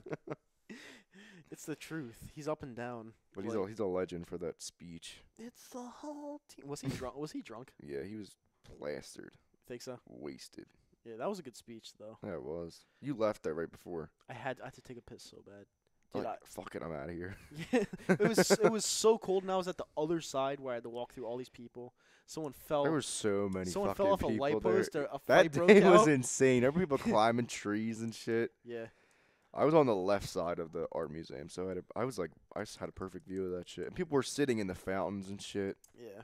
It's the truth. He's up and down. But he's a legend for that speech. It's the whole team. Was he drunk? Was he drunk? Yeah, he was plastered. Think so? Wasted. Yeah, that was a good speech though. Yeah, it was. You left that right before. I had to take a piss so bad. Dude, Like, fuck it, I'm out of here. it was so cold, and I was at the other side where I had to walk through all these people. Someone fell. There were so many Someone fucking fell off a people light there. post. A That fight broke day was out. insane. There were people climbing trees and shit. Yeah. I was on the left side of the art museum, so I just had a perfect view of that shit. And people were sitting in the fountains and shit. Yeah.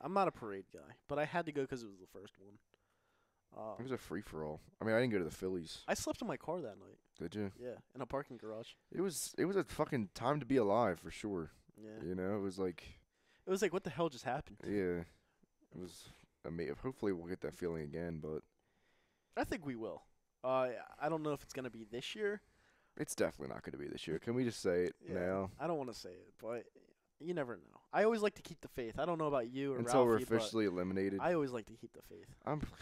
I'm not a parade guy, but I had to go because it was the first one. It was a free for all. I mean, I didn't go to the Phillies. I slept in my car that night. Did you? Yeah, in a parking garage. It was a fucking time to be alive for sure. Yeah. You know, it was like what the hell just happened? yeah, it was amazing. Hopefully, we'll get that feeling again, but I think we will. I don't know if it's gonna be this year. it's definitely not going to be this year. Can we just say it now? I don't want to say it, but you never know. I always like to keep the faith. I don't know about you or Until we're Ralphie, but officially eliminated. I always like to keep the faith.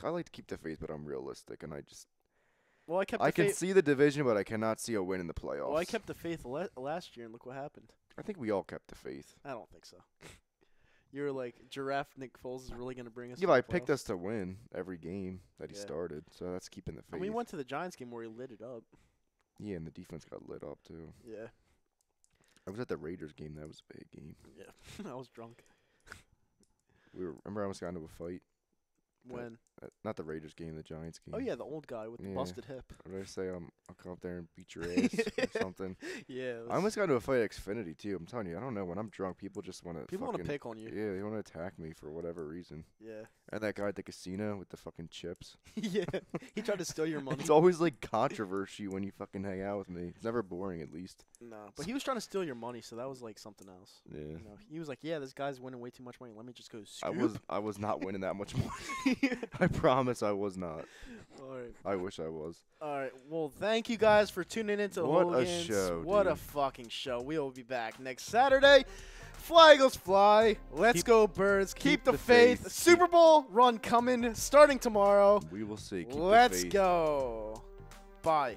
I like to keep the faith, but I'm realistic, and Well, I I can faith. see the division, but I cannot see a win in the playoffs. Well, I kept the faith last year, and look what happened. I think we all kept the faith. I don't think so. You're like, Giraffe Nick Foles is really going to bring us. Yeah, to but I the picked playoffs. us to win every game that he Yeah. started, so that's keeping the faith. And we went to the Giants game where he lit it up. Yeah, and the defense got lit up too. Yeah. I was at the Raiders game. That was a big game. Yeah. I was drunk. Remember I almost got into a fight. When? Not the Raiders game, the Giants game. Oh, yeah, the old guy with the Yeah. busted hip. What did I say? I'll come up there and beat your ass or something. Yeah. I almost got into a fight at Xfinity too. I'm telling you, I don't know. When I'm drunk, people just want to. People want to pick on you. Yeah, they want to attack me for whatever reason. Yeah. And that guy at the casino with the fucking chips. Yeah. He tried to steal your money. It's always like controversy when you fucking hang out with me. It's never boring, at least. No, but he was trying to steal your money, so that was like something else. Yeah. You know, he was like, "Yeah, this guy's winning way too much money. Let me just go scoop." I was not winning that much money. I promise I was not. All right. I wish I was. All right. Well, thank you guys for tuning into What a Hooligans. show, What a dude. fucking show. We will be back next Saturday. Fly Eagles fly. Let's go Birds. Keep the faith. Super Bowl run coming starting tomorrow. We will see. Keep the Let's faith. go. Bye.